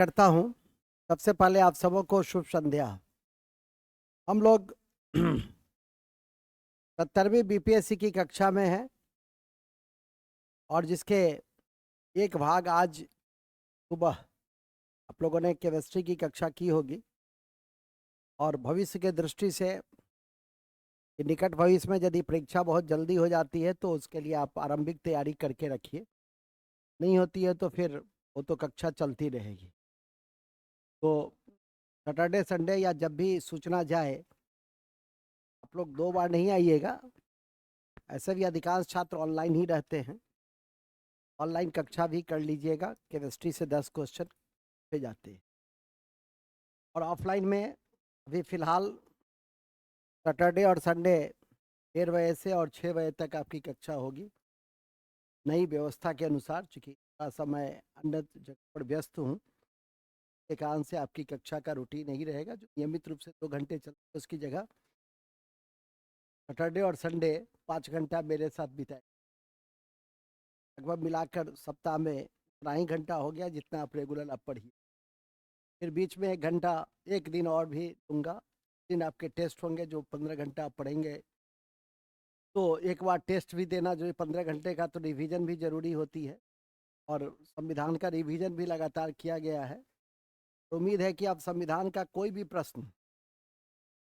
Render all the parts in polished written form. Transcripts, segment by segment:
करता हूं। सबसे पहले आप सबों को शुभ संध्या। हम लोग 70वीं बीपीएससी की कक्षा में हैं और जिसके एक भाग आज सुबह आप लोगों ने केमिस्ट्री की कक्षा की होगी और भविष्य के दृष्टि से कि निकट भविष्य में यदि परीक्षा बहुत जल्दी हो जाती है तो उसके लिए आप आरंभिक तैयारी करके रखिए। नहीं होती है तो फिर वो तो कक्षा चलती रहेगी। तो सैटरडे संडे या जब भी सूचना जाए आप लोग 2 बार नहीं आइएगा। ऐसे भी अधिकांश छात्र ऑनलाइन ही रहते हैं। ऑनलाइन कक्षा भी कर लीजिएगा। केमिस्ट्री से 10 क्वेश्चन पे जाते हैं और ऑफलाइन में अभी फ़िलहाल सैटरडे और संडे 1:30 से और 6 बजे तक आपकी कक्षा होगी नई व्यवस्था के अनुसार। चूँकि थोड़ा सा मैं अन्य जगह पर व्यस्त हूँ, एक कारण से आपकी कक्षा का रूटीन नहीं रहेगा जो नियमित रूप से 2 घंटे चलते है उसकी जगह सैटरडे और संडे 5 घंटा मेरे साथ बिताए। लगभग मिलाकर सप्ताह में उतना ही घंटा हो गया जितना आप रेगुलर आप पढ़िए। फिर बीच में 1 घंटा एक दिन और भी दूंगा। दिन आपके टेस्ट होंगे जो 15 घंटा आप पढ़ेंगे तो एक बार टेस्ट भी देना जो 15 घंटे का, तो रिवीजन भी ज़रूरी होती है और संविधान का रिवीजन भी लगातार किया गया है। तो उम्मीद है कि आप संविधान का कोई भी प्रश्न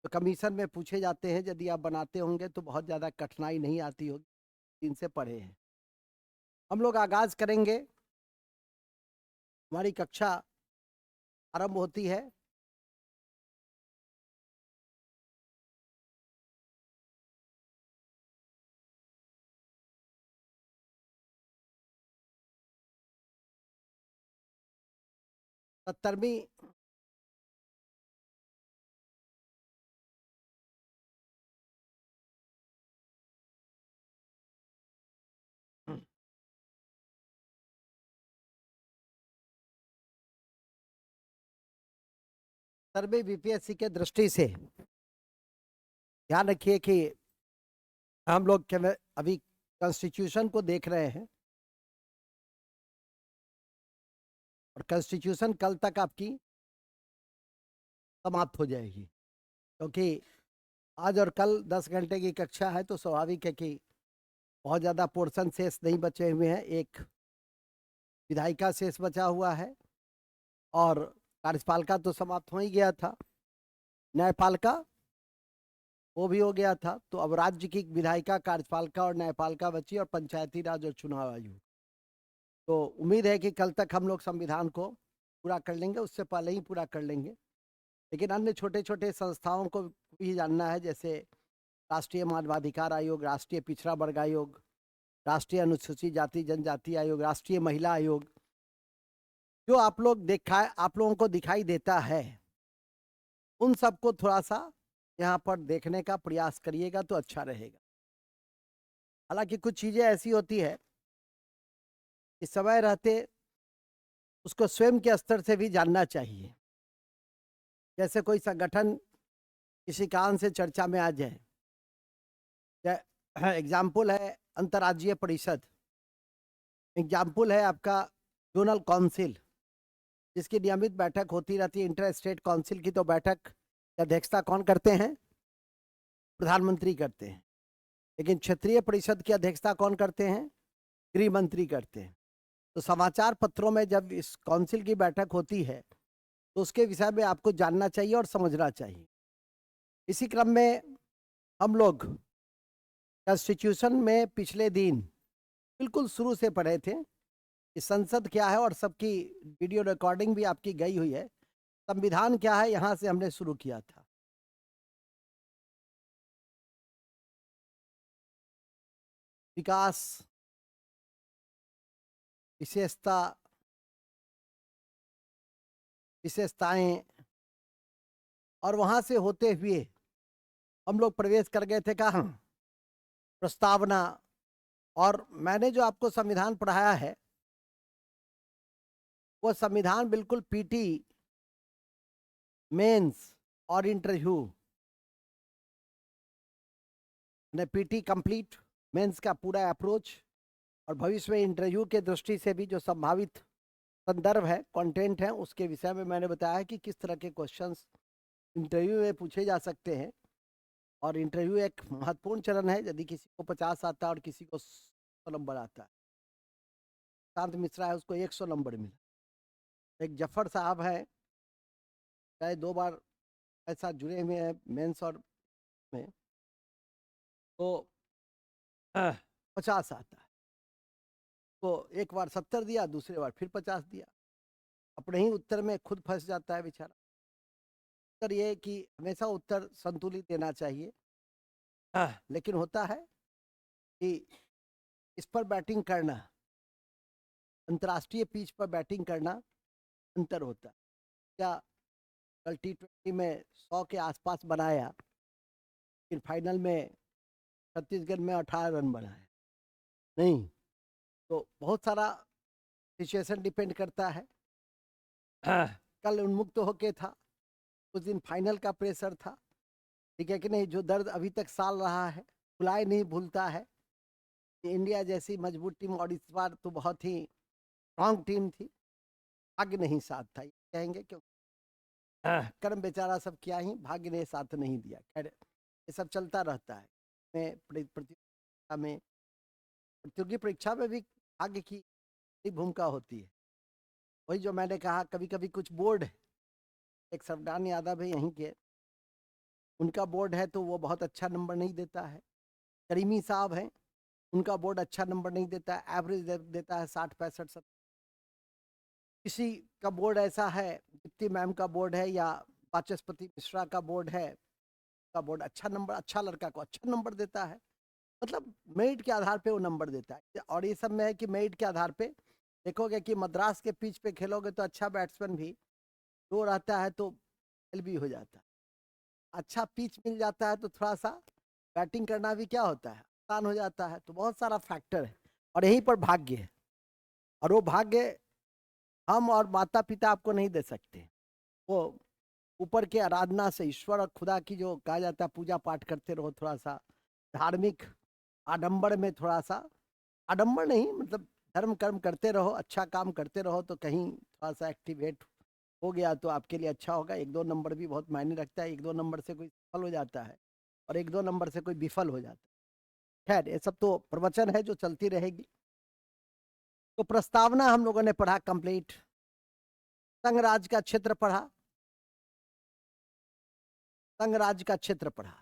तो कमीशन में पूछे जाते हैं, यदि आप बनाते होंगे तो बहुत ज़्यादा कठिनाई नहीं आती होगी। इनसे पढ़े हैं। हम लोग आगाज़ करेंगे। हमारी कक्षा आरंभ होती है सत्तरवीं सत्तरवीं बीपीएससी के दृष्टि से ध्यान रखिए कि हम लोग अभी कॉन्स्टिट्यूशन को देख रहे हैं और कॉन्स्टिट्यूशन कल तक आपकी समाप्त हो जाएगी, क्योंकि आज और कल 10 घंटे की कक्षा है तो स्वाभाविक है कि बहुत ज़्यादा पोर्शन शेष नहीं बचे हुए हैं। एक विधायिका शेष बचा हुआ है और कार्यपालिका तो समाप्त हो ही गया था, न्यायपालिका वो भी हो गया था। तो अब राज्य की विधायिका, कार्यपालिका और न्यायपालिका बची और पंचायती राज और चुनाव आयोग। तो उम्मीद है कि कल तक हम लोग संविधान को पूरा कर लेंगे, उससे पहले ही पूरा कर लेंगे। लेकिन अन्य छोटे छोटे संस्थाओं को भी जानना है, जैसे राष्ट्रीय मानवाधिकार आयोग, राष्ट्रीय पिछड़ा वर्ग आयोग, राष्ट्रीय अनुसूचित जाति जनजाति आयोग, राष्ट्रीय महिला आयोग, जो आप लोगों को दिखाई देता है उन सबको थोड़ा सा यहाँ पर देखने का प्रयास करिएगा तो अच्छा रहेगा। हालांकि कुछ चीज़ें ऐसी होती है कि समय रहते उसको स्वयं के स्तर से भी जानना चाहिए। जैसे कोई संगठन किसी कारण से चर्चा में आ जाए, एग्जाम्पल है अंतर्राज्यीय परिषद, एग्जाम्पल है आपका जोनल काउंसिल, जिसकी नियमित बैठक होती रहती है। इंटर स्टेट काउंसिल की तो बैठक की अध्यक्षता कौन करते हैं? प्रधानमंत्री करते हैं। लेकिन क्षेत्रीय परिषद की अध्यक्षता कौन करते हैं? गृह मंत्री करते हैं। तो समाचार पत्रों में जब इस काउंसिल की बैठक होती है तो उसके विषय में आपको जानना चाहिए और समझना चाहिए। इसी क्रम में हम लोग कॉन्स्टिट्यूशन में पिछले दिन बिल्कुल शुरू से पढ़े थे कि संसद क्या है और सबकी वीडियो रिकॉर्डिंग भी आपकी गई हुई है। संविधान क्या है, यहाँ से हमने शुरू किया था। विकास, विशेषता, विशेषताएं, और वहां से होते हुए हम लोग प्रवेश कर गए थे कहाँ? प्रस्तावना। और मैंने जो आपको संविधान पढ़ाया है वो संविधान बिल्कुल पीटी, मेंस और इंटरव्यू ने पीटी कंप्लीट, मेंस का पूरा अप्रोच और भविष्य में इंटरव्यू के दृष्टि से भी जो संभावित संदर्भ है, कंटेंट है, उसके विषय में मैंने बताया कि किस तरह के क्वेश्चंस इंटरव्यू में पूछे जा सकते हैं। और इंटरव्यू एक महत्वपूर्ण चरण है। यदि किसी को 50 आता है और किसी को 100 नंबर आता है, शांत मिश्रा है, उसको 100 नंबर मिला। एक जफर साहब है, चाहे 2 बार ऐसा जुड़े हुए हैं मेंस और में, तो 50 आता है, तो एक बार 70 दिया, दूसरे बार फिर 50 दिया। अपने ही उत्तर में खुद फंस जाता है बेचारा। उत्तर ये कि हमेशा उत्तर संतुलित देना चाहिए। लेकिन होता है कि इस पर बैटिंग करना, अंतर्राष्ट्रीय पिच पर बैटिंग करना अंतर होता है। क्या कल T20 में 100 के आसपास बनाया, लेकिन फाइनल में छत्तीसगढ़ में 18 रन बनाए नहीं। तो बहुत सारा सिचुएशन डिपेंड करता है। कल उन्मुक्त होके था, उस दिन फाइनल का प्रेशर था, ठीक है कि नहीं। जो दर्द अभी तक साल रहा है, भुलाए नहीं भूलता है। इंडिया जैसी मजबूत टीम, और इस बार तो बहुत ही स्ट्रांग टीम थी, भाग्य नहीं साथ था, ये कहेंगे क्यों। कर्म बेचारा सब किया ही, भाग्य ने साथ नहीं दिया। खैर, ये सब चलता रहता है। में प्रतियोगी परीक्षा में भी भाग्य की भूमिका होती है। वही जो मैंने कहा, कभी कभी कुछ बोर्ड, एक सरदान यादव है यहीं के, उनका बोर्ड है तो वो बहुत अच्छा नंबर नहीं देता है। करीमी साहब हैं, उनका बोर्ड अच्छा नंबर नहीं देता है, एवरेज देता है 60-65-70। किसी का बोर्ड ऐसा है, दीप्ति मैम का बोर्ड है या वाचस्पति मिश्रा का बोर्ड है, का बोर्ड अच्छा नंबर, अच्छा लड़का को अच्छा नंबर देता है। मतलब मेरिट के आधार पे वो नंबर देता है। और ये सब में है कि मेरिट के आधार पे देखोगे कि मद्रास के पिच पे खेलोगे तो अच्छा बैट्समैन भी दो रहता है तो फेल भी हो जाता है। अच्छा पिच मिल जाता है तो थोड़ा सा बैटिंग करना भी क्या होता है, आसान हो जाता है। तो बहुत सारा फैक्टर है, और यहीं पर भाग्य है। और वो भाग्य हम और माता पिता आपको नहीं दे सकते। वो ऊपर के आराधना से, ईश्वर और खुदा की जो कहा जाता है, पूजा पाठ करते रहो, थोड़ा सा धार्मिक आडंबर में, थोड़ा सा आडंबर नहीं, मतलब धर्म कर्म करते रहो, अच्छा काम करते रहो, तो कहीं थोड़ा सा एक्टिवेट हो गया तो आपके लिए अच्छा होगा। 1-2 नंबर भी बहुत मायने रखता है। 1-2 नंबर से कोई सफल हो जाता है और 1-2 नंबर से कोई विफल हो जाता है। खैर, ये सब तो प्रवचन है जो चलती रहेगी। तो प्रस्तावना हम लोगों ने पढ़ा कंप्लीट। संघराज का क्षेत्र पढ़ा, संघराज का क्षेत्र पढ़ा,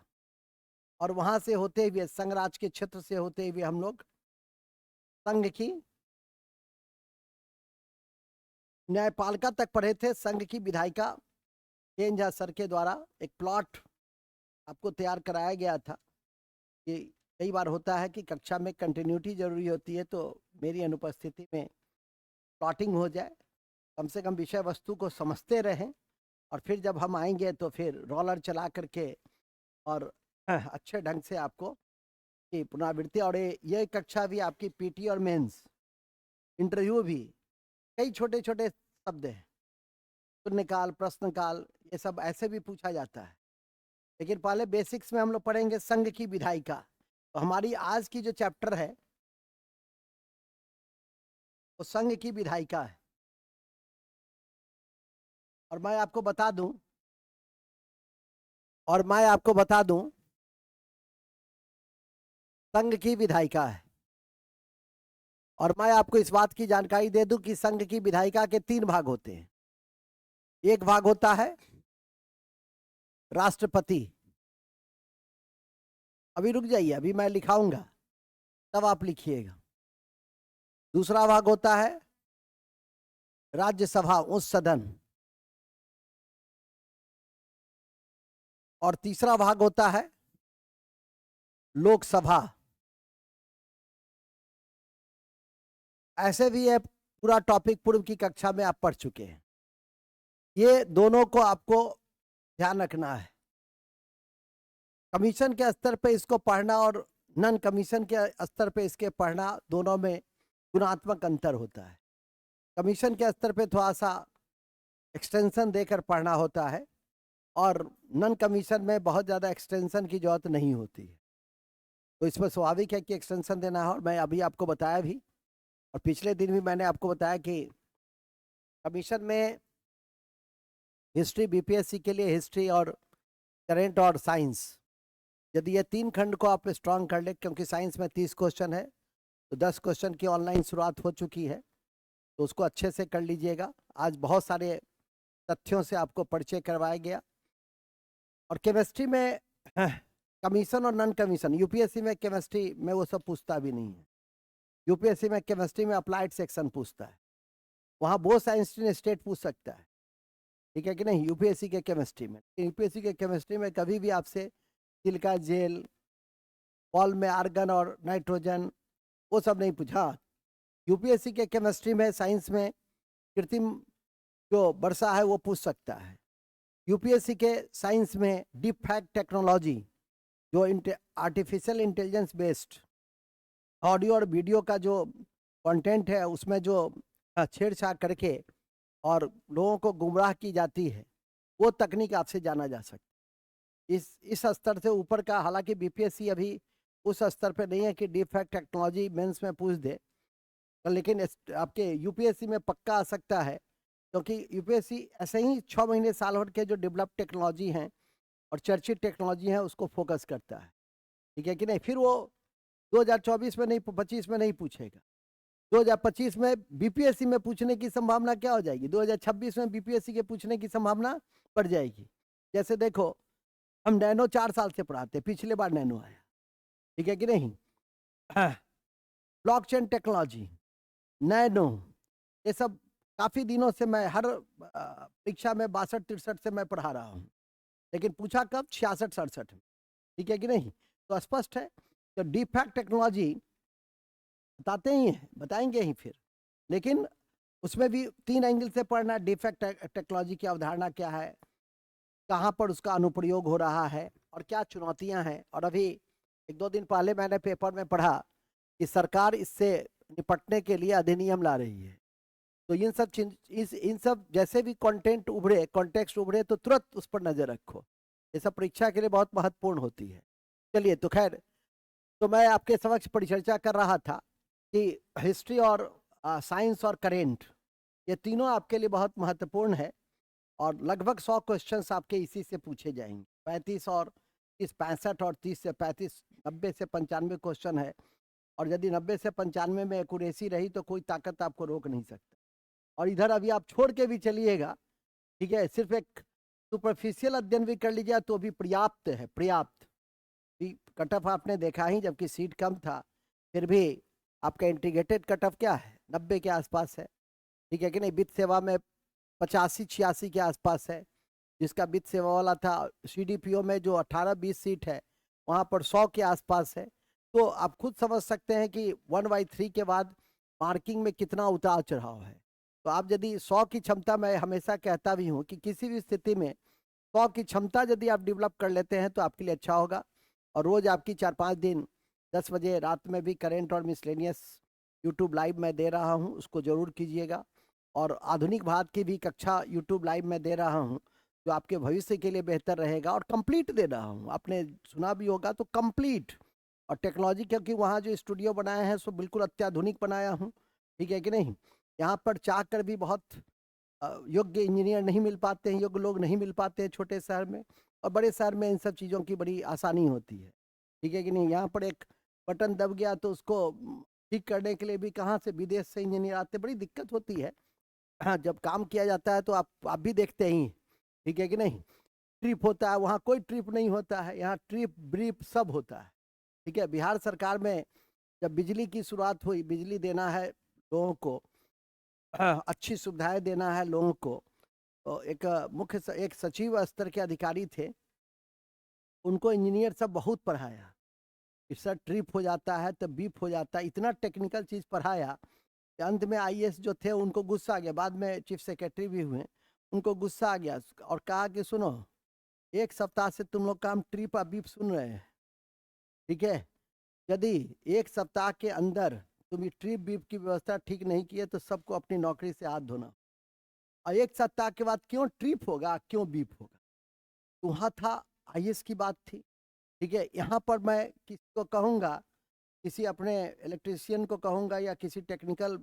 और वहां से होते हुए, संघराज के क्षेत्र से होते हुए हम लोग संघ की न्यायपालिका तक पढ़े थे। संघ की विधायिका केन झा सर के द्वारा एक प्लॉट आपको तैयार कराया गया था। कि कई बार होता है कि कक्षा में कंटिन्यूटी जरूरी होती है, तो मेरी अनुपस्थिति में प्लॉटिंग हो जाए, कम से कम विषय वस्तु को समझते रहें, और फिर जब हम आएंगे तो फिर रोलर चला करके और अच्छे ढंग से आपको की पुनरावृत्ति। और ये कक्षा भी आपकी पीटी और मेंस इंटरव्यू भी, कई छोटे छोटे शब्द हैं, शून्यकाल, प्रश्नकाल, ये सब ऐसे भी पूछा जाता है। लेकिन पहले बेसिक्स में हम लोग पढ़ेंगे संघ की विधायिका। तो हमारी आज की जो चैप्टर है वो संघ की विधायिका है। और मैं आपको बता दूं, संघ की विधायिका है। और मैं आपको इस बात की जानकारी दे दूं कि संघ की विधायिका के 3 भाग होते हैं। एक भाग होता है राष्ट्रपति, अभी रुक जाइए, अभी मैं लिखाऊंगा तब आप लिखिएगा। दूसरा भाग होता है राज्यसभा, उच्च सदन। और तीसरा भाग होता है लोकसभा। ऐसे भी है, पूरा टॉपिक पूर्व की कक्षा में आप पढ़ चुके हैं। ये दोनों को आपको ध्यान रखना है। कमीशन के स्तर पे इसको पढ़ना और नॉन कमीशन के स्तर पे इसके पढ़ना, दोनों में गुणात्मक अंतर होता है। कमीशन के स्तर पे थोड़ा सा एक्सटेंशन देकर पढ़ना होता है, और नॉन कमीशन में बहुत ज़्यादा एक्सटेंशन की जरूरत नहीं होती है। तो इसमें स्वाभाविक है कि एक्सटेंशन देना है। और मैं अभी आपको बताया भी, और पिछले दिन भी मैंने आपको बताया कि कमीशन में हिस्ट्री, बीपीएससी के लिए हिस्ट्री और करेंट और साइंस, यदि ये 3 खंड को आप स्ट्रांग कर ले, क्योंकि साइंस में 30 क्वेश्चन है तो 10 क्वेश्चन की ऑनलाइन शुरुआत हो चुकी है, तो उसको अच्छे से कर लीजिएगा। आज बहुत सारे तथ्यों से आपको परिचय करवाया गया। और केमिस्ट्री में कमीशन और नॉन कमीशन, यूपीएससी में केमिस्ट्री में वो सब पूछता भी नहीं है। यूपीएससी में केमिस्ट्री में अप्लाइड सेक्शन पूछता है, वहाँ बोथ साइंस स्टेट पूछ सकता है, ठीक है कि नहीं, यूपीएससी के केमिस्ट्री में। यूपीएससी के केमिस्ट्री में कभी भी आपसे सिलिका जेल, बॉल में आर्गन और नाइट्रोजन, वो सब नहीं पूछा। यूपीएससी के केमिस्ट्री में, साइंस में कृत्रिम जो वर्षा है वो पूछ सकता है। यूपीएससी के साइंस में डीप फैक्ट टेक्नोलॉजी, जो आर्टिफिशियल इंटेलिजेंस बेस्ड ऑडियो और वीडियो का जो कंटेंट है, उसमें जो छेड़छाड़ करके और लोगों को गुमराह की जाती है, वो तकनीक आपसे जाना जा सकता है। इस स्तर से ऊपर का, हालांकि बीपीएससी अभी उस स्तर पे नहीं है कि डीप फैक्ट टेक्नोलॉजी मेंस में पूछ दे, लेकिन आपके यूपीएससी में पक्का आ सकता है, क्योंकि यूपीएससी ऐसे ही 6 महीने साल भर के जो डेवलप टेक्नोलॉजी हैं और चर्चित टेक्नोलॉजी है उसको फोकस करता है, ठीक है कि नहीं। फिर वो 2024 में नहीं, 25 में नहीं पूछेगा। 2025 में बीपीएससी में पूछने की संभावना क्या हो जाएगी, 2026 में बीपीएससी के पूछने की संभावना बढ़ जाएगी। जैसे देखो, हम नैनो 4 साल से पढ़ाते, पिछले बार नैनो आया, ठीक है कि नहीं। ब्लॉकचेन टेक्नोलॉजी, नैनो, ये सब काफी दिनों से मैं हर परीक्षा में 62-63 से मैं पढ़ा रहा हूँ, लेकिन पूछा कब, 66-67 में, ठीक है कि नहीं। तो स्पष्ट है, तो डीप फैक्ट टेक्नोलॉजी बताते ही हैं, बताएंगे ही फिर, लेकिन उसमें भी 3 एंगल से पढ़ना। डीप फैक्ट टेक्नोलॉजी की अवधारणा क्या है, कहाँ पर उसका अनुप्रयोग हो रहा है और क्या चुनौतियां हैं। और अभी 1-2 दिन पहले मैंने पेपर में पढ़ा कि सरकार इससे निपटने के लिए अधिनियम ला रही है। तो इन सब जैसे भी कंटेंट उभरे, कॉन्टेक्स्ट उभरे, तो तुरंत उस पर नजर रखो। ये सब परीक्षा के लिए बहुत महत्वपूर्ण होती है। चलिए, तो खैर, तो मैं आपके समक्ष परिचर्चा कर रहा था कि हिस्ट्री और साइंस और करेंट, ये तीनों आपके लिए बहुत महत्वपूर्ण है और लगभग 100 क्वेश्चंस आपके इसी से पूछे जाएंगे। 35 और 30, 65 और 30 से 35, 90 से 95 क्वेश्चन है। और यदि 90 से 95 में एक्यूरेसी रही तो कोई ताकत आपको रोक नहीं सकता। और इधर अभी आप छोड़ के भी चलिएगा, ठीक है, सिर्फ एक सुपरफिशियल अध्ययन भी कर लीजिए तो भी पर्याप्त है, पर्याप्त। कट ऑफ आपने देखा ही, जबकि सीट कम था, फिर भी आपका इंटीग्रेटेड कट ऑफ क्या है, 90 के आसपास है, ठीक है कि नहीं। वित्त सेवा में 85-86 के आसपास है, जिसका वित्त सेवा वाला था। सीडीपीओ में जो 18-20 सीट है, वहाँ पर 100 के आसपास है। तो आप खुद समझ सकते हैं कि 1/3 के बाद मार्किंग में कितना उतार चढ़ाव है। तो आप यदि 100 की क्षमता, मैं हमेशा कहता भी हूँ कि किसी भी स्थिति में 100 की क्षमता यदि आप डेवलप कर लेते हैं तो आपके लिए अच्छा होगा। और रोज आपकी 4-5 दिन 10 बजे रात में भी करेंट और मिसलेनियस यूट्यूब लाइव में दे रहा हूँ, उसको जरूर कीजिएगा। और आधुनिक भारत की भी कक्षा यूट्यूब लाइव में दे रहा हूँ, जो आपके भविष्य के लिए बेहतर रहेगा। और कंप्लीट दे रहा हूँ, आपने सुना भी होगा, तो कंप्लीट। और टेक्नोलॉजी, क्योंकि वहाँ जो स्टूडियो बनाया है सो बिल्कुल अत्याधुनिक बनाया हूँ, ठीक है कि नहीं। यहाँ पर चाह कर भी बहुत योग्य इंजीनियर नहीं मिल पाते हैं, योग्य लोग नहीं मिल पाते हैं छोटे शहर में। और बड़े शहर में इन सब चीज़ों की बड़ी आसानी होती है, ठीक है कि नहीं। यहाँ पर एक बटन दब गया तो उसको ठीक करने के लिए भी कहाँ से विदेश से इंजीनियर आते, बड़ी दिक्कत होती है। हाँ, जब काम किया जाता है तो आप भी देखते ही, ठीक है कि नहीं। ट्रिप होता है, वहाँ कोई ट्रिप नहीं होता है, यहाँ ट्रिप ब्रीफ सब होता है, ठीक है। बिहार सरकार में जब बिजली की शुरुआत हुई, बिजली देना है लोगों को, अच्छी सुविधाएं देना है लोगों को, तो एक एक सचिव स्तर के अधिकारी थे, उनको इंजीनियर सब बहुत पढ़ाया। सर ट्रिप हो जाता है तो बीप हो जाता है, इतना टेक्निकल चीज़ पढ़ाया कि अंत में आईएएस जो थे उनको गुस्सा आ गया। बाद में चीफ सेक्रेटरी भी हुए, उनको गुस्सा आ गया और कहा कि सुनो, 1 सप्ताह से तुम लोग का हम ट्रिप और बीप सुन रहे हैं, ठीक है। यदि 1 सप्ताह के अंदर तुम ये ट्रिप बीप की व्यवस्था ठीक नहीं किए तो सबको अपनी नौकरी से हाथ धोना। और 1 सप्ताह के बाद क्यों ट्रिप होगा, क्यों बीप होगा, तो वहाँ था, आईएएस की बात थी, ठीक है। यहाँ पर मैं किसी को कहूँगा, किसी अपने इलेक्ट्रिशियन को कहूँगा या किसी टेक्निकल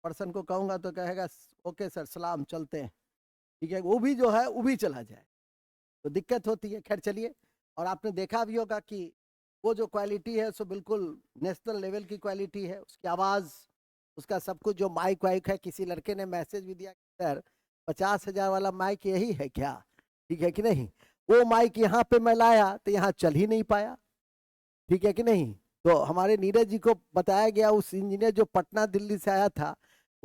पर्सन को कहूंगा तो कहेगा ओके सर सलाम चलते हैं, ठीक है, वो भी जो है वो भी चला जाए, तो दिक्कत होती है। खैर चलिए, और आपने देखा भी होगा कि वो जो क्वालिटी है सो बिल्कुल नेशनल लेवल की क्वालिटी है, उसकी आवाज़, उसका सब कुछ, जो माइक वाइक है। किसी लड़के ने मैसेज भी दिया सर 50,000 वाला माइक यही है क्या, ठीक है कि नहीं। वो माइक यहाँ पे मैं लाया तो यहाँ चल ही नहीं पाया, ठीक है कि नहीं। तो हमारे नीरज जी को बताया गया, उस इंजीनियर जो पटना दिल्ली से आया था,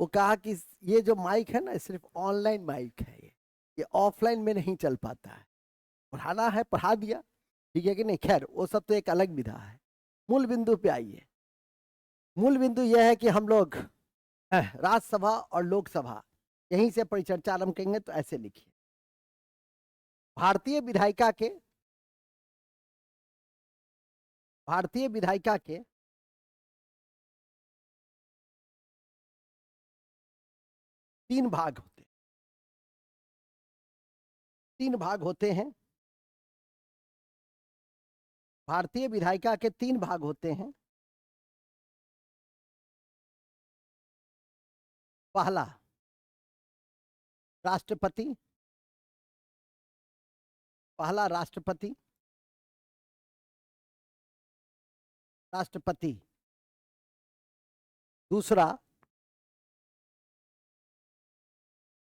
वो कहा कि ये जो माइक है ना सिर्फ ऑनलाइन माइक है, ये ऑफलाइन में नहीं चल पाता है। पढ़ाना है पढ़ा दिया, ठीक है कि नहीं। खैर वो सब तो एक अलग विधा है। मूल बिंदु पे आइए। मूल बिंदु यह है कि हम लोग राज्यसभा और लोकसभा यहीं से परिचर्चा आरंभ करेंगे। तो ऐसे लिखिए, भारतीय विधायिका के, भारतीय विधायिका के तीन भाग होते, तीन भाग होते हैं। भारतीय विधायिका के तीन भाग होते हैं। पहला राष्ट्रपति, पहला राष्ट्रपति, राष्ट्रपति। दूसरा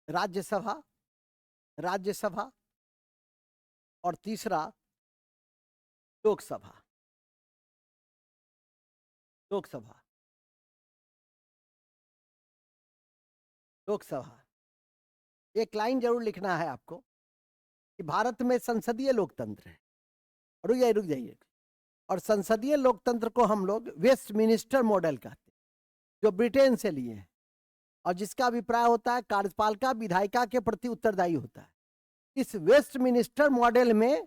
राज्यसभा, राज्यसभा। और तीसरा लोकसभा, लोकसभा, लोकसभा। एक लाइन जरूर लिखना है आपको कि भारत में संसदीय लोकतंत्र है। रुक जाइए रुक जाइए। और संसदीय लोकतंत्र को हम लोग वेस्टमिनिस्टर मॉडल कहते हैं, जो ब्रिटेन से लिए हैं, और जिसका अभिप्राय होता है कार्यपालिका विधायिका के प्रति उत्तरदायी होता है। इस वेस्टमिनिस्टर मॉडल में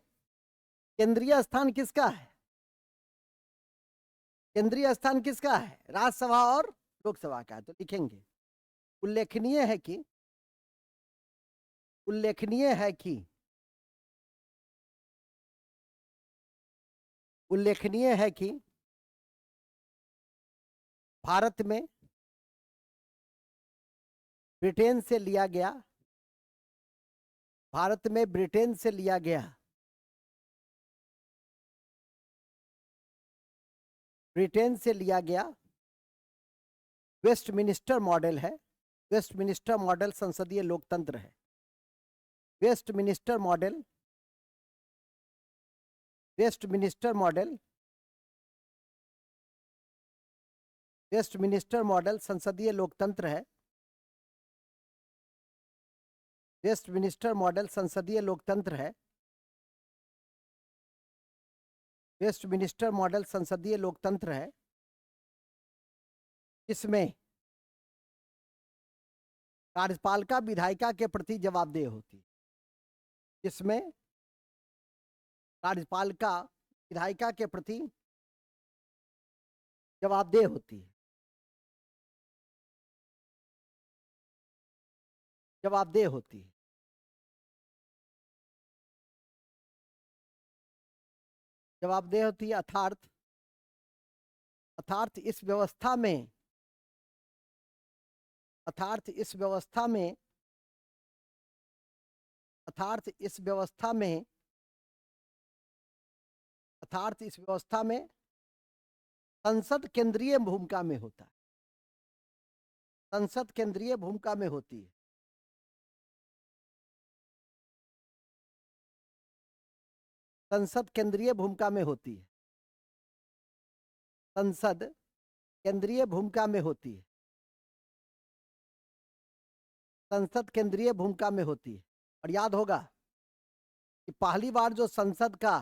केंद्रीय स्थान किसका है, केंद्रीय स्थान किसका है, राज्यसभा और लोकसभा का है। तो लिखेंगे उल्लेखनीय है कि, उल्लेखनीय है कि, उल्लेखनीय है कि भारत में ब्रिटेन से लिया गया, भारत में ब्रिटेन से लिया गया, ब्रिटेन से लिया गया वेस्टमिनिस्टर मॉडल है। वेस्टमिनिस्टर मॉडल संसदीय लोकतंत्र है। Westminster model, Westminster model, Westminster model संसदीय लोकतंत्र है। वेस्टमिनिस्टर मॉडल संसदीय लोकतंत्र है। वेस्टमिनिस्टर मॉडल संसदीय लोकतंत्र है। इसमें कार्यपालिका विधायिका के प्रति जवाबदेह होती है। इसमें कार्यपालिका विधायिका के प्रति जवाबदेह होती है, जवाबदेह होती है। जवाबदेह होती है अर्थात, अर्थात इस व्यवस्था में, अर्थात इस व्यवस्था में, अर्थात इस व्यवस्था में, अर्थात इस व्यवस्था में संसद केंद्रीय भूमिका में होता है। संसद केंद्रीय भूमिका में होती है। संसद केंद्रीय भूमिका में होती है। संसद केंद्रीय भूमिका में होती है। संसद केंद्रीय भूमिका में होती है। और याद होगा कि पहली बार जो संसद का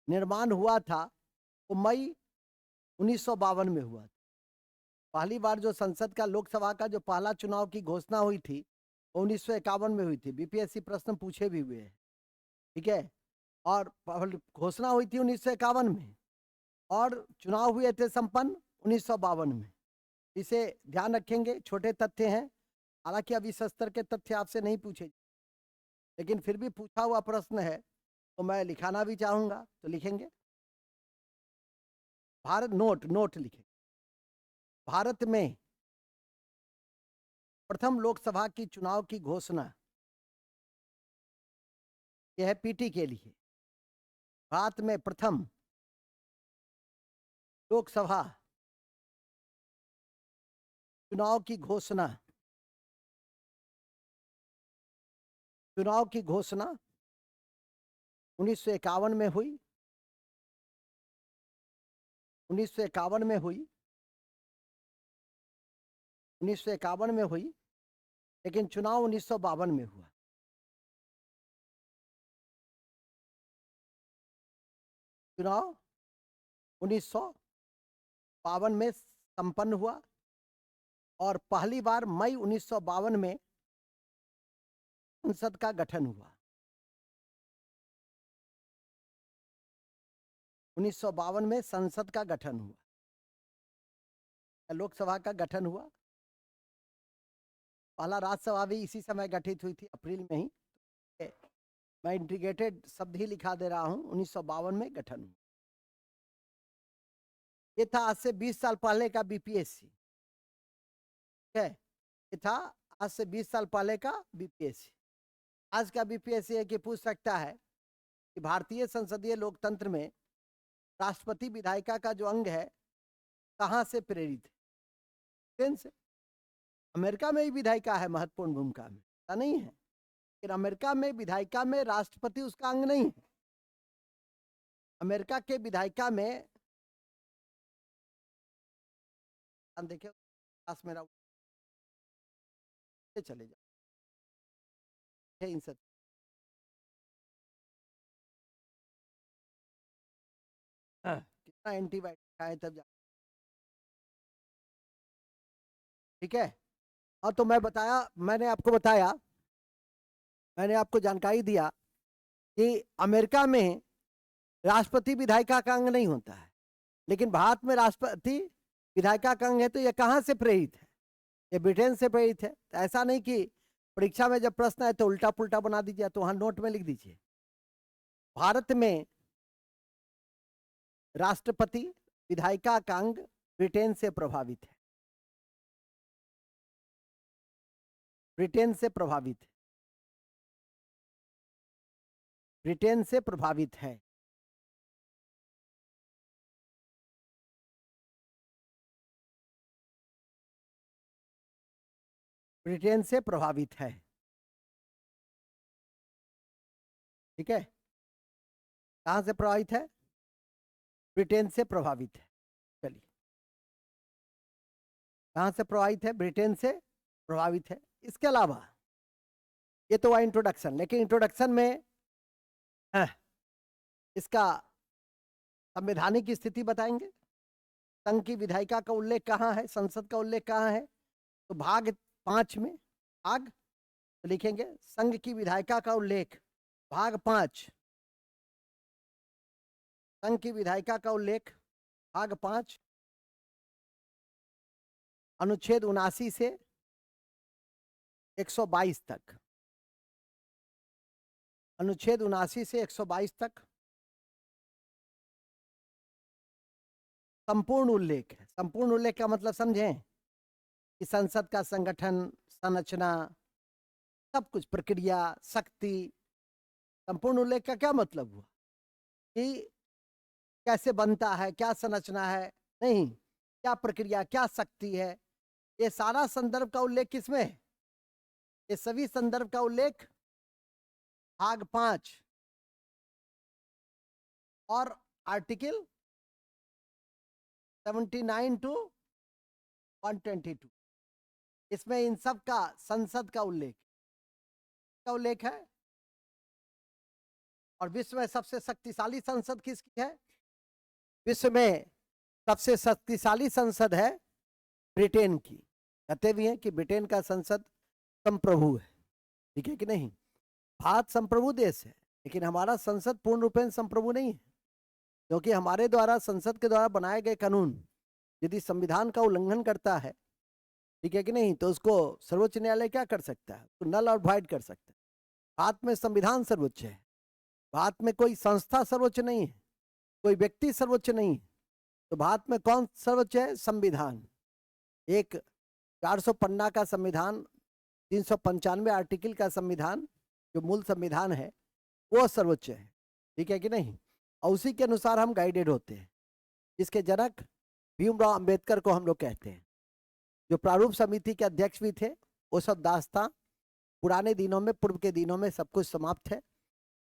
निर्माण हुआ था वो मई 1952 में हुआ था। पहली बार जो संसद का, लोकसभा का जो पहला चुनाव की घोषणा हुई थी वो 1951 में हुई थी। बीपीएससी प्रश्न पूछे भी हुए हैं, ठीक है। और घोषणा हुई थी 1951 में और चुनाव हुए थे संपन्न 1952 में। इसे ध्यान रखेंगे, छोटे तथ्य हैं। हालांकि अब इस स्तर के तथ्य आपसे नहीं पूछे, लेकिन फिर भी पूछा हुआ प्रश्न है तो मैं लिखाना भी चाहूंगा, तो लिखेंगे भारत, नोट नोट लिखें, भारत में प्रथम लोकसभा की चुनाव की घोषणा यह है पीटी के लिए। भारत में प्रथम लोकसभा चुनाव की घोषणा 1951 में हुई। 1951 में हुई। 1951 में हुई, लेकिन चुनाव 1952 में हुआ। चुनाव 1952 में संपन्न हुआ और पहली बार मई 1952 में संसद का गठन हुआ। 1952 में संसद का गठन हुआ, लोकसभा का गठन हुआ। पहला राज्यसभा भी इसी समय गठित हुई थी, अप्रैल में ही। मैं इंटीग्रेटेड शब्द ही लिखा दे रहा हूं। 1952 में गठन हुआ। ये था आज से 20 साल पहले का बीपीएससी। ठीक है, ये था आज से 20 साल पहले का बीपीएससी। आज का बीपीएससी है कि पूछ सकता है कि भारतीय संसदीय लोकतंत्र में राष्ट्रपति विधायिका का जो अंग है कहां से प्रेरित है? से अमेरिका में ही विधायिका है महत्वपूर्ण भूमिका में, ऐसा नहीं है। लेकिन अमेरिका में विधायिका में राष्ट्रपति उसका अंग नहीं है। अमेरिका के विधायिका में देखिए, पास मेरा चले जाओ इन सब कितना एंटीबायोटिक खाए तब जा। ठीक है, और तो मैंने आपको जानकारी दिया कि अमेरिका में राष्ट्रपति विधायिका का अंग नहीं होता है, लेकिन भारत में राष्ट्रपति विधायिका का अंग है। तो यह कहां से प्रेरित है? ये ब्रिटेन से प्रेरित है। तो ऐसा नहीं कि परीक्षा में जब प्रश्न है तो उल्टा पुल्टा बना दीजिए, तो वहां नोट में लिख दीजिए भारत में राष्ट्रपति विधायिका का अंग ब्रिटेन से प्रभावित है। ब्रिटेन से प्रभावित है। ब्रिटेन से प्रभावित है। ब्रिटेन से प्रभावित है। ठीक है, कहां से प्रभावित है? ब्रिटेन से प्रभावित है। चलिए, कहां से प्रभावित है? ब्रिटेन से प्रभावित है। इसके अलावा ये तो हुआ इंट्रोडक्शन, लेकिन इंट्रोडक्शन में इसका संवैधानिक स्थिति बताएंगे। संघ की विधायिका का उल्लेख कहाँ है, संसद का उल्लेख कहाँ है? तो भाग 5 में तो लिखेंगे संघ की विधायिका का उल्लेख भाग 5। संघ की विधायिका का उल्लेख भाग 5 अनुच्छेद 79 से 122 तक। अनुच्छेद 79 से 122 तक संपूर्ण उल्लेख है। संपूर्ण उल्लेख का मतलब समझें कि संसद का संगठन, संरचना, सब कुछ, प्रक्रिया, शक्ति। संपूर्ण उल्लेख का क्या मतलब हुआ कि कैसे बनता है, क्या संरचना है, नहीं क्या प्रक्रिया, क्या शक्ति है। ये सारा संदर्भ का उल्लेख किसमें है? ये सभी संदर्भ का उल्लेख भाग 5 और आर्टिकल 79 टू 122, इसमें इन सब का संसद का उल्लेख है। और विश्व में सबसे शक्तिशाली संसद किसकी है? विश्व में सबसे शक्तिशाली संसद है ब्रिटेन की। कहते भी हैं कि ब्रिटेन का संसद संप्रभु है। ठीक है कि नहीं? भारत संप्रभु देश है, लेकिन हमारा संसद पूर्ण रूप से संप्रभु नहीं है, क्योंकि हमारे द्वारा, संसद के द्वारा बनाए गए कानून यदि संविधान का उल्लंघन करता है, ठीक है कि नहीं, तो उसको सर्वोच्च न्यायालय क्या कर सकता है? तो नल और वॉइड कर सकता है। भारत में संविधान सर्वोच्च है। भारत में कोई संस्था सर्वोच्च नहीं है, कोई व्यक्ति सर्वोच्च नहीं है। तो भारत में कौन सर्वोच्च है? संविधान। एक 400 पन्ना का संविधान 395 आर्टिकल का संविधान, जो मूल संविधान है, वो सर्वोच्च है, ठीक है कि नहीं? और उसी के अनुसार हम गाइडेड होते हैं। इसके जनक भीमराव अंबेडकर को हम लोग कहते हैं। जो प्रारूप समिति के अध्यक्ष भी थे, वो सब दास्तां पुराने दिनों में, पूर्व के दिनों में सब कुछ समाप्त है,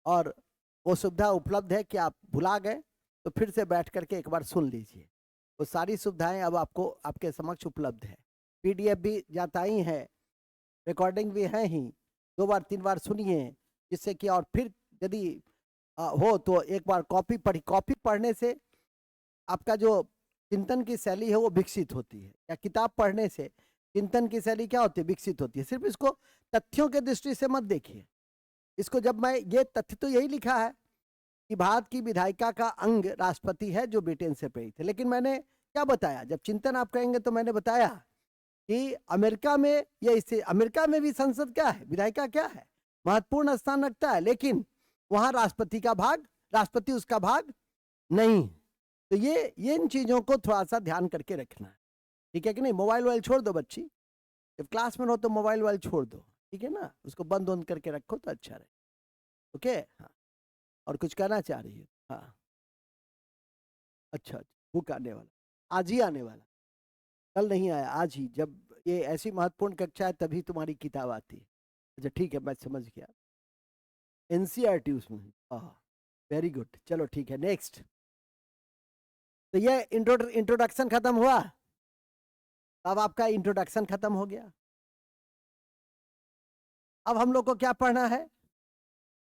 और वो सुविधा उपलब्ध है कि आप भुला गए तो फिर से बैठ करके एक बार सुन लीजिए। वो सारी सुविधाएं अब आपको आपके समक्ष उपलब्ध है। पीडीएफ भी जाता ही है, रिकॉर्डिंग भी है ही, 2 बार 3 बार सुनिए, जिससे कि और फिर यदि हो तो एक बार कॉपी पढ़ी। कॉपी पढ़ने से आपका जो चिंतन की शैली है वो विकसित होती है, या किताब पढ़ने से चिंतन की शैली क्या होती है? विकसित होती है। सिर्फ इसको तथ्यों के दृष्टि से मत देखिए इसको। जब मैं ये तथ्य तो यही लिखा है कि भारत की विधायिका का अंग राष्ट्रपति है जो ब्रिटेन से प्रेरित है, लेकिन मैंने क्या बताया? जब चिंतन आप कहेंगे तो मैंने बताया कि अमेरिका में या इससे अमेरिका में भी संसद क्या है, विधायिका क्या है, महत्वपूर्ण स्थान रखता है, लेकिन वहां राष्ट्रपति का भाग, राष्ट्रपति उसका भाग नहीं। तो ये इन चीजों को थोड़ा सा ध्यान करके रखना है, ठीक है कि नहीं? मोबाइल वोबाइल छोड़ दो बच्ची, जब क्लास में हो तो मोबाइल वोबाइल छोड़ दो, ठीक है ना? उसको बंद बंद करके रखो तो अच्छा रहे। ओके, हाँ। और कुछ कहना चाह रही है? हाँ, अच्छा, बुक आने वाला, आज ही आने वाला, कल नहीं आया, आज ही। जब ये ऐसी महत्वपूर्ण कक्षा है तभी तुम्हारी किताब आती है। अच्छा ठीक है, मैं समझ गया। एनसीईआरटी उसमें, हाँ, वेरी गुड। चलो ठीक है, नेक्स्ट। तो ये इंट्रोडक्शन खत्म हुआ। अब आपका इंट्रोडक्शन खत्म हो गया। अब हम लोग को क्या पढ़ना है?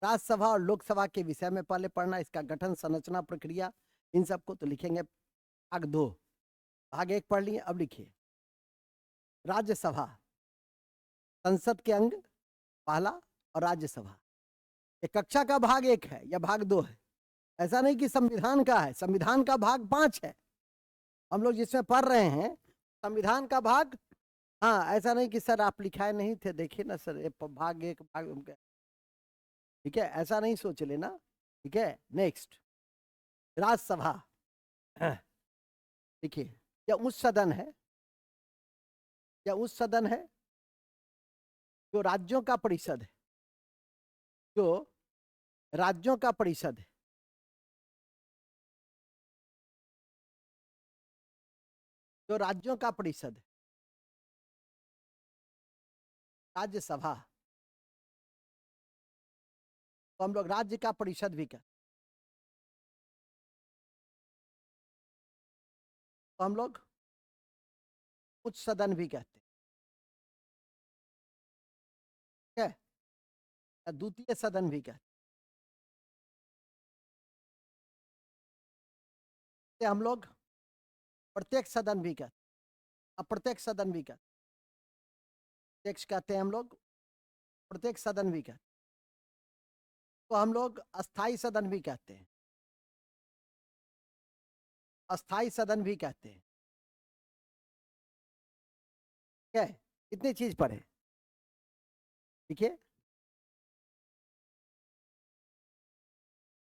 राज्यसभा और लोकसभा के विषय में पहले पढ़ना, इसका गठन, संरचना, प्रक्रिया, इन सबको तो लिखेंगे भाग 2। भाग 1 पढ़ लिए, अब लिखिए राज्यसभा, संसद के अंग पहला, और राज्यसभा। ये कक्षा का भाग 1 है या भाग 2 है? ऐसा नहीं कि संविधान का है, संविधान का भाग 5 है हम लोग जिसमें पढ़ रहे हैं, संविधान का भाग। हाँ, ऐसा नहीं कि सर आप लिखाए नहीं थे, देखिए ना सर, ये भाग 1 भाग, ठीक है, ऐसा नहीं सोच लेना, ठीक है। नेक्स्ट, राज्यसभा, देखिए, या उस सदन है, या उस सदन है जो राज्यों का परिषद है, जो राज्यों का परिषद है, जो राज्यों का परिषद है, राज्यसभा। तो हम लोग राज्य का परिषद भी कहते, तो हम लोग उच्च सदन भी कहते हैं, ठीक है, या द्वितीय सदन भी कहते हैं, हम लोग प्रत्येक सदन भी कहते हैं, अप्रत्यक्ष सदन भी कहते हैं, प्रत्यक्ष कहते हैं हम लोग, प्रत्येक सदन भी कहते हैं, तो हम लोग अस्थाई सदन भी कहते हैं, अस्थाई सदन भी कहते हैं, ठीक है। इतनी चीज पढ़े, ठीक है।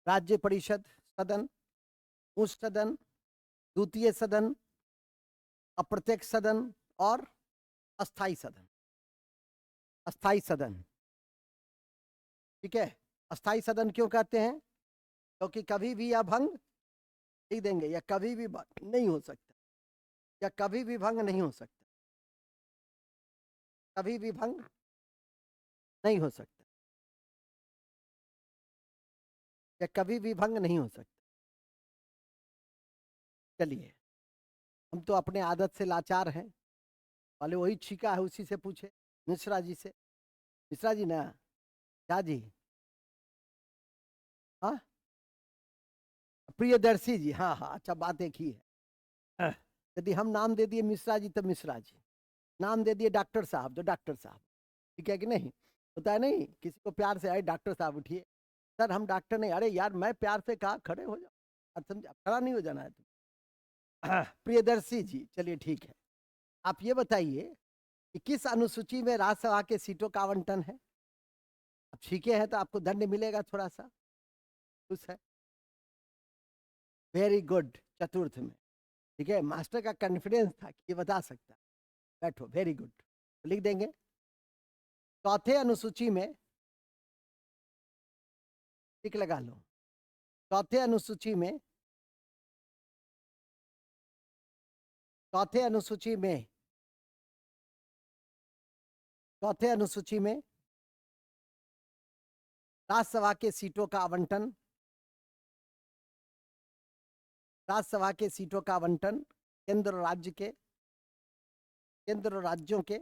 राज्य परिषद सदन, उच्च सदन, द्वितीय सदन, अप्रत्यक्ष सदन, और अस्थाई सदन। अस्थाई सदन, ठीक है। अस्थाई सदन क्यों कहते हैं? क्योंकि कभी भी यह भंग नहीं देंगे, या कभी भी नहीं हो सकता, या कभी भी भंग नहीं हो सकता, कभी भी भंग नहीं हो सकता, या कभी भी भंग नहीं हो सकता। चलिए, हम तो अपने आदत से लाचार हैं, वाले वही छीका है उसी से पूछे, मिश्रा जी से। मिश्रा जी ना, क्या जी? हाँ, प्रियदर्शी जी, हाँ हाँ, अच्छा, बात एक ही है। यदि हम नाम दे दिए मिश्रा जी तो मिश्रा जी, नाम दे दिए डॉक्टर साहब तो डॉक्टर साहब, ठीक है कि नहीं? होता है नहीं, किसी को प्यार से आए डॉक्टर साहब उठिए, सर हम डॉक्टर नहीं, अरे यार मैं प्यार से कहा खड़े हो जाओ, अब समझा, खड़ा नहीं हो जाना है तुम। प्रियदर्शी जी, चलिए ठीक है। आप ये बताइए कि किस अनुसूची में राज्यसभा के सीटों का आवंटन है? आप सीखे हैं तो आपको दंड मिलेगा थोड़ा सा, खुश है? वेरी गुड, चतुर्थ में, ठीक है। मास्टर का कॉन्फिडेंस था कि ये बता सकता। बैठो, वेरी गुड, लिख देंगे। चौथे अनुसूची में टिक लगा लो। चौथे अनुसूची में राज्यसभा के सीटों का आवंटन, केंद्र और राज्यों के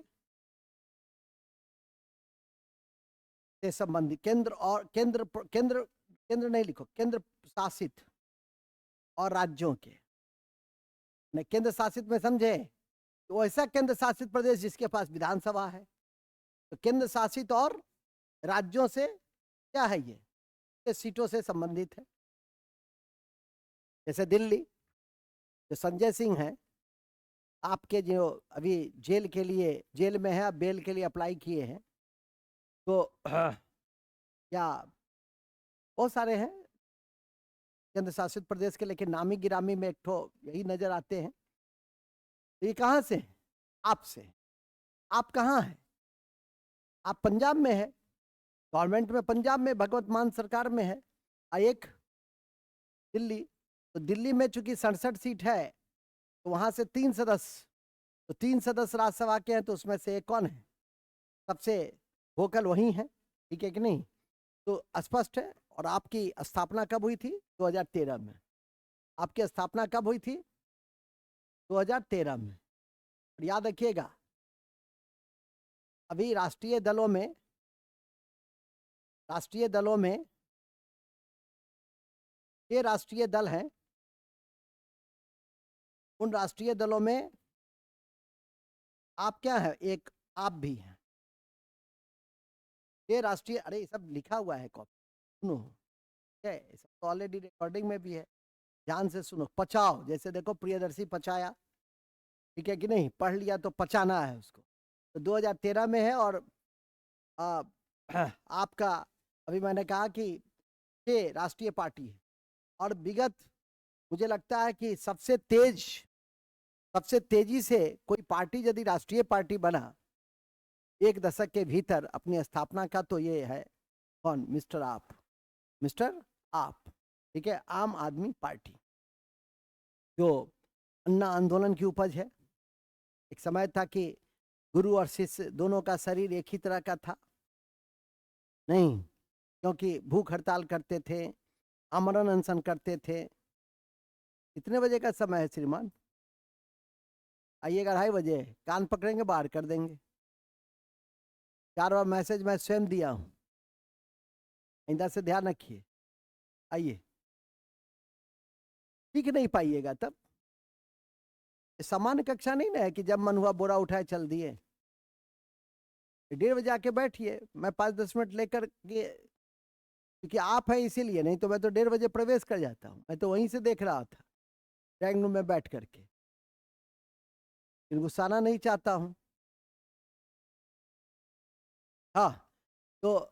से संबंधित, केंद्र नहीं लिखो, केंद्र शासित और राज्यों के, नहीं केंद्र शासित में समझे तो ऐसा केंद्र शासित प्रदेश जिसके पास विधानसभा है, तो केंद्र शासित और राज्यों से क्या है ये सीटों से संबंधित है। जैसे दिल्ली, जो संजय सिंह है, आपके जो अभी जेल में है, आप बेल के लिए अप्लाई किए हैं, तो क्या बहुत सारे हैं केंद्र शासित प्रदेश के, लेकिन नामी गिरामी में एक ठो यही नजर आते हैं। तो ये कहाँ से? आपसे। आप कहाँ हैं? आप पंजाब में है, गवर्नमेंट में पंजाब में, भगवत मान सरकार में है। एक दिल्ली, तो दिल्ली में चूंकि 67 सीट है, तो वहां से 3 सदस्य, तो 3 सदस्य राज्यसभा के हैं, तो उसमें से एक कौन है? सबसे वोकल वही है, ठीक है कि नहीं? तो स्पष्ट है। और आपकी स्थापना कब हुई थी? 2013 में। आपकी स्थापना कब हुई थी? 2013 में। और याद रखिएगा, अभी राष्ट्रीय दलों में ये राष्ट्रीय दल हैं, उन राष्ट्रीय दलों में आप क्या है? एक आप भी हैं। ये राष्ट्रीय, अरे ये सब लिखा हुआ है कॉपी, सुनो, है सब तो ऑलरेडी रिकॉर्डिंग में भी है, ध्यान से सुनो। पचाओ, जैसे देखो प्रियदर्शी पचाया, ठीक है कि नहीं? पढ़ लिया तो पचाना है उसको। तो 2013 में है। और आपका अभी मैंने कहा कि ये राष्ट्रीय पार्टी है, और विगत मुझे लगता है कि सबसे तेजी से कोई पार्टी यदि राष्ट्रीय पार्टी बना 1 दशक के भीतर अपनी स्थापना का, तो ये है कौन? मिस्टर आप, ठीक है, आम आदमी पार्टी, जो अन्ना आंदोलन की उपज है। एक समय था कि गुरु और शिष्य दोनों का शरीर एक ही तरह का था, नहीं, क्योंकि भूख हड़ताल करते थे, आमरण अनशन करते थे। कितने बजे का समय है श्रीमान? आइएगा 2:30 बजे, कान पकड़ेंगे बाहर कर देंगे। 4 बार मैसेज मैं स्वयं दिया हूँ, आइंदा से ध्यान रखिए। आइए, ठीक नहीं पाइएगा तब। सामान्य कक्षा नहीं ना है कि जब मन हुआ बोरा उठाए चल दिए। 1:30 बजे आके बैठिए, मैं 5-10 मिनट लेकर के, क्योंकि आप हैं इसीलिए, नहीं तो मैं तो 1:30 बजे प्रवेश कर जाता हूँ। मैं तो वहीं से देख रहा था, ड्राइंग रूम में बैठ करके, गुस्साना नहीं चाहता हूँ। हाँ, तो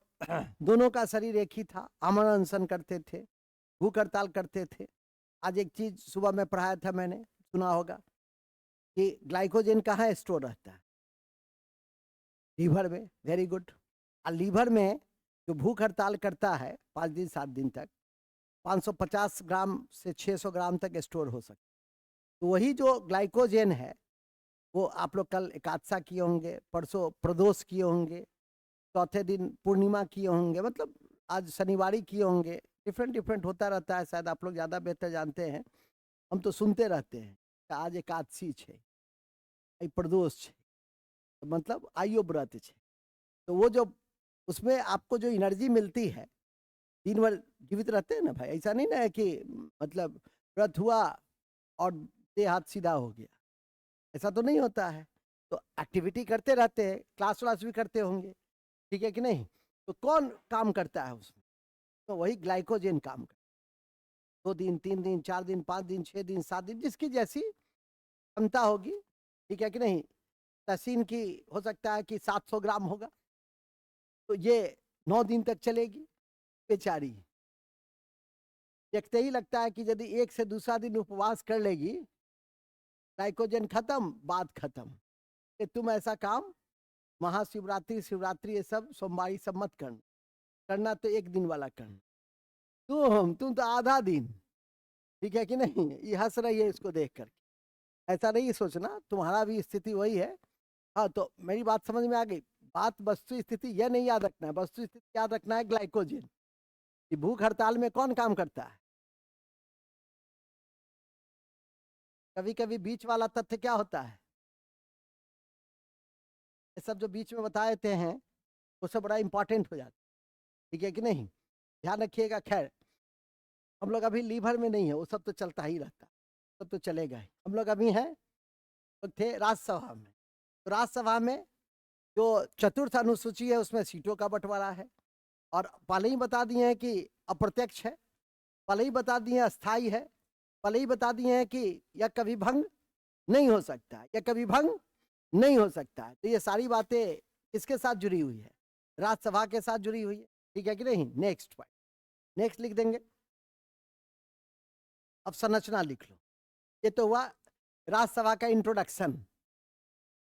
दोनों का शरीर एक ही था, आमरण अनशन करते थे, भूख हड़ताल करते थे। आज एक चीज सुबह में पढ़ाया था मैंने, सुना होगा कि ग्लाइकोजन कहाँ स्टोर रहता है? लीवर में। Very good. और लीवर में जो भूख हड़ताल करता है 5 दिन 7 दिन तक, 550 ग्राम से 600 ग्राम तक स्टोर हो सकता है। तो वही जो ग्लाइकोजन है, वो आप लोग कल एकादशा किए होंगे, परसों प्रदोष किए होंगे, चौथे दिन पूर्णिमा किए होंगे, मतलब आज शनिवारी किए होंगे। डिफरेंट होता रहता है, शायद आप लोग ज़्यादा बेहतर जानते हैं। हम तो सुनते रहते हैं कि आज एकादशी है, आई प्रदोष है, तो मतलब आइयो व्रत है। तो वो जो उसमें आपको जो एनर्जी मिलती है, दिन भर जीवित रहते हैं ना भाई। ऐसा नहीं ना है कि मतलब व्रत हुआ और देह हाथ सीधा हो गया, ऐसा तो नहीं होता है। तो एक्टिविटी करते रहते हैं, क्लास व्लास भी करते होंगे, ठीक है कि नहीं? तो कौन काम करता है उसमें? तो वही ग्लाइकोजन काम करता है। 2 दिन 3 दिन 4 दिन 5 दिन 6 दिन 7 दिन, जिसकी जैसी क्षमता होगी, ठीक है कि नहीं? तहसीन की हो सकता है कि 700 ग्राम होगा, तो ये 9 दिन तक चलेगी बेचारी। देखते ही लगता है कि यदि एक से दूसरा दिन उपवास कर लेगी, ग्लाइकोजन खत्म, बात खत्म, कि तुम ऐसा काम महाशिवरात्रि, शिवरात्रि, ये सब सोमवारी सब मत करना, करना तो एक दिन वाला करना। तुम तो आधा दिन, ठीक है कि नहीं? ये हंस रही है इसको देख कर, ऐसा नहीं सोचना, तुम्हारा भी स्थिति वही है। हाँ, तो मेरी बात समझ में आ गई। बात वस्तु स्थिति यह नहीं याद रखना है, वस्तु स्थिति याद रखना है ग्लाइकोजन कि भूख हड़ताल में कौन काम करता है। कभी कभी बीच वाला तथ्य क्या होता है, ये सब जो बीच में बता देते हैं वो सब बड़ा इंपॉर्टेंट हो जाता है, ठीक है कि नहीं? ध्यान रखिएगा। खैर, हम लोग अभी लीवर में नहीं है, वो सब तो चलता ही रहता, सब तो चलेगा ही। हम लोग अभी हैं, तो थे राज्यसभा में। तो राज्यसभा में जो चतुर्थ अनुसूची है उसमें सीटों का बंटवारा है, और पहले ही बता दिए हैं कि अप्रत्यक्ष है, पहले ही बता दिए हैं अस्थाई है, पहले ही बता दिए हैं कि यह कभी भंग नहीं हो सकता है, यह कभी भंग नहीं हो सकता है। तो ये सारी बातें किसके साथ जुड़ी हुई है? राज्यसभा के साथ जुड़ी हुई है, ठीक है कि नहीं? नेक्स्ट पॉइंट, नेक्स्ट लिख देंगे। अब संरचना लिख लो। ये तो हुआ राज्यसभा का इंट्रोडक्शन।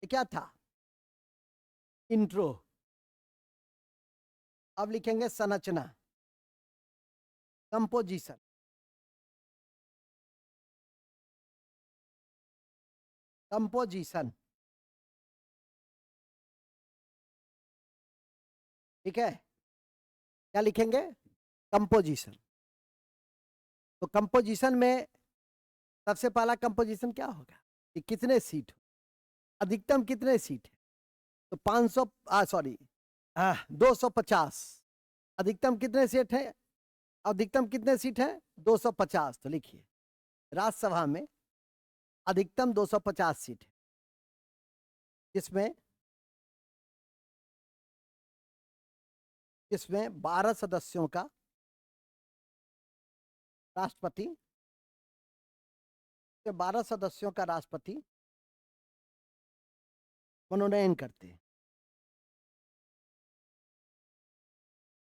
ये क्या था? इंट्रो। अब लिखेंगे संरचना, कंपोजिशन। कंपोजिशन, ठीक है? क्या लिखेंगे? कंपोजिशन। तो कंपोजिशन में सबसे पहला कंपोजिशन क्या होगा कि कितने सीट, अधिकतम कितने सीट है? तो 500, सॉरी, 250। अधिकतम कितने सीट है? अधिकतम कितने सीट है? 250। तो लिखिए, राज्यसभा में अधिकतम 250 सीट है, जिसमें 12 सदस्यों का राष्ट्रपति, 12 सदस्यों का राष्ट्रपति मनोनयन करते हैं।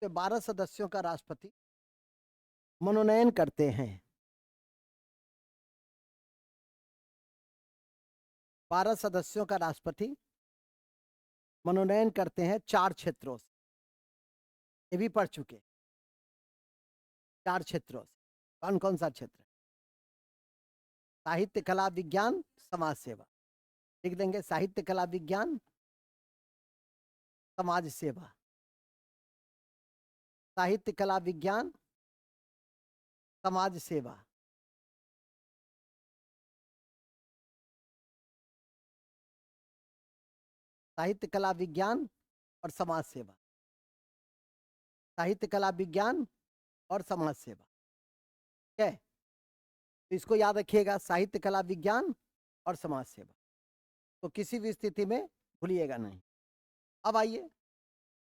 12 सदस्यों का राष्ट्रपति मनोनयन करते हैं। 12 सदस्यों का राष्ट्रपति मनोनयन करते हैं 4 क्षेत्रों से, ये भी पढ़ चुके। 4 क्षेत्रों से कौन कौन सा क्षेत्र? साहित्य, कला, विज्ञान, समाज सेवा। लिख देंगे साहित्य, कला, विज्ञान, समाज सेवा। साहित्य, कला, विज्ञान, समाज सेवा। साहित्य, कला, विज्ञान और समाज सेवा। साहित्य, कला, विज्ञान और समाज सेवा, ठीक है? तो इसको याद रखिएगा, साहित्य, कला, विज्ञान और समाज सेवा, तो किसी भी स्थिति में भूलिएगा नहीं। अब आइए,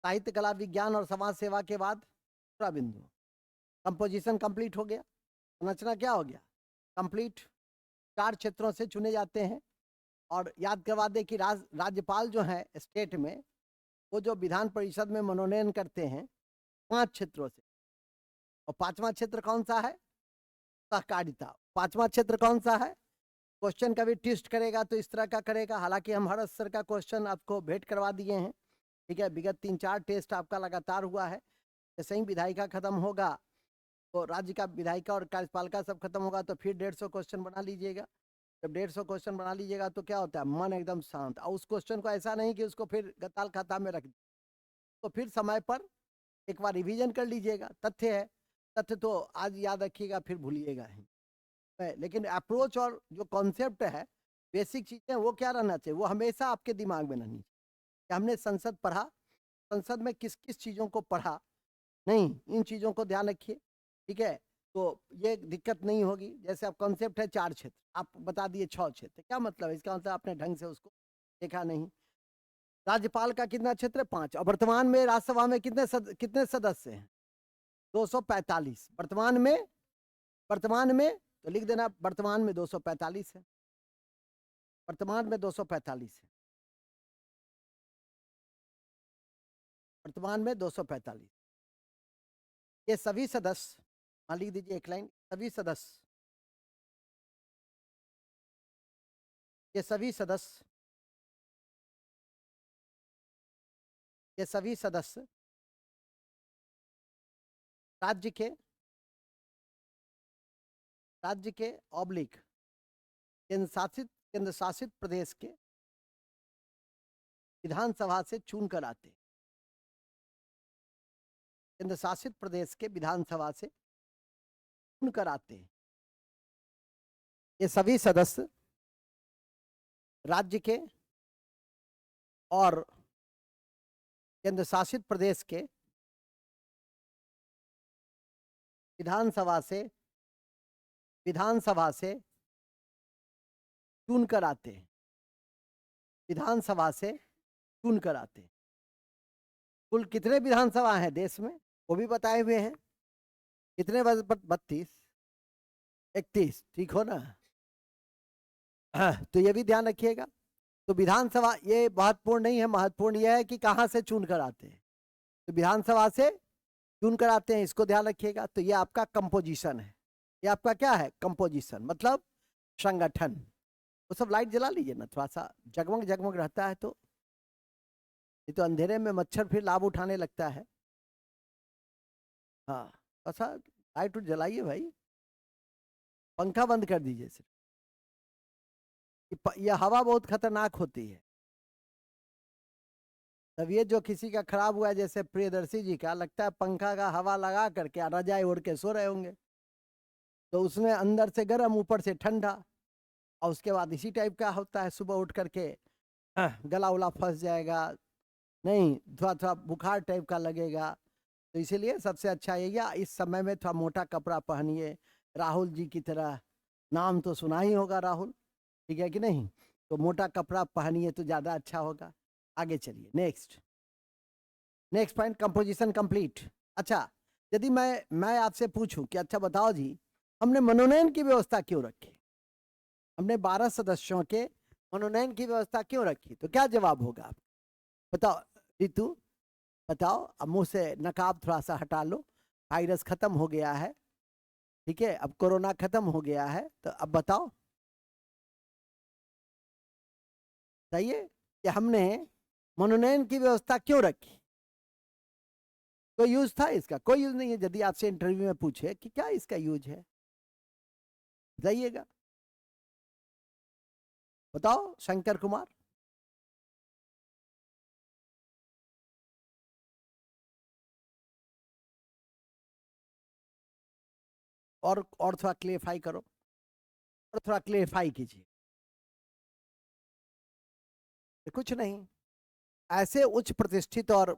साहित्य, कला, विज्ञान और समाज सेवा के बाद दूसरा बिंदु, कंपोजिशन कंप्लीट हो गया, संरचना क्या हो गया? कंप्लीट। 4 क्षेत्रों से चुने जाते हैं, और याद करवा दें कि राज्यपाल जो है स्टेट में, वो जो विधान परिषद में मनोनयन करते हैं 5 क्षेत्रों से। और 5वां क्षेत्र कौन सा है? सहकारिता। 5वां क्षेत्र कौन सा है? क्वेश्चन कभी ट्विस्ट करेगा तो इस तरह का करेगा, हालांकि हम हर स्तर का क्वेश्चन आपको भेंट करवा दिए हैं, ठीक है? विगत 3-4 टेस्ट आपका लगातार हुआ है। जैसे ही विधायिका खत्म होगा तो राज्य का विधायिका और कार्यपालिका सब खत्म होगा, तो फिर 150 क्वेश्चन बना लीजिएगा। जब 150 क्वेश्चन बना लीजिएगा तो क्या होता है, मन एकदम शांत। और उस क्वेश्चन को ऐसा नहीं कि उसको फिर गताल खाता में रख, तो फिर समय पर एक बार रिवीजन कर लीजिएगा। तथ्य है, तथ्य तो आज याद रखिएगा, फिर भूलिएगा ही। लेकिन अप्रोच और जो कॉन्सेप्ट है, बेसिक चीजें, वो क्या रहना चाहिए, वो हमेशा आपके दिमाग में रहनी चाहिए कि हमने संसद पढ़ा, संसद में किस किस चीजों को पढ़ा, नहीं, इन चीजों को ध्यान रखिए, ठीक है? तो ये दिक्कत नहीं होगी। जैसे अब कॉन्सेप्ट है 4 क्षेत्र, आप बता दिए 6 क्षेत्र, क्या मतलब है इसका? मतलब आपने ढंग से उसको देखा नहीं। राज्यपाल का कितना क्षेत्र? 5। और वर्तमान में राज्यसभा में कितने सदस्य हैं? 245 वर्तमान में। वर्तमान में तो लिख देना, वर्तमान में 245 है, वर्तमान में 245 है, वर्तमान में 245। ये सभी सदस्य, हाँ लिख दीजिए एक लाइन, सभी सदस्य, ये सभी सदस्य ये सभी सदस्य राज्य के ऑब्लिक केंद्र शासित प्रदेश के विधानसभा से चुन कर आते हैं। केंद्र शासित प्रदेश के विधानसभा से चुन कर आते हैं। ये सभी सदस्य राज्य के और केंद्र शासित प्रदेश के विधानसभा से चुन कर आते हैं। विधानसभा से चुन कर आते हैं। कुल कितने विधानसभा हैं देश में वो भी बताए हुए हैं। कितने? 32, 31, ठीक हो ना? तो ये भी ध्यान रखिएगा। तो विधानसभा ये महत्वपूर्ण नहीं है, महत्वपूर्ण यह है कि कहाँ से चुन कर आते हैं। तो विधानसभा से चुन कर आते हैं, इसको ध्यान रखिएगा। तो ये आपका कंपोजिशन है। ये आपका क्या है? कंपोजिशन मतलब संगठन। वो सब लाइट जला लीजिए ना, थोड़ा सा जगमग जगमग रहता है तो ये तो अंधेरे में मच्छर फिर लाभ उठाने लगता है। हाँ, थोड़ा सा लाइट जलाइए भाई, पंखा बंद कर दीजिए सिर्फ। यह हवा बहुत खतरनाक होती है। तब ये जो किसी का खराब हुआ है, जैसे प्रियदर्शी जी का, लगता है पंखा का हवा लगा करके रजाई ओढ़ के सो रहे होंगे, तो उसमें अंदर से गर्म ऊपर से ठंडा, और उसके बाद इसी टाइप का होता है। सुबह उठ करके गला उला फंस जाएगा, नहीं थोड़ा थोड़ा बुखार टाइप का लगेगा। तो इसीलिए सबसे अच्छा यही है, इस समय में थोड़ा मोटा कपड़ा पहनिए, राहुल जी की तरह। नाम तो सुना ही होगा राहुल, ठीक है कि नहीं? तो मोटा कपड़ा पहनिए तो ज़्यादा अच्छा होगा। आगे चलिए, नेक्स्ट पॉइंट, कंपोजिशन कंप्लीट। अच्छा, यदि मैं आपसे पूछूं कि अच्छा बताओ जी, हमने मनोनयन की व्यवस्था क्यों रखी? हमने 12 सदस्यों के मनोनयन की व्यवस्था क्यों रखी? तो क्या जवाब होगा आप बताओ? रितु बताओ। अब मुंह से नकाब थोड़ा सा हटा लो, वायरस खत्म हो गया है, ठीक है, अब कोरोना खत्म हो गया है, तो अब बताओ सही है कि हमने मनोनयन की व्यवस्था क्यों रखी? कोई यूज था इसका? कोई यूज नहीं है। यदि आपसे इंटरव्यू में पूछे कि क्या इसका यूज है, बताइएगा, बताओ शंकर कुमार। और थोड़ा क्लेरिफाई करो, और थोड़ा क्लेरिफाई कीजिए। कुछ नहीं, ऐसे उच्च प्रतिष्ठित और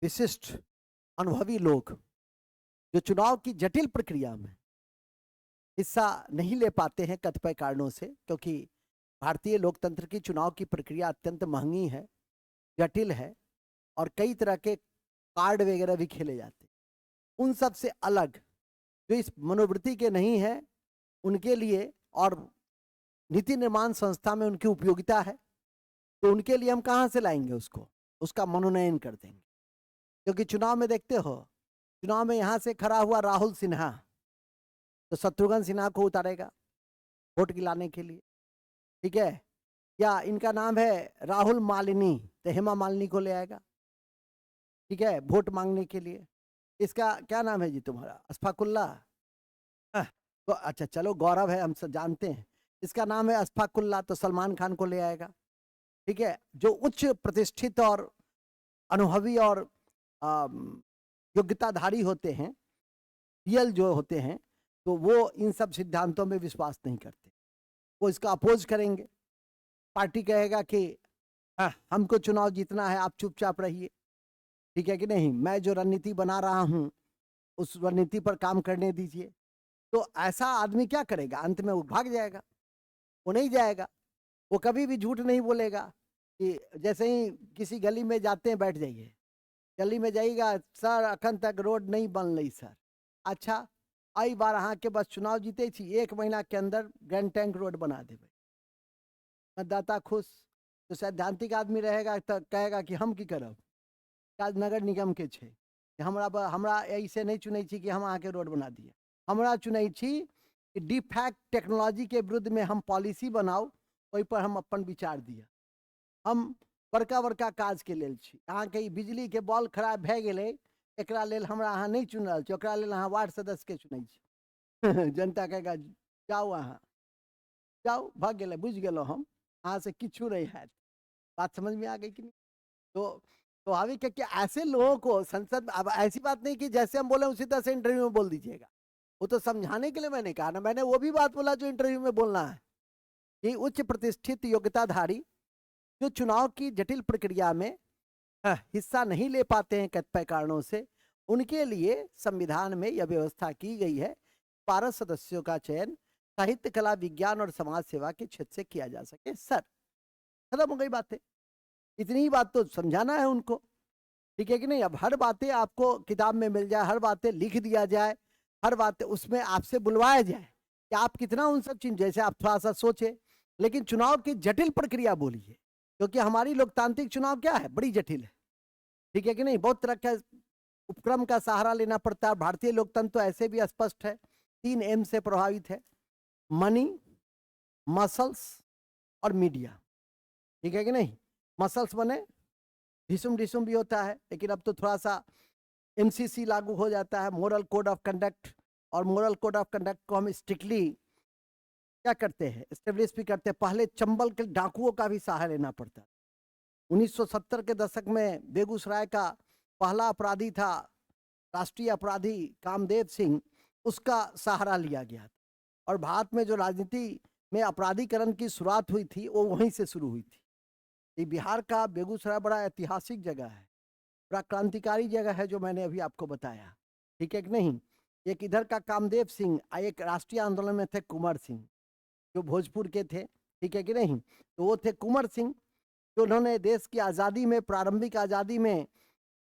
विशिष्ट अनुभवी लोग जो चुनाव की जटिल प्रक्रिया में हिस्सा नहीं ले पाते हैं कतिपय कारणों से, क्योंकि भारतीय लोकतंत्र की चुनाव की प्रक्रिया अत्यंत महंगी है, जटिल है, और कई तरह के कार्ड वगैरह भी खेले जाते हैं। उन सब से अलग जो इस मनोवृत्ति के नहीं है, उनके लिए और नीति निर्माण संस्था में उनकी उपयोगिता है, तो उनके लिए हम कहाँ से लाएंगे उसको? उसका मनोनयन कर देंगे। क्योंकि चुनाव में देखते हो, चुनाव में यहाँ से खड़ा हुआ राहुल सिन्हा, तो शत्रुघ्न सिन्हा को उतारेगा वोट गिलाने के लिए, ठीक है? या इनका नाम है राहुल मालिनी, तो हेमा मालिनी को ले आएगा, ठीक है, वोट मांगने के लिए। इसका क्या नाम है जी तुम्हारा? अशफाकुल्ला? तो अच्छा चलो, गौरव है, हम सब जानते हैं। इसका नाम है अशफाकुल्ला, तो सलमान खान को ले आएगा, ठीक है? जो उच्च प्रतिष्ठित और अनुभवी और योग्यताधारी होते हैं, रियल जो होते हैं, तो वो इन सब सिद्धांतों में विश्वास नहीं करते, वो इसका अपोज करेंगे। पार्टी कहेगा कि हमको चुनाव जीतना है, आप चुपचाप रहिए, ठीक है कि नहीं, मैं जो रणनीति बना रहा हूं उस रणनीति पर काम करने दीजिए। तो ऐसा आदमी क्या करेगा? अंत में वो भाग जाएगा, वो नहीं जाएगा, वो कभी भी झूठ नहीं बोलेगा। कि जैसे ही किसी गली में जाते हैं, बैठ जाइए, गली में जाइएगा, सर अखन तक रोड नहीं बन रही सर। अच्छा, आई बार अहाँ के बस चुनाव जीते छी, 1 महीना के अंदर ग्रैंड टैंक रोड बना देवे, मतदाता खुश। तो सैद्धांतिक आदमी रहेगा तो कहेगा कि हम की करब, काज नगर निगम के छे, हमरा ऐसे नहीं चुनै छी कि हम अहाँ के रोड बना दिए, हमरा चुनै छी कि डिफैक्ट टेक्नोलॉजी के विरुद्ध में हम पॉलिसी बनाओ, ओहि पर हम अपन विचार दिए। हम बड़का बड़का काज के लेल छी। अहाँके ई बिजली के बॉल खराब भए गेलै, एकरा लेल हमरा अहाँ नहीं चुन रहल छी, ओकरा लेल अहाँ वार्ड सदस्य के चुनै छी। जनता कहेगा जाओ अहाँ, जाओ, भाग गेलै, बुझ गेलो हम, अहाँ से किछु नहीं है। बात समझ में आ गई कि नहीं? तो स्वाभाविक है कि ऐसे लोगों को संसद, अब ऐसी बात नहीं कि जैसे हम बोले उसी तरह से इंटरव्यू में बोल दीजिएगा, वो तो समझाने के लिए मैंने कहा ना, मैंने वो भी बात बोला जो इंटरव्यू में बोलना है, कि उच्च प्रतिष्ठित योग्यताधारी जो चुनाव की जटिल प्रक्रिया में हिस्सा नहीं ले पाते हैं कतिपय कारणों से, उनके लिए संविधान में यह व्यवस्था की गई है 12 सदस्यों का चयन साहित्य, कला, विज्ञान और समाज सेवा के क्षेत्र से किया जा सके। सर, खत्म हो गई बातें, इतनी ही बात तो समझाना है उनको, ठीक है कि नहीं? अब हर बातें आपको किताब में मिल जाए, हर बातें लिख दिया जाए, हर बातें उसमें आपसे बुलवाया जाए कि आप कितना उन सब चीज, जैसे आप थोड़ा सा सोचे, लेकिन चुनाव की जटिल प्रक्रिया बोलिए, क्योंकि हमारी लोकतांत्रिक चुनाव क्या है, बड़ी जटिल है, ठीक है कि नहीं? बहुत तरह का उपक्रम का सहारा लेना पड़ता है। भारतीय लोकतंत्र तो ऐसे भी स्पष्ट है, 3 एम से प्रभावित है, मनी, मसल्स और मीडिया, ठीक है कि नहीं? मसल्स बने ढिसुम ढिसुम भी होता है, लेकिन अब तो थोड़ा सा एमसीसी लागू हो जाता है, मोरल कोड ऑफ कंडक्ट, और मोरल कोड ऑफ कंडक्ट को हम स्ट्रिक्टली क्या करते हैं, एस्टेब्लिश भी करते हैं। पहले चंबल के डाकुओं का भी सहारा लेना पड़ता। 1970 के दशक में बेगूसराय का पहला अपराधी था राष्ट्रीय अपराधी कामदेव सिंह, उसका सहारा लिया गया था। और भारत में जो राजनीति में अपराधीकरण की शुरुआत हुई थी वो वहीं से शुरू हुई थी। ये बिहार का बेगूसराय बड़ा ऐतिहासिक जगह है, बड़ा क्रांतिकारी जगह है, जो मैंने अभी आपको बताया, ठीक है कि नहीं? एक इधर का कामदेव सिंह, एक राष्ट्रीय आंदोलन में थे कुंवर सिंह, जो भोजपुर के थे, ठीक है कि नहीं? तो वो थे कुंवर सिंह, जो उन्होंने देश की आज़ादी में, प्रारंभिक आज़ादी में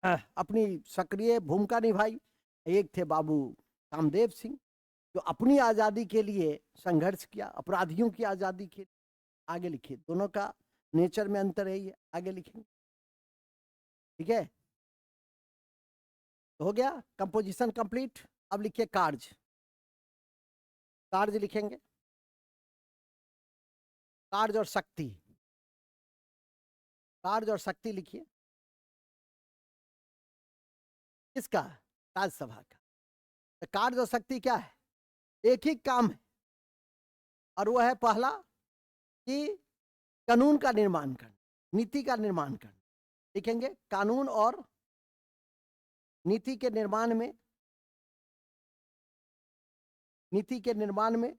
अपनी सक्रिय भूमिका निभाई। एक थे बाबू कामदेव सिंह, जो अपनी आज़ादी के लिए संघर्ष किया, अपराधियों की आज़ादी के लिए। आगे लिखिए, दोनों का नेचर में अंतर है, ये आगे लिखेंगे, ठीक है? हो गया कंपोजिशन कंप्लीट। अब लिखिए कार्य, कार्य लिखेंगे, कार्य और शक्ति, कार्य और शक्ति लिखिए। किसका? राज्यसभा का। तो कार्य और शक्ति क्या है? एक ही काम है, और वो है पहला कि कानून का निर्माण करना, नीति का निर्माण करना। लिखेंगे कानून और नीति के निर्माण में, नीति के निर्माण में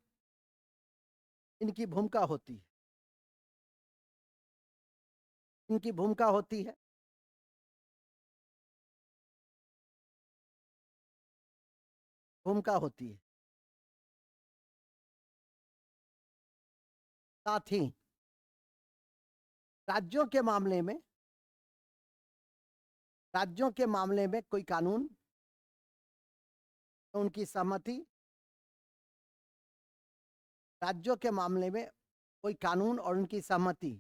इनकी भूमिका होती है, इनकी भूमिका होती है। भूमिका होती है। साथ ही राज्यों के मामले में, राज्यों के मामले में कोई कानून तो उनकी सहमति, राज्यों के मामले में कोई कानून और उनकी सहमति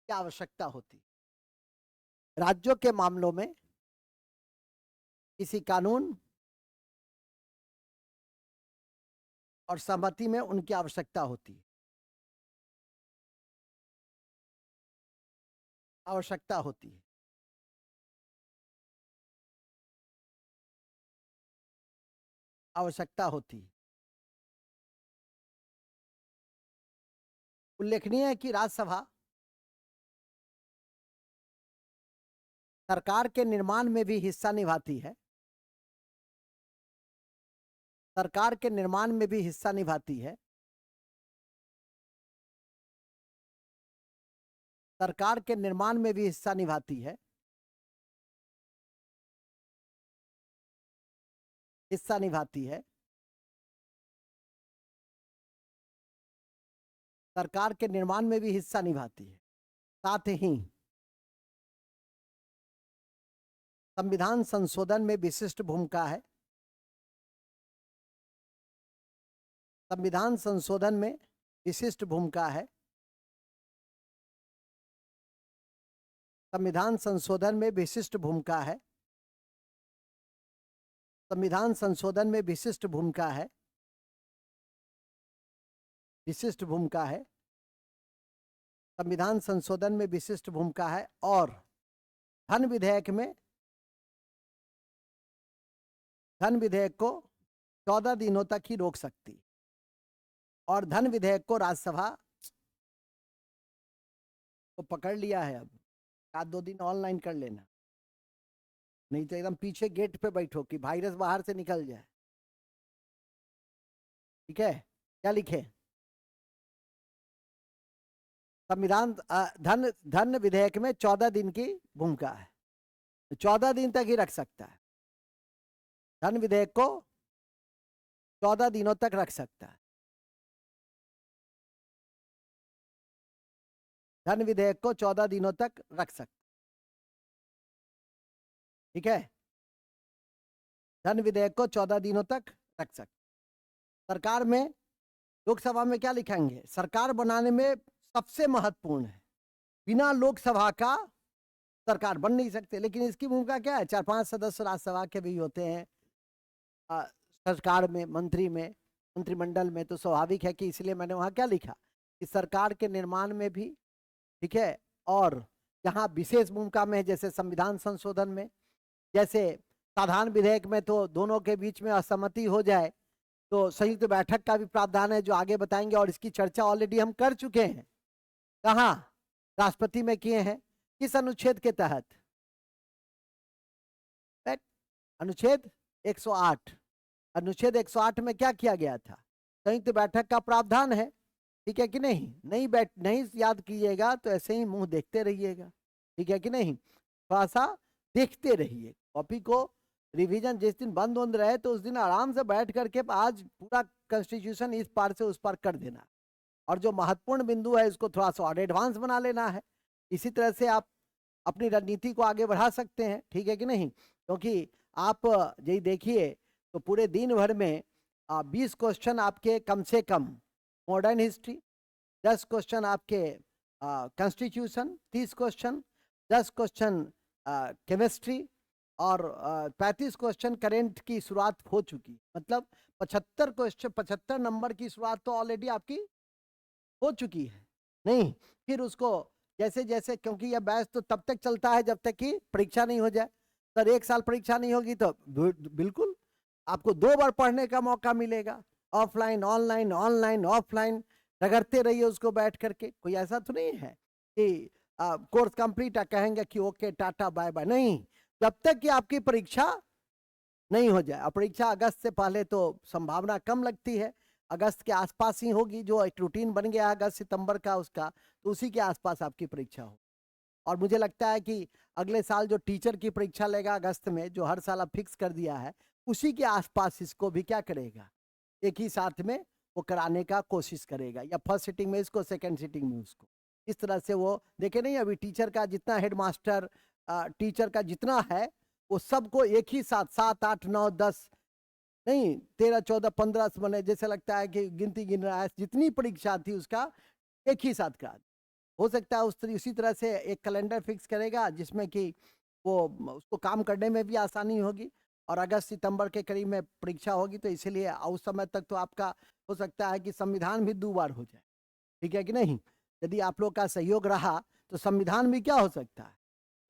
की आवश्यकता होती। राज्यों के मामलों में किसी कानून और सहमति में उनकी आवश्यकता होती है, आवश्यकता होती है। आवश्यकता होती है। उल्लेखनीय है कि राज्यसभा सरकार के निर्माण में भी हिस्सा निभाती है, सरकार के निर्माण में भी हिस्सा निभाती है, सरकार के निर्माण में भी हिस्सा निभाती है, हिस्सा निभाती है, सरकार के निर्माण में भी हिस्सा निभाती है। साथ ही संविधान संशोधन में विशिष्ट भूमिका है, संविधान संशोधन में विशिष्ट भूमिका है, संविधान संशोधन में विशिष्ट भूमिका है, संविधान संशोधन में विशिष्ट भूमिका है, विशिष्ट भूमिका है। संविधान संशोधन में विशिष्ट भूमिका है और धन विधेयक को 14 दिनों तक ही रोक सकती है और धन विधेयक को राज्यसभा को पकड़ लिया है। अब 1-2 दिन ऑनलाइन कर लेना, नहीं तो एकदम पीछे गेट पे बैठो कि वायरस बाहर से निकल जाए। ठीक है, क्या लिखे? संविधान धन विधेयक में 14 दिन की भूमिका है, 14 दिन तक ही रख सकता है। धन विधेयक को 14 दिनों तक रख सकता है। धन विधेयक को 14 दिनों तक रख सकता है। ठीक है, धन विधेयक को 14 दिनों तक रख सकते। सरकार में, लोकसभा में क्या लिखेंगे? सरकार बनाने में सबसे महत्वपूर्ण है, बिना लोकसभा का सरकार बन नहीं सकते। लेकिन इसकी भूमिका क्या है? 4-5 सदस्य राज्यसभा के भी होते हैं सरकार में, मंत्रिमंडल में, तो स्वाभाविक है कि इसलिए मैंने वहां क्या लिखा कि सरकार के निर्माण में भी, ठीक है, और यहाँ विशेष भूमिका में, जैसे संविधान संशोधन में, जैसे साधारण विधेयक में तो दोनों के बीच में असहमति हो जाए तो संयुक्त बैठक का भी प्रावधान है जो आगे बताएंगे, और इसकी चर्चा ऑलरेडी हम कर चुके हैं। कहाँ? राष्ट्रपति में किए हैं। किस अनुच्छेद के तहत? अनुच्छेद 108। अनुच्छेद 108 में क्या किया गया था? संयुक्त बैठक का प्रावधान है, ठीक है कि नहीं? नहीं याद कीजिएगा तो ऐसे ही मुंह देखते रहिएगा, ठीक है कि नहीं? थोड़ा सा देखते रहिए कॉपी को। रिवीजन जिस दिन बंद रहे तो उस दिन आराम से बैठ करके आज पूरा कॉन्स्टिट्यूशन इस पार से उस पार कर देना, और जो महत्वपूर्ण बिंदु है इसको थोड़ा सा और एडवांस बना लेना है। इसी तरह से आप अपनी रणनीति को आगे बढ़ा सकते हैं, ठीक है कि नहीं? क्योंकि आप यही देखिए तो पूरे दिन भर में 20 क्वेश्चन आपके कम से कम मॉडर्न हिस्ट्री, 10 क्वेश्चन आपके कॉन्स्टिट्यूशन, 30 क्वेश्चन, 10 क्वेश्चन केमिस्ट्री और 35 क्वेश्चन करेंट की शुरुआत हो चुकी। मतलब 75 क्वेश्चन, 75 नंबर की शुरुआत तो ऑलरेडी आपकी हो चुकी है। नहीं, फिर उसको जैसे जैसे, क्योंकि यह बैच तो तब तक चलता है जब तक कि परीक्षा नहीं हो जाए। सर 1 साल परीक्षा नहीं होगी तो बिल्कुल आपको 2 बार पढ़ने का मौका मिलेगा, ऑफलाइन ऑनलाइन, ऑनलाइन ऑफलाइन, रगड़ते रहिए उसको बैठ करके। कोई ऐसा तो नहीं है कि कोर्स कंप्लीट कहेंगे कि ओके टाटा बाय बाय, नहीं, जब तक कि आपकी परीक्षा नहीं हो जाए। और परीक्षा अगस्त से पहले तो संभावना कम लगती है, अगस्त के आसपास ही होगी, जो एक रूटीन बन गया अगस्त सितंबर का उसका, तो उसी के आसपास आपकी परीक्षा हो। और मुझे लगता है कि अगले साल जो टीचर की परीक्षा लेगा अगस्त में, जो हर साल अब फिक्स कर दिया है, उसी के आसपास इसको भी क्या करेगा, एक ही साथ में वो कराने का कोशिश करेगा, या फर्स्ट सिटिंग में इसको, सेकेंड सिटिंग में उसको। इस तरह से वो देखे नहीं, अभी टीचर का जितना हेडमास्टर टीचर का जितना है वो सबको एक ही साथ 7, 8, 9, 10 नहीं 13, 14, 15 बने, जैसे लगता है कि गिनती गिन रहा है, जितनी परीक्षा थी उसका एक ही साथ करा। हो सकता है उसी तरह से एक कैलेंडर फिक्स करेगा जिसमें कि वो उसको काम करने में भी आसानी होगी, और अगस्त सितंबर के करीब में परीक्षा होगी, तो इसीलिए उस समय तक तो आपका हो सकता है कि संविधान भी 2 बार हो जाए, ठीक है कि नहीं? यदि आप लोग का सहयोग रहा तो संविधान भी क्या हो सकता है,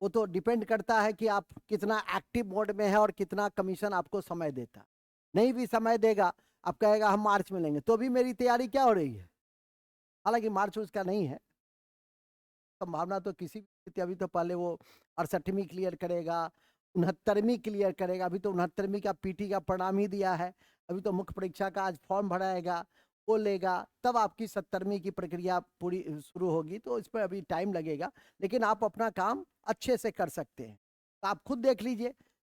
वो तो डिपेंड करता है कि आप कितना एक्टिव मोड में है और कितना कमीशन आपको समय देता। नहीं भी समय देगा, आप कहेगा हम मार्च में लेंगे, तो भी मेरी तैयारी क्या हो रही है, हालांकि मार्च उसका नहीं है संभावना, तो किसी भी, अभी तो पहले वो 68वीं क्लियर करेगा, 69वीं क्लियर करेगा। अभी तो 69वीं का पीटी का परिणाम ही दिया है, अभी तो मुख्य परीक्षा का आज फॉर्म भराएगा, वो लेगा, तब आपकी 70वीं की प्रक्रिया पूरी शुरू होगी, तो इस पर अभी टाइम लगेगा। लेकिन आप अपना काम अच्छे से कर सकते हैं, तो आप खुद देख लीजिए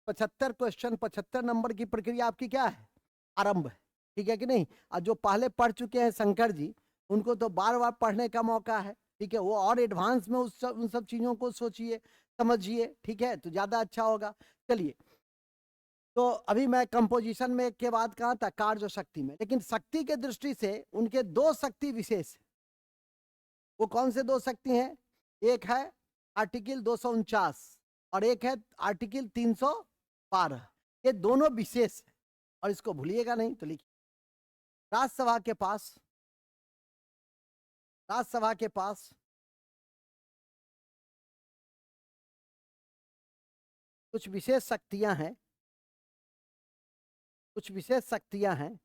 75 क्वेश्चन, 75 नंबर की प्रक्रिया आपकी क्या है, आरंभ है, ठीक है कि नहीं? और जो पहले पढ़ चुके हैं शंकर जी, उनको तो बार बार पढ़ने का मौका है, ठीक है, वो और एडवांस में उन सब चीजों को सोचिए, समझिए, ठीक है, तो ज्यादा अच्छा होगा। चलिए, तो अभी मैं कंपोजिशन में के बाद कहा था कार्य शक्ति में, लेकिन शक्ति के दृष्टि से उनके 2 शक्ति विशेष, वो कौन से 2 शक्ति हैं? एक है आर्टिकल 249 और एक है आर्टिकल 312, ये दोनों विशेष है, और इसको भूलिएगा नहीं। तो लिखिए, राज्यसभा के पास कुछ विशेष शक्तियां हैं, कुछ विशेष शक्तियां हैं,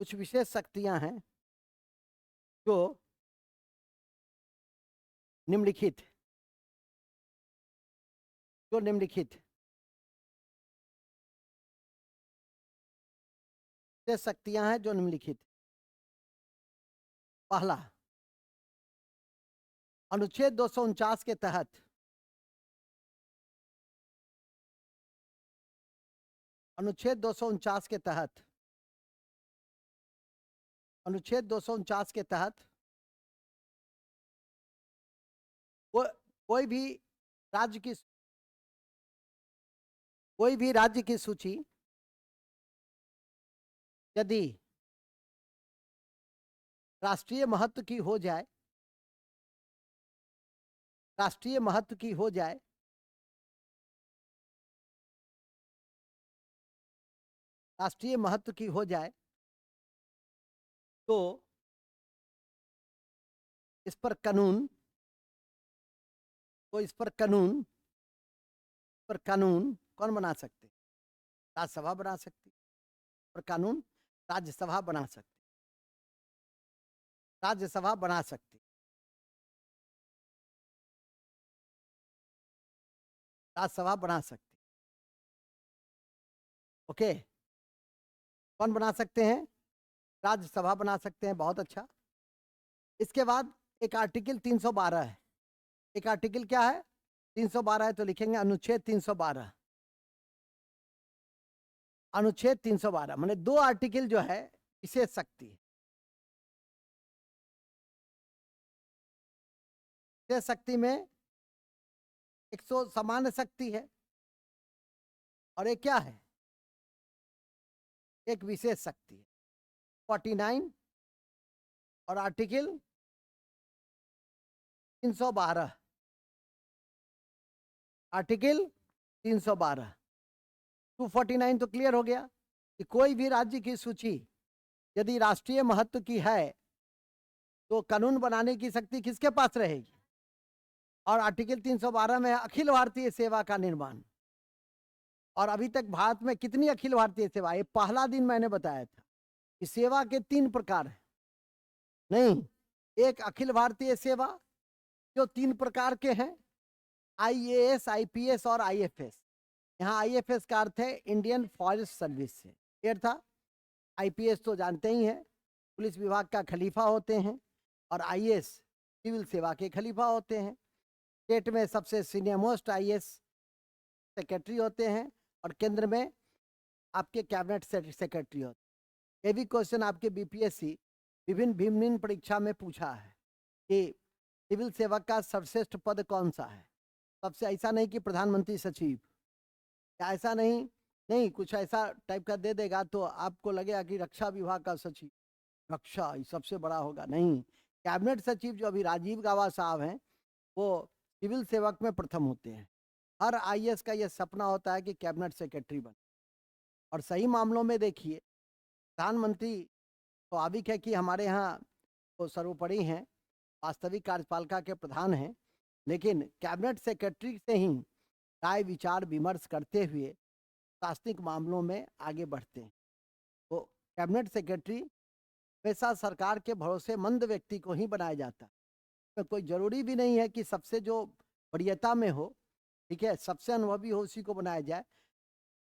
कुछ विशेष शक्तियां हैं जो निम्नलिखित जो निम्नलिखित विशेष शक्तियां हैं जो निम्नलिखित। पहला, अनुच्छेद 249 के तहत अनुच्छेद 249 के तहत अनुच्छेद 249 के तहत को, कोई भी राज्य की कोई भी राज्य की सूची यदि राष्ट्रीय महत्व की हो जाए, राष्ट्रीय महत्व की हो जाए, राष्ट्रीय महत्व की हो जाए तो इस पर कानून कौन बना सकते? राज्यसभा बना सकती। पर कानून राज्यसभा बना सकती, राज्यसभा बना सकती, राज्यसभा बना सकती। ओके, कौन बना सकते हैं? राज्यसभा बना सकते हैं। बहुत अच्छा। इसके बाद एक आर्टिकल 312 है। एक आर्टिकल क्या है? 312 है, तो लिखेंगे अनुच्छेद 312। अनुच्छेद 312 माने दो आर्टिकल जो है विशेष शक्ति, विशेष शक्ति में एक सो सामान्य शक्ति है और एक क्या है? एक विशेष शक्ति है। 49 और आर्टिकल 312, आर्टिकल 312। 249 तो क्लियर हो गया कि कोई भी राज्य की सूची यदि राष्ट्रीय महत्व की है तो कानून बनाने की शक्ति किसके पास रहेगी? और आर्टिकल 312 में अखिल भारतीय सेवा का निर्माण। और अभी तक भारत में कितनी अखिल भारतीय सेवा? ये पहला दिन मैंने बताया था कि सेवा के 3 प्रकार हैं। नहीं, एक अखिल भारतीय सेवा जो 3 प्रकार के हैं, आईएएस, आईपीएस और आईएफएस। यहाँ आईएफएस का अर्थ है इंडियन फॉरेस्ट सर्विस से। क्लियर था? आईपीएस तो जानते ही हैं, पुलिस विभाग का खलीफा होते हैं, और आईएएस सिविल सेवा के खलीफा होते हैं। स्टेट में सबसे सीनियर मोस्ट आईएएस सेक्रेटरी होते हैं और केंद्र में आपके कैबिनेट सेक्रेटरी होते हैं। ये भी क्वेश्चन आपके बीपीएससी विभिन्न परीक्षा में पूछा है कि सिविल सेवक का सर्वश्रेष्ठ पद कौन सा है? सबसे ऐसा नहीं कि प्रधानमंत्री सचिव, ऐसा नहीं कुछ ऐसा टाइप का दे देगा तो आपको लगेगा कि रक्षा विभाग का सचिव, रक्षा सबसे बड़ा होगा। नहीं, कैबिनेट सचिव जो अभी राजीव गाबा साहब हैं वो सिविल सेवक में प्रथम होते हैं। हर आईएएस का यह सपना होता है कि कैबिनेट सेक्रेटरी बने। और सही मामलों में देखिए, प्रधानमंत्री स्वाभाविक है कि हमारे यहाँ वो सर्वोपरि हैं, वास्तविक कार्यपालिका के प्रधान हैं, लेकिन कैबिनेट सेक्रेटरी से ही राय विचार विमर्श करते हुए प्रशासनिक मामलों में आगे बढ़ते हैं। तो कैबिनेट सेक्रेटरी हमेशा सरकार के भरोसेमंद व्यक्ति को ही बनाया जाता है। तो कोई जरूरी भी नहीं है कि सबसे जो वरीयता में हो, ठीक है, सबसे अनुभवी हो उसी को बनाया जाए।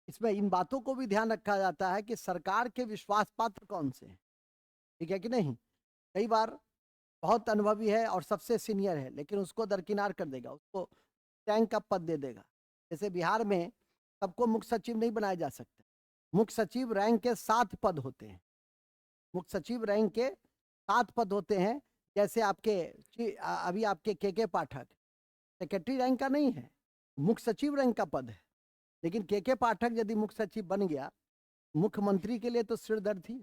इसमें इन बातों को भी ध्यान रखा जाता है कि सरकार के विश्वास पात्र कौन से हैं, ठीक है कि नहीं। कई बार बहुत अनुभवी है और सबसे सीनियर है, लेकिन उसको दरकिनार कर देगा, उसको रैंक का पद दे देगा। जैसे बिहार में सबको मुख्य सचिव नहीं बनाया जा सकता। मुख्य सचिव रैंक के 7 पद होते हैं। मुख्य सचिव रैंक के 7 पद होते हैं। जैसे आपके अभी आपके के पाठक सेक्रेटरी रैंक का नहीं है, मुख्य सचिव रैंक का पद है। लेकिन के पाठक यदि मुख्य सचिव बन गया, मुख्यमंत्री के लिए तो सिरदर्द थी,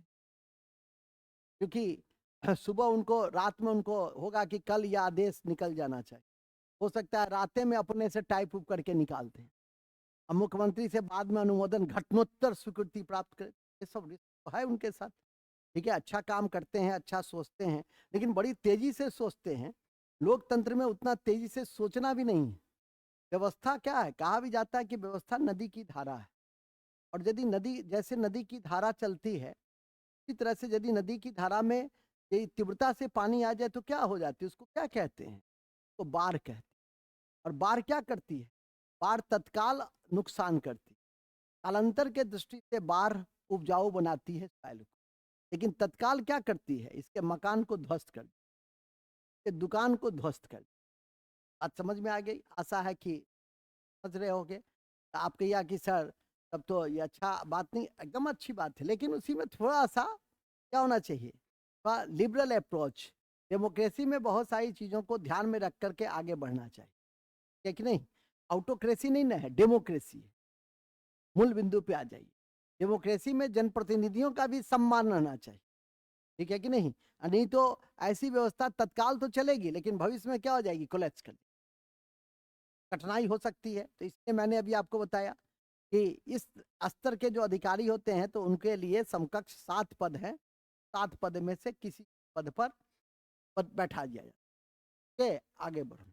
क्योंकि सुबह उनको, रात में उनको होगा कि कल यह आदेश निकल जाना चाहिए। हो सकता है रातें में अपने से टाइप उप करके निकालते हैं। अब मुख्यमंत्री से बाद में अनुमोदन, घटनोत्तर स्वीकृति प्राप्त कर, ये सब रिस्क है उनके साथ। ठीक है, अच्छा काम करते हैं, अच्छा सोचते हैं, लेकिन बड़ी तेजी से सोचते हैं लोकतंत्र में उतना तेजी से सोचना भी नहीं है। व्यवस्था क्या है, कहा भी जाता है कि व्यवस्था नदी की धारा है, और यदि नदी, जैसे नदी की धारा चलती है, इसी तरह से यदि नदी की धारा में यदि तीव्रता से पानी आ जाए तो क्या हो जाती है, उसको क्या कहते हैं, तो बाढ़ कहते हैं। और बाढ़ क्या करती है, बाढ़ तत्काल नुकसान करती है। कालांतर के दृष्टि से बाढ़ उपजाऊ बनाती है सॉइल को, लेकिन तत्काल क्या करती है, इसके मकान को ध्वस्त कर, इसके दुकान को ध्वस्त कर। बात समझ में आ गई? आशा है कि समझ रहे होगे। तो आप कहिए कि सर तब तो ये अच्छा बात नहीं, एकदम अच्छी बात है, लेकिन उसी में थोड़ा सा क्या होना चाहिए, थोड़ा लिबरल अप्रोच। डेमोक्रेसी में बहुत सारी चीज़ों को ध्यान में रख करके आगे बढ़ना चाहिए, है कि नहीं? ऑटोक्रेसी नहीं ना है, डेमोक्रेसी है। मूल बिंदु पे आ जाइए। डेमोक्रेसी में जनप्रतिनिधियों का भी सम्मान रहना चाहिए, ठीक है कि नहीं? नहीं तो ऐसी व्यवस्था तत्काल तो चलेगी, लेकिन भविष्य में क्या हो जाएगी, कोलैप्स कर, कठिनाई हो सकती है। तो इसलिए मैंने अभी आपको बताया कि इस स्तर के जो अधिकारी होते हैं तो उनके लिए समकक्ष 7 पद हैं। 7 पद में से किसी पद पर पद बैठा दिया जाए। के आगे बढ़ो,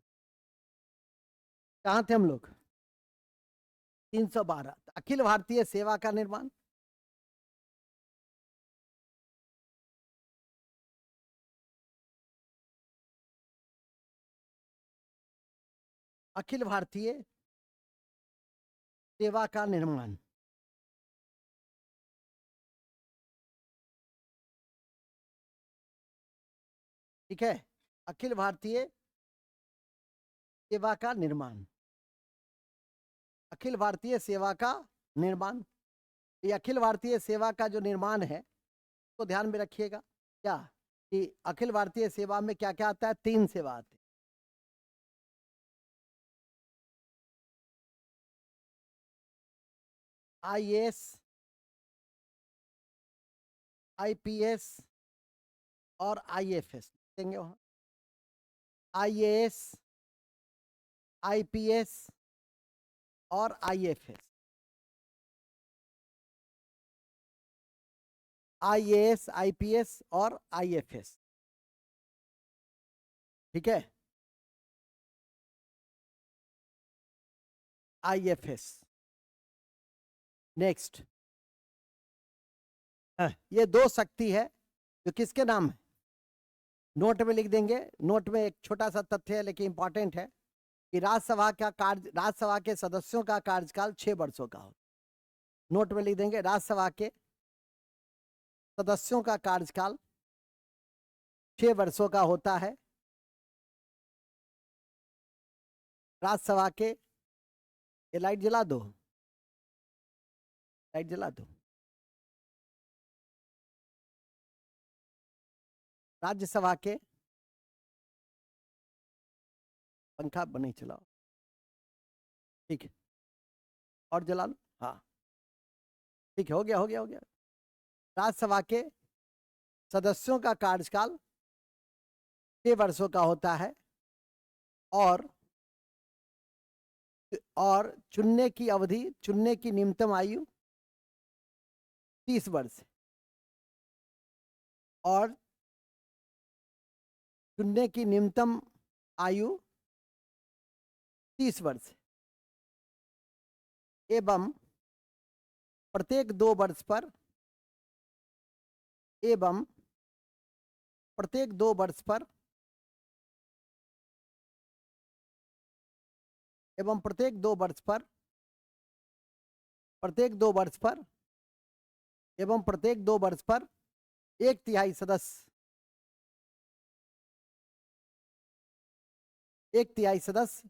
कहाँ थे हम लोग? 312 अखिल भारतीय सेवा का निर्माण। अखिल भारतीय सेवा का निर्माण, ठीक है? अखिल भारतीय सेवा का निर्माण, अखिल भारतीय सेवा का निर्माण। ये अखिल भारतीय सेवा का जो निर्माण है तो ध्यान में रखिएगा क्या, कि अखिल भारतीय सेवा में क्या क्या आता है, 3 सेवा आती है। आईएएस, आईपीएस और आईएफएस देंगे वहां। आईएएस, आईपीएस और आईएफएस। आईएएस, आईपीएस और आईएफएस, ठीक है? आईएफएस। नेक्स्ट, ये 2 शक्ति है जो किसके नाम है, नोट में लिख देंगे। नोट में एक छोटा सा तथ्य है लेकिन इंपॉर्टेंट है कि राज्यसभा के सदस्यों का कार्यकाल 6 वर्षों का हो। नोट में लिख देंगे, राज्यसभा के सदस्यों का कार्यकाल 6 वर्षों का होता है। राज्यसभा के, ये लाइट जला दो, लाइट जला दो। राज्यसभा के, पंखा नहीं चलाओ, ठीक है, और जला लो, हाँ ठीक है, हो गया हो गया हो गया। राज्यसभा के सदस्यों का कार्यकाल 6 वर्षों का होता है, और चुनने की अवधि, चुनने की न्यूनतम आयु 30 वर्ष है, और चुनने की न्यूनतम आयु 30 वर्ष है, एवं प्रत्येक 2 वर्ष पर, एवं प्रत्येक 2 वर्ष पर, एवं प्रत्येक 2 वर्ष पर, प्रत्येक 2 वर्ष पर, एवं प्रत्येक 2 वर्ष पर 1/3 सदस्य, 1/3 सदस्य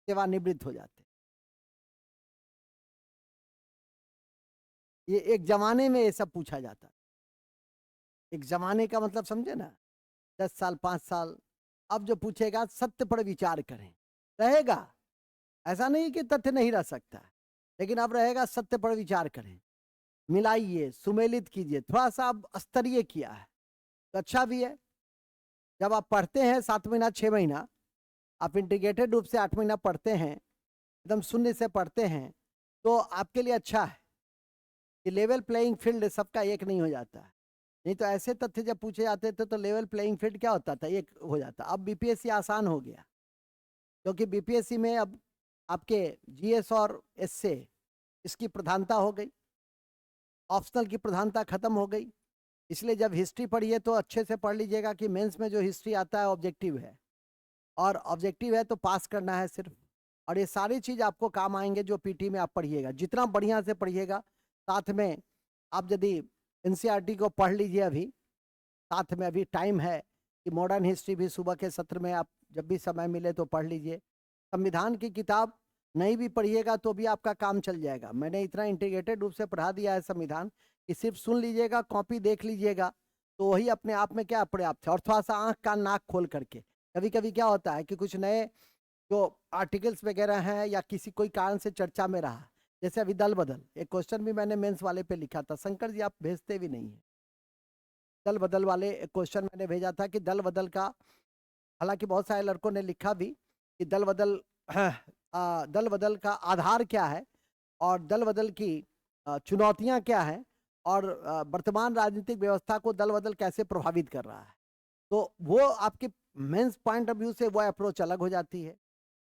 सेवानिवृत्त हो जाते। ये एक जमाने में ये सब पूछा जाता, एक जमाने का मतलब समझे ना, 10 साल 5 साल। अब जो पूछेगा सत्य पर विचार करें, रहेगा, ऐसा नहीं कि तथ्य नहीं रह सकता, लेकिन अब रहेगा सत्य पर विचार करें, मिलाइए, सुमेलित कीजिए, थोड़ा सा अब स्तरीय किया है तो अच्छा भी है। जब आप पढ़ते हैं 7 महीना 6 महीना, आप इंटीग्रेटेड रूप से 8 महीना पढ़ते हैं, एकदम शून्य से पढ़ते हैं, तो आपके लिए अच्छा है कि लेवल प्लेइंग फील्ड सबका एक नहीं हो जाता है। नहीं तो ऐसे तथ्य जब पूछे जाते थे तो लेवल प्लेइंग फील्ड क्या होता था, एक हो जाता। अब बीपीएससी आसान हो गया, क्योंकि बीपीएससी में अब आपके जीएस और एसए इसकी प्रधानता हो गई, ऑप्शनल की प्रधानता खत्म हो गई। इसलिए जब हिस्ट्री पढ़िए तो अच्छे से पढ़ लीजिएगा कि मेंस में जो हिस्ट्री आता है ऑब्जेक्टिव है, और ऑब्जेक्टिव है तो पास करना है सिर्फ। और ये सारी चीज़ आपको काम आएंगे जो पीटी में आप पढ़िएगा, जितना बढ़िया से पढ़िएगा। साथ में आप यदि एनसीईआरटी को पढ़ लीजिए, अभी साथ में अभी टाइम है कि मॉडर्न हिस्ट्री भी सुबह के सत्र में आप जब भी समय मिले तो पढ़ लीजिए। संविधान की किताब नहीं भी पढ़िएगा तो भी आपका काम चल जाएगा। मैंने इतना इंटीग्रेटेड रूप से पढ़ा दिया है संविधान कि सिर्फ सुन लीजिएगा, कॉपी देख लीजिएगा, तो वही अपने आप में क्या पर्याप्त है। और थोड़ा सा आँख कान नाक खोल करके, कभी कभी क्या होता है कि कुछ नए जो आर्टिकल्स वगैरह हैं या किसी कोई कारण से चर्चा में रहा, जैसे अभी दल बदल, एक क्वेश्चन भी मैंने मेंस वाले पे लिखा था। शंकर जी आप भेजते भी नहीं है, दल बदल वाले एक क्वेश्चन मैंने भेजा था कि दल बदल का, हालांकि बहुत सारे लड़कों ने लिखा भी कि दल बदल दल बदल का आधार क्या है, और दल बदल की चुनौतियां क्या हैं, और वर्तमान राजनीतिक व्यवस्था को दल बदल कैसे प्रभावित कर रहा है। तो वो आपके मेंस पॉइंट ऑफ व्यू से वो अप्रोच अलग हो जाती है,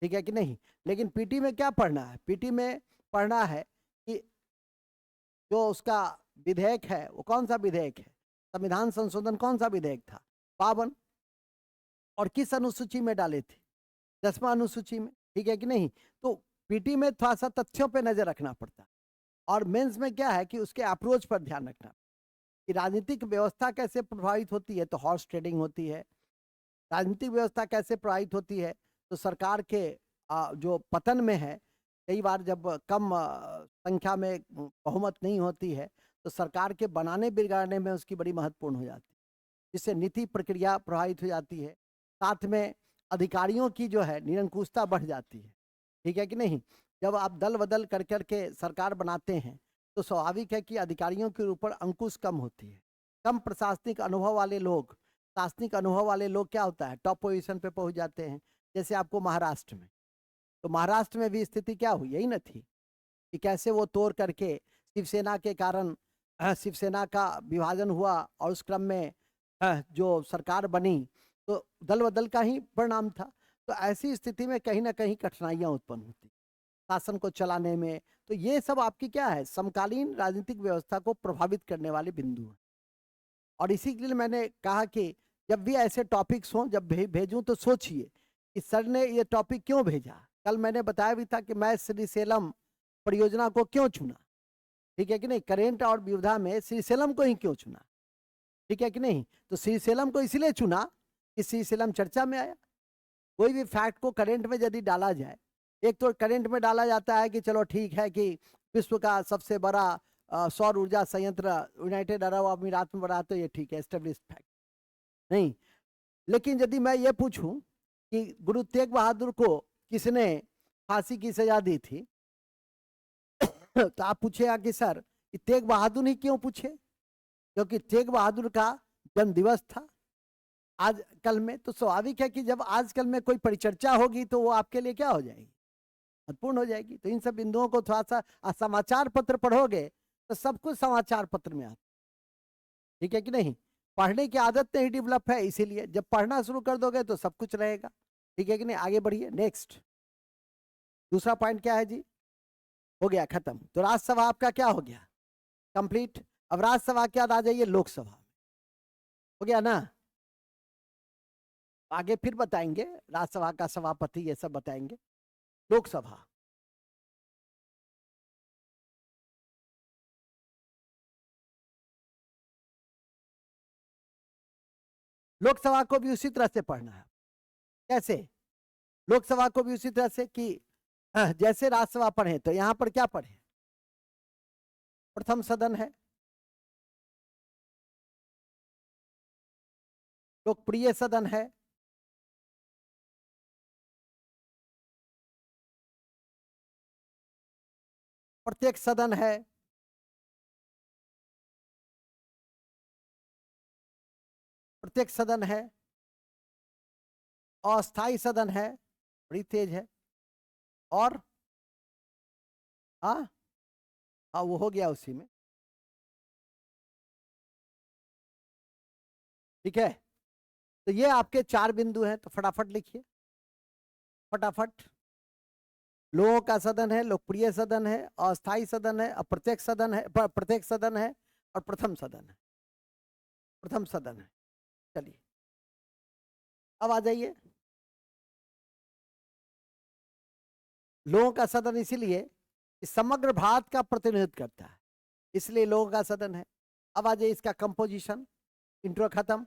ठीक है कि नहीं। लेकिन पीटी में क्या पढ़ना है, पीटी में पढ़ना है कि जो उसका विधेयक है वो कौन सा विधेयक है, संविधान संशोधन कौन सा विधेयक था, 52, और किस अनुसूची में डाले थे, 10वां अनुसूची में, ठीक है कि नहीं। तो पीटी में थोड़ा सा तथ्यों पे नजर रखना पड़ता है, और मेंस में क्या है कि उसके अप्रोच पर ध्यान रखना कि राजनीतिक व्यवस्था कैसे प्रभावित होती है, तो हॉर्स ट्रेडिंग होती है। राजनीतिक व्यवस्था कैसे प्रभावित होती है, तो सरकार के जो पतन में है, कई बार जब कम संख्या में बहुमत नहीं होती है तो सरकार के बनाने बिगाड़ने में उसकी बड़ी महत्वपूर्ण हो जाती है, जिससे नीति प्रक्रिया प्रभावित हो जाती है। साथ में अधिकारियों की जो है निरंकुशता बढ़ जाती है, ठीक है कि नहीं। जब आप दल बदल कर करके सरकार बनाते हैं तो स्वाभाविक है कि अधिकारियों के ऊपर अंकुश कम होती है। कम प्रशासनिक अनुभव वाले लोग, शासनिक अनुभव वाले लोग क्या होता है टॉप पोजीशन पे पहुंच जाते हैं। जैसे आपको महाराष्ट्र में, तो महाराष्ट्र में भी स्थिति क्या हुई, यही न थी कि कैसे वो तोड़ करके शिवसेना के कारण शिवसेना का विभाजन हुआ, और उस क्रम में जो सरकार बनी तो दल बदल का ही परिणाम था। तो ऐसी स्थिति में कहीं ना कहीं कठिनाइयां उत्पन्न होती शासन को चलाने में। तो ये सब आपकी क्या है, समकालीन राजनीतिक व्यवस्था को प्रभावित करने वाले बिंदु हैं। और इसी के लिए मैंने कहा कि जब भी ऐसे टॉपिक्स हों, जब भेजूं तो सोचिए कि सर ने ये टॉपिक क्यों भेजा। कल मैंने बताया भी था कि मैं श्रीशैलम परियोजना को क्यों चुना, ठीक है कि नहीं। करेंट और विविधा में श्रीशैलम को ही क्यों चुना, ठीक है कि नहीं। तो श्रीशैलम को इसलिए चुना कि श्रीशैलम चर्चा में आया। कोई भी फैक्ट को करंट में यदि डाला जाए, एक तो करंट में डाला जाता है कि चलो ठीक है कि विश्व का सबसे बड़ा सौर ऊर्जा संयंत्र यूनाइटेड अरब अमीरात में बना, तो ये ठीक है, एस्टेब्लिश फैक्ट नहीं। लेकिन यदि मैं ये पूछूं कि गुरु तेग बहादुर को किसने फांसी की सजा दी थी तो आप पूछेगा कि सर तेग बहादुर ही क्यों पूछे, क्योंकि तेग बहादुर का जन्म दिवस था आज कल में। तो स्वाभाविक है कि जब आजकल में कोई परिचर्चा होगी तो वो आपके लिए क्या हो जाएगी, महत्वपूर्ण हो जाएगी। तो इन सब बिंदुओं को थोड़ा सा समाचार पत्र पढ़ोगे तो सब कुछ समाचार पत्र में आता, ठीक है कि नहीं। पढ़ने की आदत नहीं डेवलप है, इसीलिए जब पढ़ना शुरू कर दोगे तो सब कुछ रहेगा, ठीक है कि नहीं। आगे बढ़िए, नेक्स्ट दूसरा पॉइंट क्या है जी, हो गया खत्म। तो राज्यसभा आपका क्या हो गया, कंप्लीट। अब राज्यसभा के बाद आ जाइए लोकसभा, हो गया ना। आगे फिर बताएंगे राज्यसभा का सभापति, ये सब बताएंगे। लोकसभा, लोकसभा को भी उसी तरह से पढ़ना है। कैसे, लोकसभा को भी उसी तरह से कि जैसे राज्यसभा पढ़े तो यहां पर क्या पढ़े, प्रथम सदन है, लोकप्रिय सदन है, प्रत्येक सदन है, प्रत्येक सदन है, अस्थाई सदन है, बड़ी तेज है, और हाँ हाँ वो हो गया उसी में। ठीक है, तो ये आपके 4 बिंदु हैं, तो फटाफट लिखिए, फटाफट। लोगों का सदन है, लोकप्रिय सदन है, अस्थाई सदन है, अप्रत्यक्ष सदन है, प्रत्यक्ष सदन है, और प्रथम सदन है, प्रथम सदन है। चलिए अब आ जाइए। लोगों का सदन इसीलिए कि समग्र भारत का प्रतिनिधित्व करता है, इसलिए लोगों का सदन है। अब आ जाइए इसका कंपोजिशन, इंट्रो खत्म।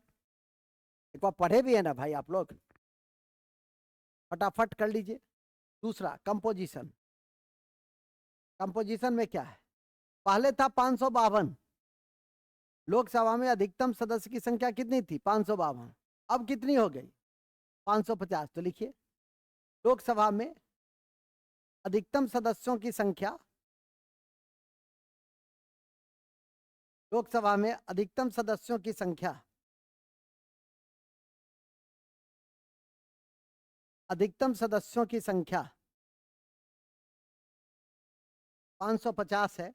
एक बार पढ़े भी है ना भाई आप लोग, फटाफट कर लीजिए। दूसरा कंपोजिशन, कंपोजिशन में क्या है, पहले था 552, लोकसभा में अधिकतम सदस्य की संख्या कितनी थी, 552, अब कितनी हो गई, 550। तो लिखिए, लोकसभा में अधिकतम सदस्यों की संख्या, लोकसभा में अधिकतम सदस्यों की संख्या, अधिकतम सदस्यों की संख्या 550 है,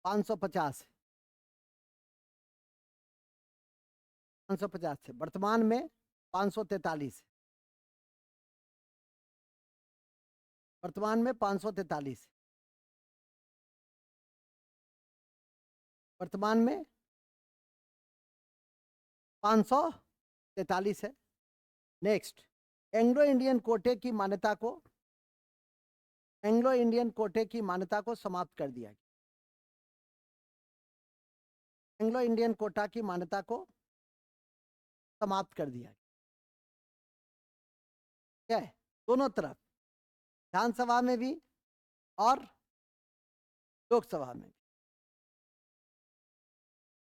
550 है, 550 है, वर्तमान में 543 है, वर्तमान में 543 है, वर्तमान में 543 है। नेक्स्ट, एंग्लो इंडियन कोटे की मान्यता को, एंग्लो इंडियन कोटे की मान्यता को समाप्त कर दिया गया, एंग्लो इंडियन कोटा की मान्यता को समाप्त कर दिया गया। क्या है, दोनों तरफ, विधानसभा में भी और लोकसभा में भी।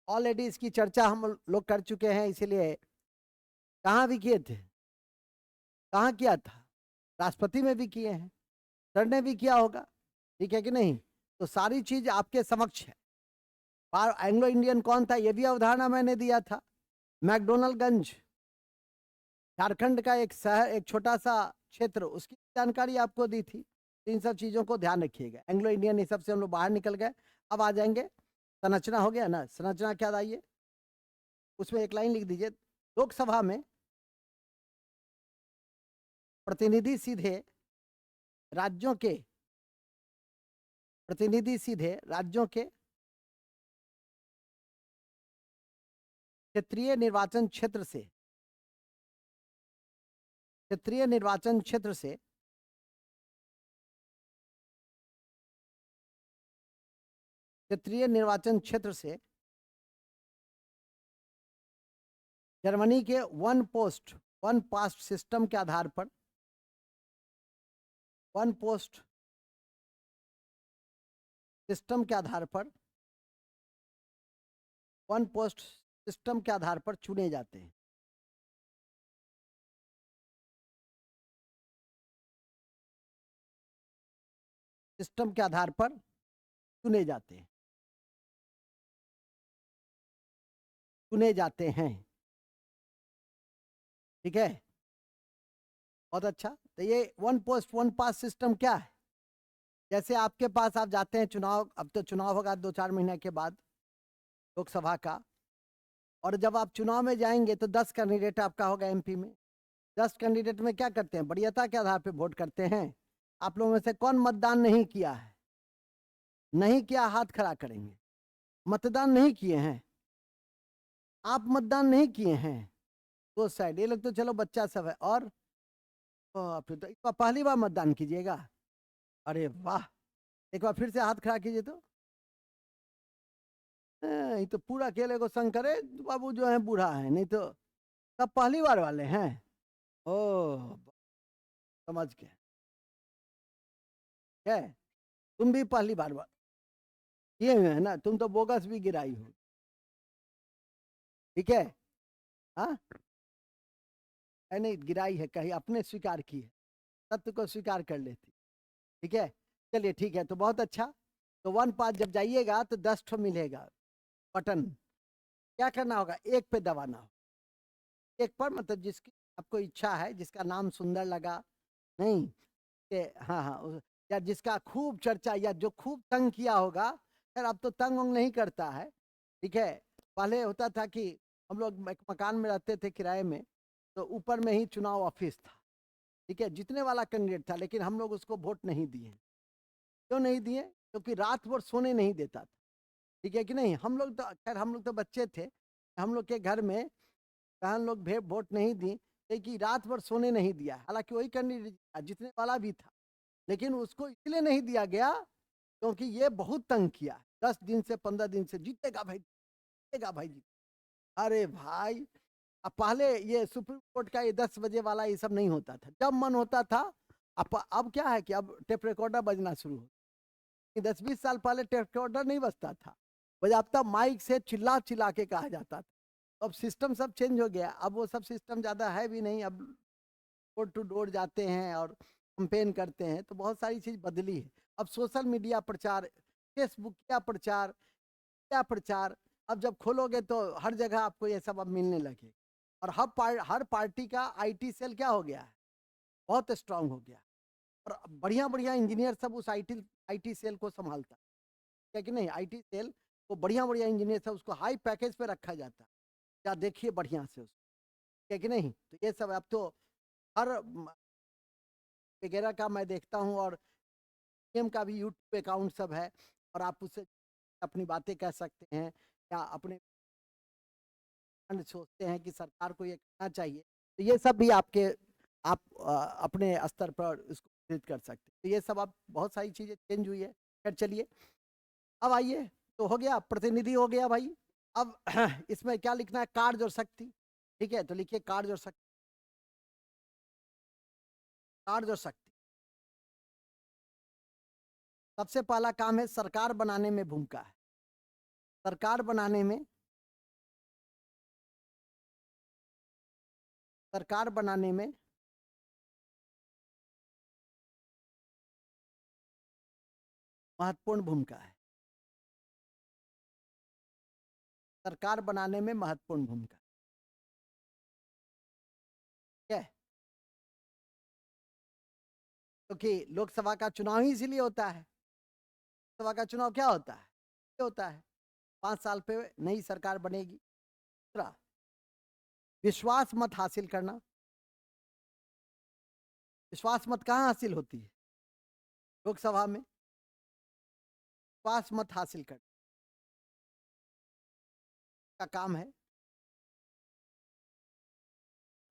ऑलरेडी इसकी चर्चा हम लोग कर चुके हैं, इसीलिए कहाँ भी किए थे, कहाँ किया था, राष्ट्रपति में भी किए हैं, सर ने भी किया होगा, ठीक है कि नहीं। तो सारी चीज आपके समक्ष है। एंग्लो इंडियन कौन था, ये भी अवधारणा मैंने दिया था। मैकडोनल्डगंज झारखंड का एक शहर, एक छोटा सा क्षेत्र, उसकी जानकारी आपको दी थी। इन सब चीजों को ध्यान रखिएगा। एंग्लो इंडियन इस सब से हम लोग बाहर निकल गए। अब आ जाएंगे, संरचना हो गया ना, संरचना क्या आइए, उसमें एक लाइन लिख दीजिए, लोकसभा में प्रतिनिधि सीधे राज्यों के, प्रतिनिधि सीधे राज्यों के क्षेत्रीय निर्वाचन क्षेत्र से, क्षेत्रीय निर्वाचन क्षेत्र से क्षेत्रीय निर्वाचन क्षेत्र से जर्मनी के one post one past system के आधार पर, वन पोस्ट सिस्टम के आधार पर, वन पोस्ट सिस्टम के आधार पर चुने जाते हैं। सिस्टम के आधार पर चुने जाते हैं, चुने जाते हैं, ठीक है, बहुत अच्छा। तो ये one post one pass system क्या है, जैसे आपके पास आप जाते हैं चुनाव, अब तो चुनाव होगा 2-4 महीने के बाद लोकसभा का, और जब आप चुनाव में जाएंगे तो 10 कैंडिडेट आपका होगा एमपी में। 10 कैंडिडेट में क्या करते हैं, वरीयता के आधार पर वोट करते हैं। आप लोगों में से कौन मतदान नहीं किया है, नहीं किया हाथ खड़ा करेंगे। मतदान नहीं किए हैं, आप मतदान नहीं किए हैं, दो साइड, ये लोग तो चलो बच्चा सब है, और फिर तो एक बार पहली बार मतदान कीजिएगा, अरे वाह, एक बार फिर से हाथ खड़ा कीजिए तो। ये तो पूरा केले को संग करे बाबू जो है बूढ़ा है, नहीं तो सब पहली बार वाले हैं। ओ, समझ के है, तुम भी पहली बार किए हुए है ना, तुम तो बोगस भी गिराई हो, ठीक है। हाँ, नहीं गिराई है, कहीं अपने स्वीकार की है, सत्य को स्वीकार कर लेती, ठीक है। चलिए ठीक है, तो बहुत अच्छा। तो वन पास जब जाइएगा तो 10 ठो मिलेगा बटन, क्या करना होगा, एक पे दबाना हो, एक पर, मतलब जिसकी आपको इच्छा है, जिसका नाम सुंदर लगा, नहीं कि हाँ हाँ या जिसका खूब चर्चा, या जो खूब तंग किया होगा। खैर अब तो तंग उंग नहीं करता है, ठीक है। पहले होता था कि हम लोग एक मकान में रहते थे किराए में, तो ऊपर में ही चुनाव ऑफिस था, ठीक है, जीतने वाला कैंडिडेट था, लेकिन हम लोग उसको वोट नहीं दिए। क्यों नहीं दिए? क्योंकि रात भर सोने नहीं देता था, ठीक है कि नहीं। हम लोग तो खैर हम लोग तो बच्चे थे, हम लोग के घर में हम लोग वोट नहीं दी, क्योंकि रात भर सोने नहीं दिया। हालांकि वही कैंडिडेट जीतने वाला भी था, लेकिन उसको इसलिए नहीं दिया गया क्योंकि ये बहुत तंग किया। 10 दिन से 15 दिन से जीतेगा भाई, जीतेगा भाई, जीतेगा। अरे भाई, अब पहले ये सुप्रीम कोर्ट का ये 10 बजे वाला ये सब नहीं होता था, जब मन होता था। अब क्या है कि अब टेप रिकॉर्डर बजना शुरू हो। 10-20 साल पहले टेप रिकॉर्डर नहीं बजता था, बजाता माइक से चिल्ला चिल्ला के कहा जाता था। अब सिस्टम सब चेंज हो गया, अब वो सब सिस्टम ज़्यादा है भी नहीं। अब डोर टू डोर जाते हैं और कंपेन करते हैं, तो बहुत सारी चीज़ बदली है। अब सोशल मीडिया प्रचार, फेसबुक का प्रचार, क्या प्रचार, अब जब खोलोगे तो हर जगह आपको ये सब अब मिलने लगे। और हर पार्टी का आईटी सेल क्या हो गया है, बहुत स्ट्रांग हो गया। और बढ़िया बढ़िया इंजीनियर सब उस आईटी सेल को संभालता है, क्या कि नहीं। आईटी सेल को बढ़िया बढ़िया इंजीनियर सब, उसको हाई पैकेज पे रखा जाता है, क्या देखिए बढ़िया से उसको, क्या कि नहीं। तो ये सब अब तो हर वगैरह का मैं देखता हूँ, और पीएम का भी यूट्यूब अकाउंट सब है, और आप उससे अपनी बातें कह सकते हैं, या अपने सोचते हैं कि सरकार को ये करना चाहिए, तो ये सब भी आप अपने स्तर पर इसको प्रेरित कर सकते हैं। तो ये सब अब बहुत सारी चीज़ें चेंज हुई है। खैर चलिए, अब आइए, तो हो गया प्रतिनिधि, हो गया भाई। अब इसमें क्या लिखना है, कार्य और शक्ति, ठीक है। तो लिखिए कार्य और शक्ति, कार्य और शक्ति। सबसे पहला काम है सरकार बनाने में भूमिका है, सरकार बनाने में, सरकार बनाने में महत्वपूर्ण भूमिका है, सरकार बनाने में महत्वपूर्ण भूमिका, ठीक है। क्योंकि लोकसभा का चुनाव ही इसीलिए होता है। लोकसभा का चुनाव क्या होता है, ये होता है 5 साल पे नई सरकार बनेगी। दूसरा, विश्वास मत हासिल करना। विश्वास मत कहाँ हासिल होती है, लोकसभा में। विश्वास मत हासिल करना का काम है।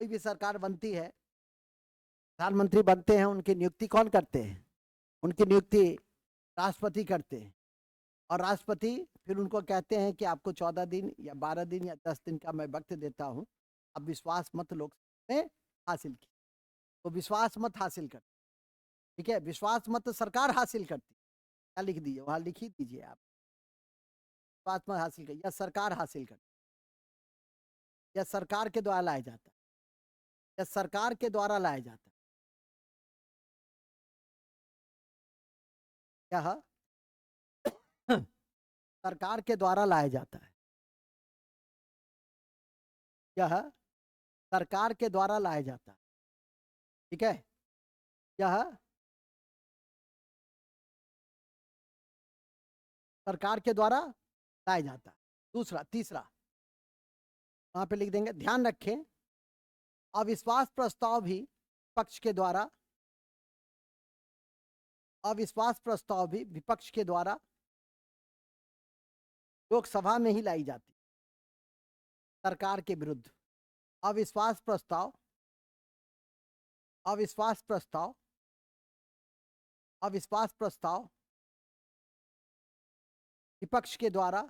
कोई भी सरकार बनती है, प्रधानमंत्री बनते हैं, उनकी नियुक्ति कौन करते हैं? उनकी नियुक्ति राष्ट्रपति करते हैं, और राष्ट्रपति फिर उनको कहते हैं कि आपको 14 दिन या 12 दिन या 10 दिन का मैं वक्त देता हूँ, अब विश्वास मत लोकसभा में हासिल की। तो विश्वास मत हासिल कर, ठीक है। विश्वास मत सरकार हासिल करती, क्या लिख दीजिए वहां, लिख ही दीजिए आप, विश्वास मत हासिल कर, या सरकार हासिल करती, या सरकार के द्वारा लाया जाता है, या सरकार के द्वारा लाया जाता है। क्या है? सरकार के द्वारा लाया जाता है, यह सरकार के द्वारा लाया जाता है, ठीक है। यह सरकार के द्वारा लाया जाता है। दूसरा, तीसरा वहां पे लिख देंगे, ध्यान रखें, अविश्वास प्रस्ताव भी पक्ष के द्वारा, अविश्वास प्रस्ताव भी विपक्ष के द्वारा लोकसभा में ही लाई जाती, सरकार के विरुद्ध। अविश्वास प्रस्ताव, अविश्वास प्रस्ताव, अविश्वास प्रस्ताव विपक्ष के द्वारा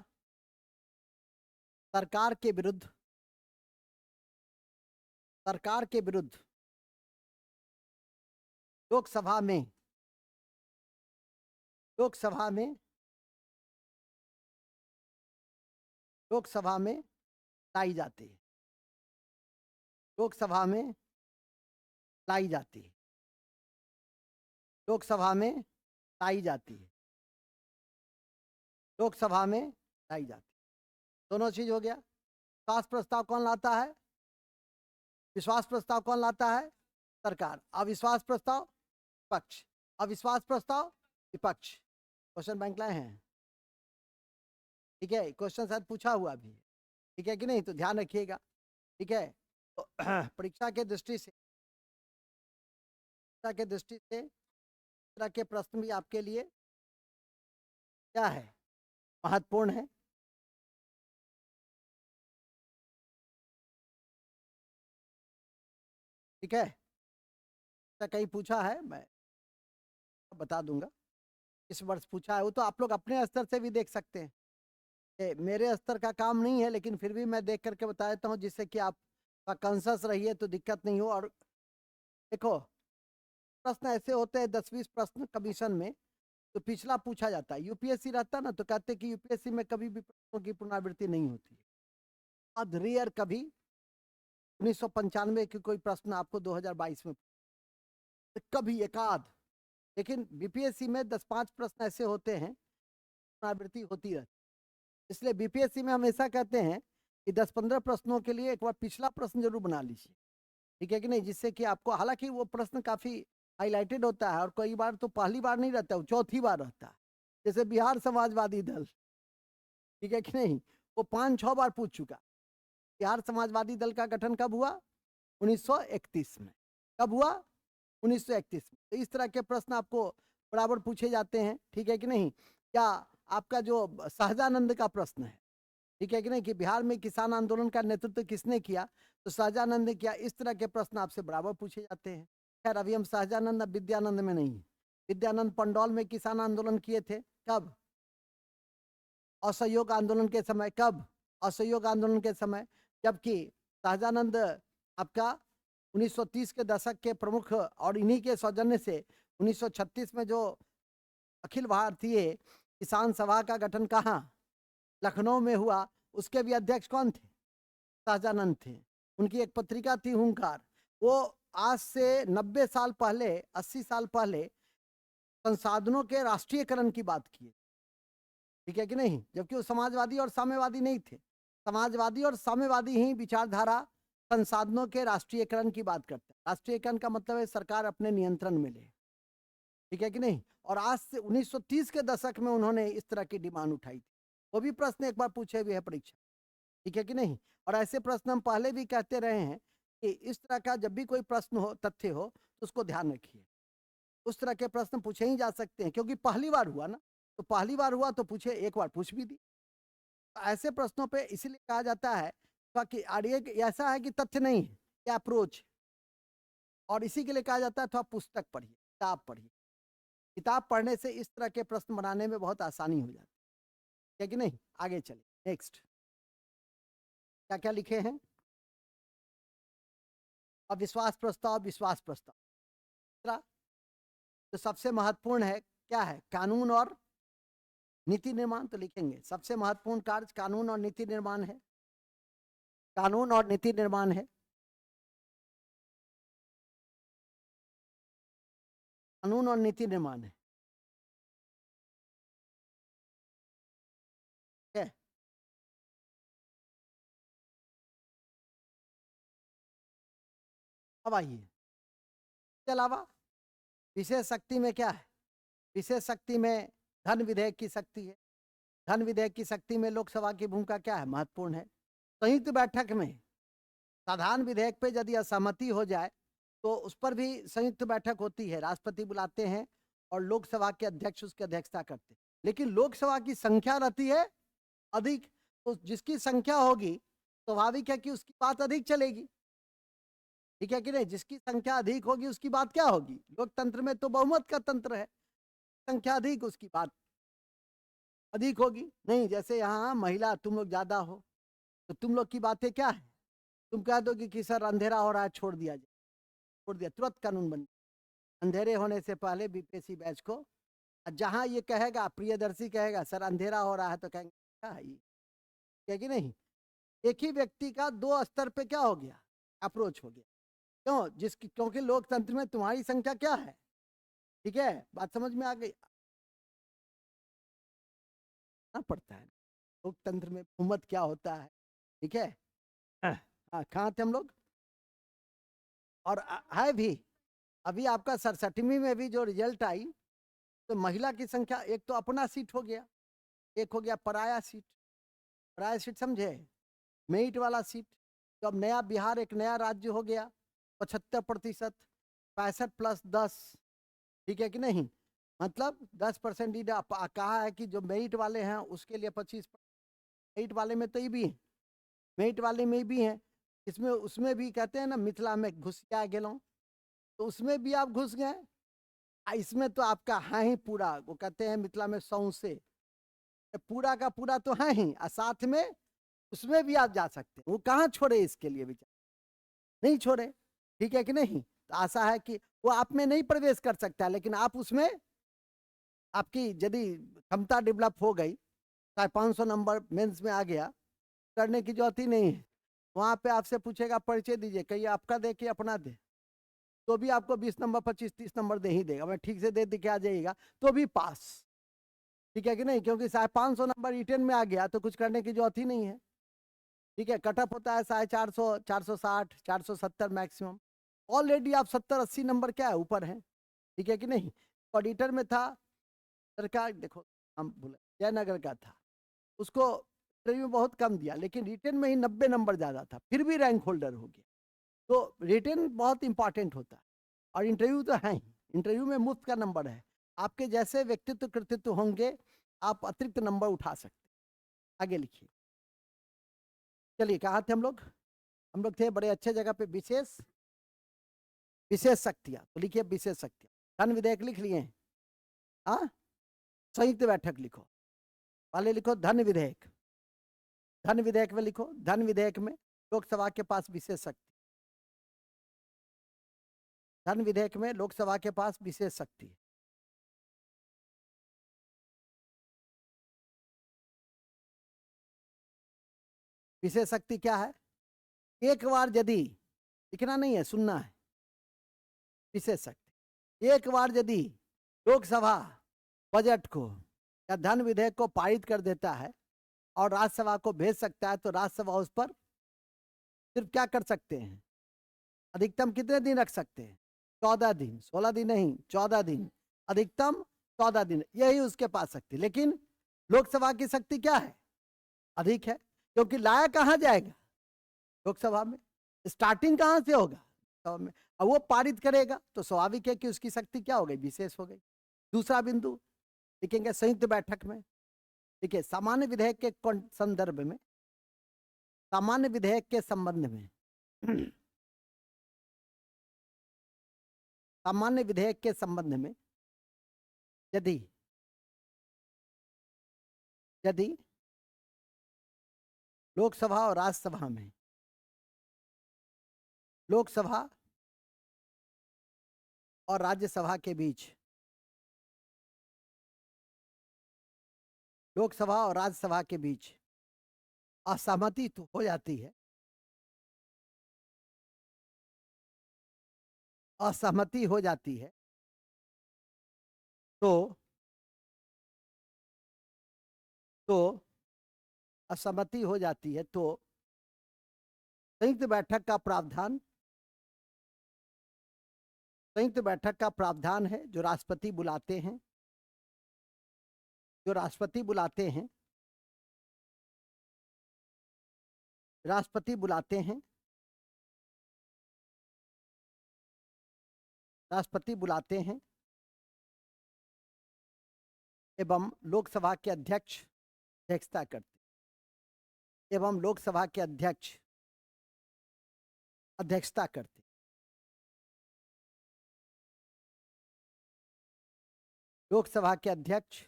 सरकार के विरुद्ध, सरकार के विरुद्ध लोकसभा में, लोकसभा में, लोकसभा में लाई जाती है, लोकसभा में लाई जाती है, लोकसभा में लाई जाती है, लोकसभा में लाई जाती है। दोनों चीज हो गया। विश्वास प्रस्ताव कौन लाता है? विश्वास प्रस्ताव कौन लाता है? सरकार। अविश्वास प्रस्ताव पक्ष, अविश्वास प्रस्ताव विपक्ष। क्वेश्चन बैंक लाए हैं, ठीक है। क्वेश्चन शायद पूछा हुआ भी है, ठीक है कि नहीं, तो ध्यान रखिएगा। ठीक है, तो परीक्षा के दृष्टि से इस तरह के प्रश्न भी आपके लिए क्या है, महत्वपूर्ण है। ठीक है, ऐसा कहीं पूछा है, मैं बता दूंगा इस वर्ष पूछा है, वो तो आप लोग अपने स्तर से भी देख सकते हैं। मेरे स्तर का काम नहीं है, लेकिन फिर भी मैं देख करके बता देता हूँ, जिससे कि आपका कंसस रहिए तो दिक्कत नहीं हो। और देखो, प्रश्न ऐसे होते हैं 10-20 प्रश्न कमीशन में, तो पिछला पूछा जाता है। यूपीएससी रहता ना तो कहते कि यूपीएससी में कभी भी प्रश्नों की पुनरावृत्ति नहीं होती है। अब रेयर कभी 1995 के कोई प्रश्न आपको 2022 में, कभी एकाध, लेकिन बीपीएससी में 10-5 प्रश्न ऐसे होते हैं पुनरावृत्ति होती रहती। इसलिए बीपीएससी में हमेशा कहते हैं कि 10-15 प्रश्नों के लिए एक बार पिछला प्रश्न जरूर बना लीजिए। ठीक है कि नहीं, जिससे कि आपको, हालांकि वो प्रश्न काफी हाईलाइटेड होता है और कई बार तो पहली बार नहीं रहता, वो चौथी बार रहता है। जैसे बिहार समाजवादी दल, ठीक है कि नहीं, वो 5-6 बार पूछ चुका। बिहार समाजवादी दल का गठन कब हुआ? 1931 में। कब हुआ? 1931 में। तो इस तरह के प्रश्न आपको बराबर पूछे जाते हैं। ठीक है कि नहीं? क्या आपका जो सहजानंद का प्रश्न है, ठीक है कि नहीं, कि बिहार में किसान आंदोलन का नेतृत्व किसने किया, तो सहजानंद ने किया। इस तरह के प्रश्न आपसे बराबर पूछे जाते हैं। खैर, अभी हम सहजानंद विद्यानंद में नहीं है। विद्यानंद पंडौल में किसान आंदोलन किए थे, कब? असहयोग आंदोलन के समय। कब? असहयोग आंदोलन के समय। जबकि सहजानंद आपका 1930 के दशक के प्रमुख, और इन्हीं के सौजन्य से 1936 में जो अखिल भारतीय किसान सभा का गठन कहाँ, लखनऊ में हुआ, उसके भी अध्यक्ष कौन थे? सहजानंद थे। उनकी एक पत्रिका थी हुंकार। वो आज से 90 साल पहले, 80 साल पहले संसाधनों के राष्ट्रीयकरण की बात की। ठीक है कि नहीं? जबकि वो समाजवादी और साम्यवादी नहीं थे। समाजवादी और साम्यवादी ही विचारधारा संसाधनों के राष्ट्रीयकरण की बात करते हैं। राष्ट्रीयकरण का मतलब है सरकार अपने नियंत्रण में ले। ठीक है कि नहीं? और आज से 1930 के दशक में उन्होंने इस तरह की डिमांड उठाई थी। वो भी प्रश्न एक बार पूछे हुए है परीक्षा। ठीक है कि नहीं? और ऐसे प्रश्न हम पहले भी कहते रहे हैं कि इस तरह का जब भी कोई प्रश्न हो, तथ्य हो, तो उसको ध्यान रखिए। उस तरह के प्रश्न पूछे ही जा सकते हैं, क्योंकि पहली बार हुआ ना, तो पहली बार हुआ तो पूछे, एक बार पूछ भी दी। ऐसे प्रश्नों पे इसीलिए कहा जाता है कि आर्य ऐसा है कि तथ्य नहीं है, क्या अप्रोच। और इसी के लिए कहा जाता है थोड़ा पुस्तक पढ़िए, किताब पढ़िए। किताब पढ़ने से इस तरह के प्रश्न बनाने में बहुत आसानी हो जाती है कि नहीं? आगे चलिए, नेक्स्ट क्या क्या लिखे हैं। अविश्वास प्रस्ताव, विश्वास प्रस्ताव। दूसरा तो सबसे महत्वपूर्ण है, क्या है? कानून और नीति निर्माण। तो लिखेंगे सबसे महत्वपूर्ण कार्य कानून और नीति निर्माण है। कानून और नीति निर्माण है। कानून और नीति निर्माण है। ठीक है, अब आइए, इसके अलावा विशेष शक्ति में क्या है? विशेष शक्ति में धन विधेयक की शक्ति है। धन विधेयक की शक्ति में लोकसभा की भूमिका क्या है? महत्वपूर्ण है। संयुक्त बैठक में साधारण विधेयक पे यदि असहमति हो जाए तो उस पर भी संयुक्त बैठक होती है, राष्ट्रपति बुलाते हैं और लोकसभा के अध्यक्ष उसकी अध्यक्षता करते हैं। लेकिन लोकसभा की संख्या रहती है अधिक, तो जिसकी संख्या होगी स्वाभाविक है कि उसकी बात अधिक चलेगी। ठीक है कि नहीं? जिसकी संख्या अधिक होगी उसकी बात क्या होगी? लोकतंत्र में तो बहुमत का तंत्र है, संख्या अधिक, उसकी बात अधिक होगी। नहीं, जैसे यहाँ महिला तुम लोग ज्यादा हो, तो तुम लोग की बातें क्या है? तुम कह दो कि सर अंधेरा हो रहा है, छोड़ दिया जाए, छोड़ दिया, तुरंत कानून बन। अंधेरे होने से पहले बीपीएससी बैच को, जहां ये कहेगा, प्रियदर्शी कहेगा सर अंधेरा हो रहा है, तो कहेंगे क्या है ये? क्या कि नहीं? एक ही व्यक्ति का दो स्तर पे क्या हो गया? अप्रोच हो गया। क्यों? जिसकी, क्योंकि लोकतंत्र में तुम्हारी संख्या क्या है? ठीक है, बात समझ में आ गई? ना पड़ता है लोकतंत्र में बहुमत क्या होता है। ठीक है, हाँ, कहाँ थे हम लोग? और है भी, अभी आपका 67वीं में भी जो रिजल्ट आई, तो महिला की संख्या, एक तो अपना सीट हो गया, एक हो गया पराया सीट। पराया सीट समझे? मेरिट वाला सीट। तो अब नया बिहार एक नया राज्य हो गया, 75%, 65 + 10, ठीक है कि नहीं, मतलब 10% कहा है कि जो मेरिट वाले हैं उसके लिए 25, मेरिट वाले में तो ये भी है, मेरिट वाले में भी है, इसमें उसमें भी कहते हैं ना मिथिला में घुसिया गेलों, तो उसमें भी आप घुस गए। इसमें तो आपका है ही पूरा, वो कहते हैं मिथिला में सौंसे, पूरा का पूरा तो है ही, और साथ में उसमें भी आप जा सकते हैं। वो कहाँ छोड़े इसके लिए विचार, नहीं छोड़े, ठीक है कि नहीं। तो आशा है कि वो आप में नहीं प्रवेश कर सकता है, लेकिन आप उसमें, आपकी यदि क्षमता डेवलप हो गई, चाहे 500 नंबर मेंस में आ गया, करने की जरूरत ही नहीं है। वहां पे आपसे पूछेगा परिचय दीजिए, कहिए आपका दे कि अपना दे, तो भी आपको 20 नंबर 25-30 नंबर दे ही देगा। मैं ठीक से दे के आ जाइएगा तो भी पास, ठीक है कि नहीं, क्योंकि 550 नंबर रिटर्न में आ गया तो कुछ करने की जरूरत ही नहीं है, ठीक है। कटअप होता है 450, 460, 470 मैक्सिमम, ऑलरेडी आप 70-80 नंबर क्या है ऊपर है, ठीक है कि नहीं। ऑडिटर में था सरकार, देखो हम बोले जयनगर का था, उसको इंटरव्यू में बहुत कम दिया, लेकिन रिटर्न में ही 90 नंबर ज़्यादा था, फिर भी रैंक होल्डर हो गया। तो रिटर्न बहुत इंपॉर्टेंट होता है, और इंटरव्यू तो है ही, इंटरव्यू में मुफ्त का नंबर है, आपके जैसे व्यक्तित्व कृतित्व होंगे आप अतिरिक्त नंबर उठा सकते। आगे लिखिए, चलिए कहाँ थे हम लोग, हम लोग थे बड़े अच्छे जगह पे, विशेष विशेष शक्तियाँ, तो लिखिए विशेष शक्तियाँ। धन विधेयक लिख लिए, हाँ, संयुक्त बैठक लिखो, पहले लिखो धन विधेयक, धन विधेयक में लिखो, धन विधेयक में लोकसभा के पास विशेष शक्ति, धन विधेयक में लोकसभा के पास विशेष शक्ति है। विशेष शक्ति क्या है, एक बार यदि, लिखना नहीं है सुनना है, विशेष शक्ति एक बार यदि लोकसभा बजट को या धन विधेयक को पारित कर देता है और राज्यसभा को भेज सकता है, तो राज्यसभा उस पर सिर्फ क्या कर सकते हैं, अधिकतम कितने दिन रख सकते हैं, 14 दिन, 16 दिन नहीं, 14 दिन, अधिकतम 14 दिन, यही उसके पास शक्ति। लेकिन लोकसभा की शक्ति क्या है, अधिक है, क्योंकि लाया कहाँ जाएगा, लोकसभा में, स्टार्टिंग कहाँ से होगा, लोकसभा में, और वो पारित करेगा, तो स्वाभाविक है कि उसकी शक्ति क्या हो गई, विशेष हो गई। दूसरा बिंदु लिखेंगे संयुक्त बैठक में, देखिए सामान्य विधेयक के संदर्भ में, सामान्य विधेयक के संबंध में सामान्य विधेयक के संबंध में यदि यदि लोकसभा और राज्यसभा में, लोकसभा और राज्यसभा के बीच, लोकसभा और राज्यसभा के बीच असहमति तो हो जाती है, असहमति हो जाती है, तो असहमति हो जाती है, तो संयुक्त बैठक का प्रावधान, संयुक्त बैठक का प्रावधान है, जो राष्ट्रपति बुलाते हैं, जो राष्ट्रपति बुलाते हैं, राष्ट्रपति बुलाते हैं, राष्ट्रपति बुलाते हैं, एवं लोकसभा के अध्यक्ष अध्यक्षता करते, एवं लोकसभा के अध्यक्ष अध्यक्षता करते, लोकसभा के अध्यक्ष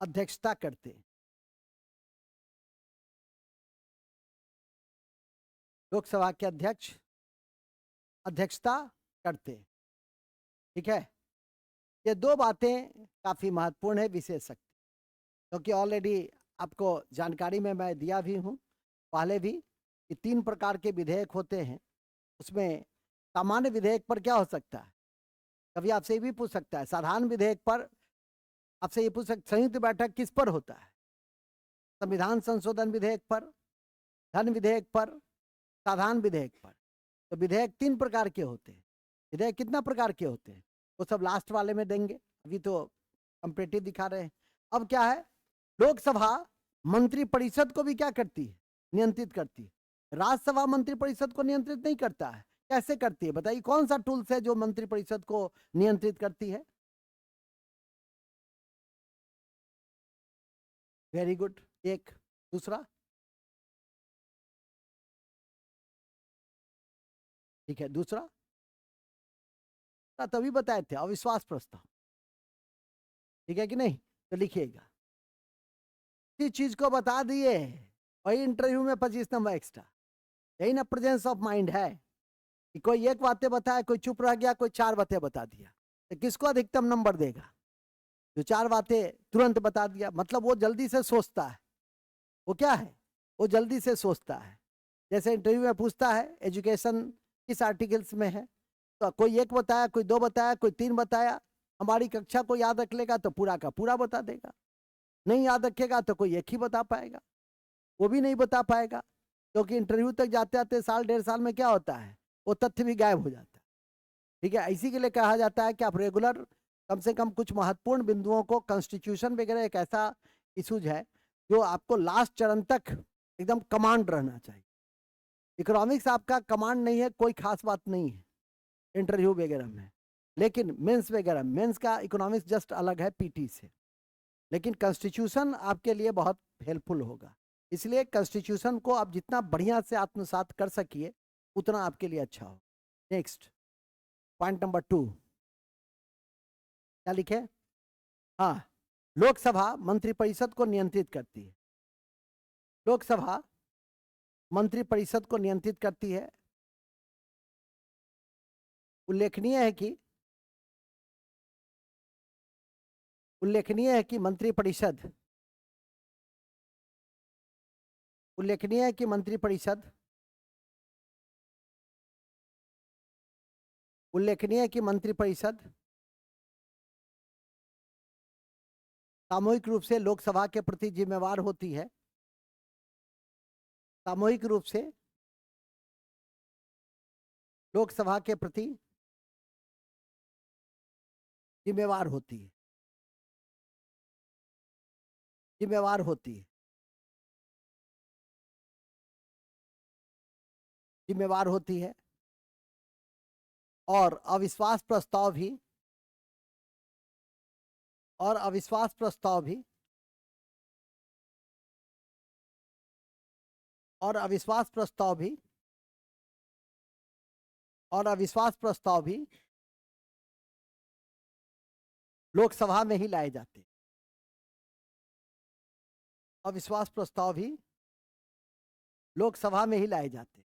अध्यक्षता करते, लोकसभा के अध्यक्ष अध्यक्षता करते, ठीक है। ये दो बातें काफी महत्वपूर्ण है विशेष शक्ति, क्योंकि ऑलरेडी आपको जानकारी में मैं दिया भी हूं पहले भी कि 3 प्रकार के विधेयक होते हैं। उसमें सामान्य विधेयक पर क्या हो सकता है, कभी आपसे ये भी पूछ सकता है, साधारण विधेयक पर आपसे ये पूछ सकता, संयुक्त बैठक किस पर होता है, संविधान संशोधन विधेयक पर, धन विधेयक पर, साधारण विधेयक पर। तो विधेयक 3 प्रकार के होते हैं। विधेयक कितना प्रकार के होते हैं वो सब लास्ट वाले में देंगे, अभी तो कंपेरेटिव दिखा रहे हैं। अब क्या है, लोकसभा मंत्री परिषद को भी क्या करती है? नियंत्रित करती है। राज्यसभा मंत्री परिषद को नियंत्रित नहीं करता है। कैसे करती है बताइए? कौन सा टूल्स है जो मंत्री परिषद को नियंत्रित करती है? Very good. एक दूसरा, ठीक है, दूसरा तभी बताए थे, अविश्वास प्रस्ताव। ठीक है कि नहीं? तो लिखिएगा, इस चीज को बता दिए वही इंटरव्यू में 25 नंबर एक्स्ट्रा। यही ना प्रेजेंस ऑफ माइंड है कि कोई एक बातें बताया, कोई चुप रह गया, कोई 4 बातें बता दिया, तो किसको अधिकतम नंबर देगा? जो 4 बातें तुरंत बता दिया, मतलब वो जल्दी से सोचता है। वो क्या है? वो जल्दी से सोचता है। जैसे इंटरव्यू में पूछता है एजुकेशन किस आर्टिकल्स में है, तो कोई एक बताया, कोई 2 बताया, कोई 3 बताया। हमारी कक्षा को याद रख लेगा तो पूरा का पूरा बता देगा, नहीं याद रखेगा तो कोई एक ही बता पाएगा, वो भी नहीं बता पाएगा, क्योंकि इंटरव्यू तक जाते जाते साल 1.5 साल में क्या होता है, वो तथ्य भी गायब हो जाता है। ठीक है, इसी के लिए कहा जाता है कि आप रेगुलर कम से कम कुछ महत्वपूर्ण बिंदुओं को, कॉन्स्टिट्यूशन वगैरह एक ऐसा इशूज है जो आपको लास्ट चरण तक एकदम कमांड रहना चाहिए। इकोनॉमिक्स आपका कमांड नहीं है, कोई खास बात नहीं है इंटरव्यू वगैरह में, लेकिन मेंस वगैरह, मेंस का इकोनॉमिक्स जस्ट अलग है पीटी से, लेकिन कॉन्स्टिट्यूशन आपके लिए बहुत हेल्पफुल होगा। इसलिए कॉन्स्टिट्यूशन को आप जितना बढ़िया से आत्मसात कर सकिए उतना आपके लिए अच्छा हो। नेक्स्ट पॉइंट नंबर 2 क्या लिखे? हाँ, लोकसभा मंत्रिपरिषद को नियंत्रित करती है। लोकसभा मंत्रिपरिषद को नियंत्रित करती है। उल्लेखनीय है कि मंत्रिपरिषद उल्लेखनीय है कि मंत्रिपरिषद उल्लेखनीय है कि मंत्रिपरिषद सामूहिक रूप से लोकसभा के प्रति जिम्मेवार होती है। सामूहिक रूप से लोकसभा के प्रति जिम्मेवार होती है। जिम्मेवार होती है। जिम्मेवार होती है। और अविश्वास प्रस्ताव भी और अविश्वास प्रस्ताव भी और अविश्वास प्रस्ताव भी और अविश्वास प्रस्ताव भी लोकसभा में ही लाए जाते। अविश्वास प्रस्ताव भी लोकसभा में ही लाए जाते।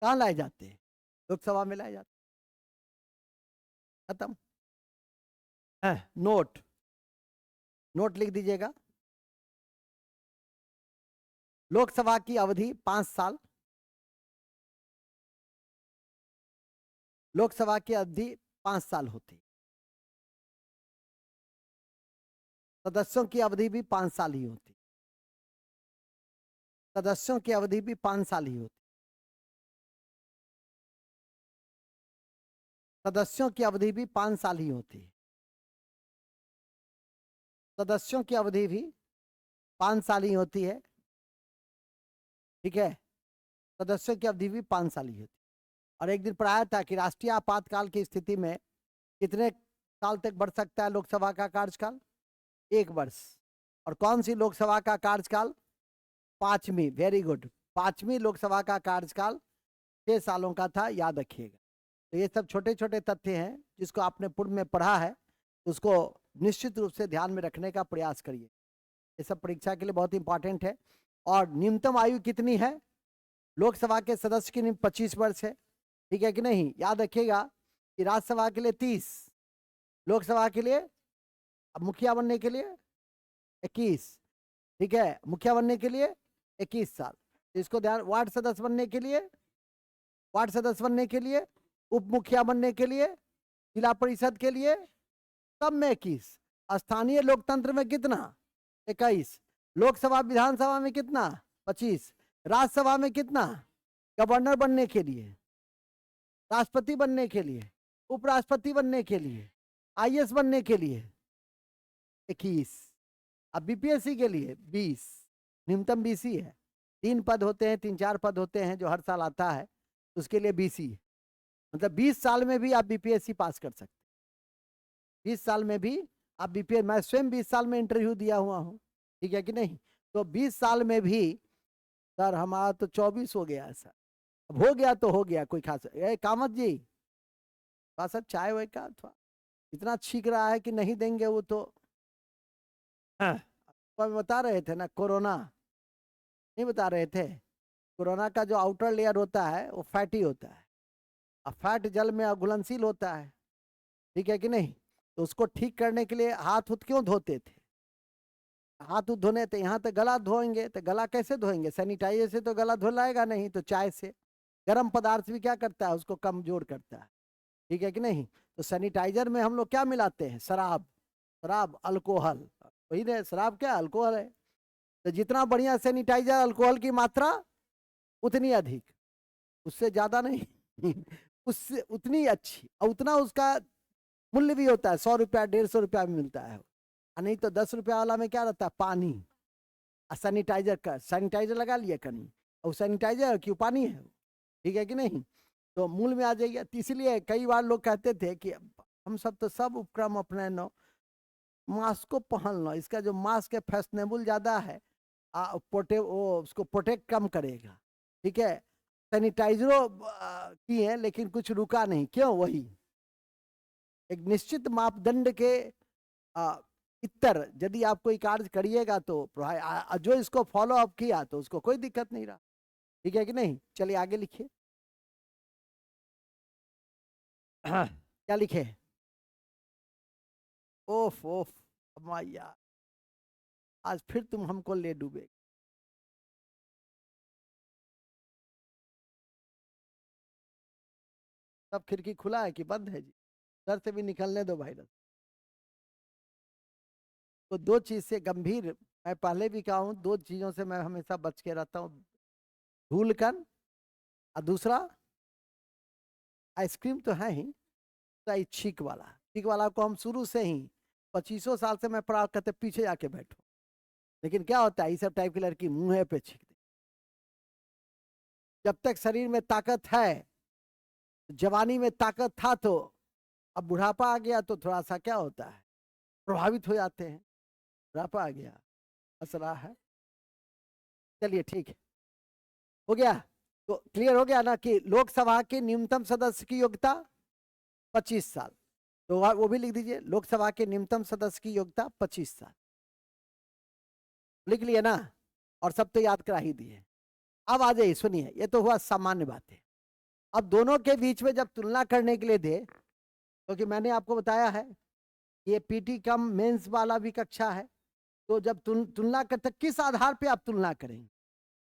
कहाँ लाए जाते हैं? लोकसभा में लाए जाते। खत्म। नोट नोट लिख दीजिएगा। लोकसभा की अवधि 5 साल। लोकसभा की अवधि 5 साल होती। सदस्यों की अवधि भी 5 साल ही होती। सदस्यों की अवधि भी 5 साल ही होती। सदस्यों की अवधि भी 5 साल ही होती है। सदस्यों की अवधि भी 5 साल ही होती है। ठीक है, सदस्यों की अवधि भी 5 साल ही होती है। और एक दिन पढ़ाया था कि राष्ट्रीय आपातकाल की स्थिति में कितने साल तक बढ़ सकता है लोकसभा का कार्यकाल? 1 वर्ष। और कौन सी लोकसभा का कार्यकाल? 5वीं। Very good. 5वीं लोकसभा का कार्यकाल 6 सालों का था, याद रखिएगा। तो ये सब छोटे छोटे तथ्य हैं जिसको आपने पूर्व में पढ़ा है, उसको निश्चित रूप से ध्यान में रखने का प्रयास करिए। ये सब परीक्षा के लिए बहुत इंपॉर्टेंट है। और न्यूनतम आयु कितनी है लोकसभा के सदस्य की? 25 वर्ष है। ठीक है कि नहीं? याद रखिएगा कि राज्यसभा के लिए 30, लोकसभा के लिए, अब मुखिया बनने के लिए 21। ठीक है, मुखिया बनने के लिए 21 साल। तो इसको ध्यान। वार्ड सदस्य बनने के लिए, वार्ड सदस्य बनने के लिए, उप मुखिया बनने के लिए, जिला परिषद के लिए, सब में 21। स्थानीय लोकतंत्र में कितना? 21। लोकसभा विधानसभा में कितना? 25। राज्यसभा में कितना? गवर्नर बनने के लिए, राष्ट्रपति बनने के लिए, उपराष्ट्रपति बनने के लिए, आईएएस बनने के लिए, 21। अब बीपीएससी के लिए 20, न्यूनतम 20 ही है। 3 पद होते हैं, 3-4 पद होते हैं जो हर साल आता है, उसके लिए 20 ही है। मतलब 20 साल में भी आप बीपीएससी पास कर सकते, 20 साल में भी आप बीपीएस, मैं स्वयं 20 साल में इंटरव्यू दिया हुआ हूँ, ठीक है कि नहीं। तो 20 साल में भी सर हमारा तो 24 हो गया सर, अब हो गया तो हो गया, कोई खास। कामत जी थोड़ा सा चाय वाय का थोड़ा, इतना छींक रहा है कि नहीं देंगे वो तो। हाँ, बता रहे थे ना, कोरोना नहीं बता रहे थे, कोरोना का जो आउटर लेयर होता है वो फैटी होता है, और फैट जल में अघुलनशील होता है, ठीक है कि नहीं। तो उसको ठीक करने के लिए हाथ उथ क्यों धोते थे, हाथ उथ धोने थे, यहाँ तो गला धोएंगे, तो गला कैसे धोएंगे, सैनिटाइजर से तो गला धुलाएगा नहीं, तो चाय से। गर्म पदार्थ भी क्या करता है, उसको कमजोर करता है, ठीक है कि नहीं। तो सैनिटाइजर में हम लोग क्या मिलाते हैं, शराब, शराब अल्कोहल, वही ना, शराब क्या अल्कोहल है। तो जितना बढ़िया सैनिटाइजर, अल्कोहल की मात्रा उतनी अधिक, उससे ज्यादा नहीं उससे उतनी अच्छी, और उतना उसका मूल्य भी होता है, 100 रुपया 150 रुपया में मिलता है। नहीं तो 10 रुपया वाला में क्या रहता है, पानी। सैनिटाइजर का, सैनिटाइजर लगा लिया कहीं, और सैनिटाइजर क्यों, पानी है, ठीक है कि नहीं। तो मूल में आ जाइए। तो इसलिए कई बार लोग कहते थे कि हम सब तो सब उपक्रम अपने नो, मास्क को पहन लो, इसका जो मास्क है फैशनेबल ज्यादा है, वो उसको प्रोटेक्ट कम करेगा, ठीक है। सैनिटाइजरों की है, लेकिन कुछ रुका नहीं, क्यों, वही एक निश्चित मापदंड के इतर यदि आप कोई कार्य करिएगा तो जो इसको फॉलो अप किया तो उसको कोई दिक्कत नहीं रहा, ठीक है कि नहीं। चलिए आगे लिखिए। क्या लिखे, ओफ ओफ, यार आज फिर तुम हमको ले डूबे। सब खिड़की खुला है कि बंद है जी, डर से भी निकलने दो वायरस। तो दो चीज से गंभीर, मैं पहले भी कहा हूं, दो चीजों से मैं हमेशा बच के रहता हूँ, धूलकण, और दूसरा आइसक्रीम तो है ही, तो छींक वाला, छींक वाला को हम शुरू से ही 25 साल से मैं पढ़ा करते पीछे जाके बैठो, लेकिन क्या होता है, ये सब टाइप की लड़की मुंह पे छींक दे। जब तक शरीर में ताकत है, जवानी में ताकत था, तो अब बुढ़ापा आ गया तो थोड़ा सा क्या होता है, प्रभावित हो जाते हैं, बुढ़ापा आ गया, असरा है। चलिए ठीक है, हो गया। तो क्लियर हो गया ना कि लोकसभा के न्यूनतम सदस्य की योग्यता 25 साल, तो वो भी लिख दीजिए, लोकसभा के न्यूनतम सदस्य की योग्यता 25 साल, लिख लिए ना, और सब तो याद करा ही दिए। अब आ जाइए, सुनिए, ये तो हुआ सामान्य बात है। अब दोनों के बीच में जब तुलना करने के लिए दे, क्योंकि तो मैंने आपको बताया है ये पीटी कम मेंस वाला भी कक्षा है, तो जब तुलना करते किस आधार पे आप तुलना करेंगे,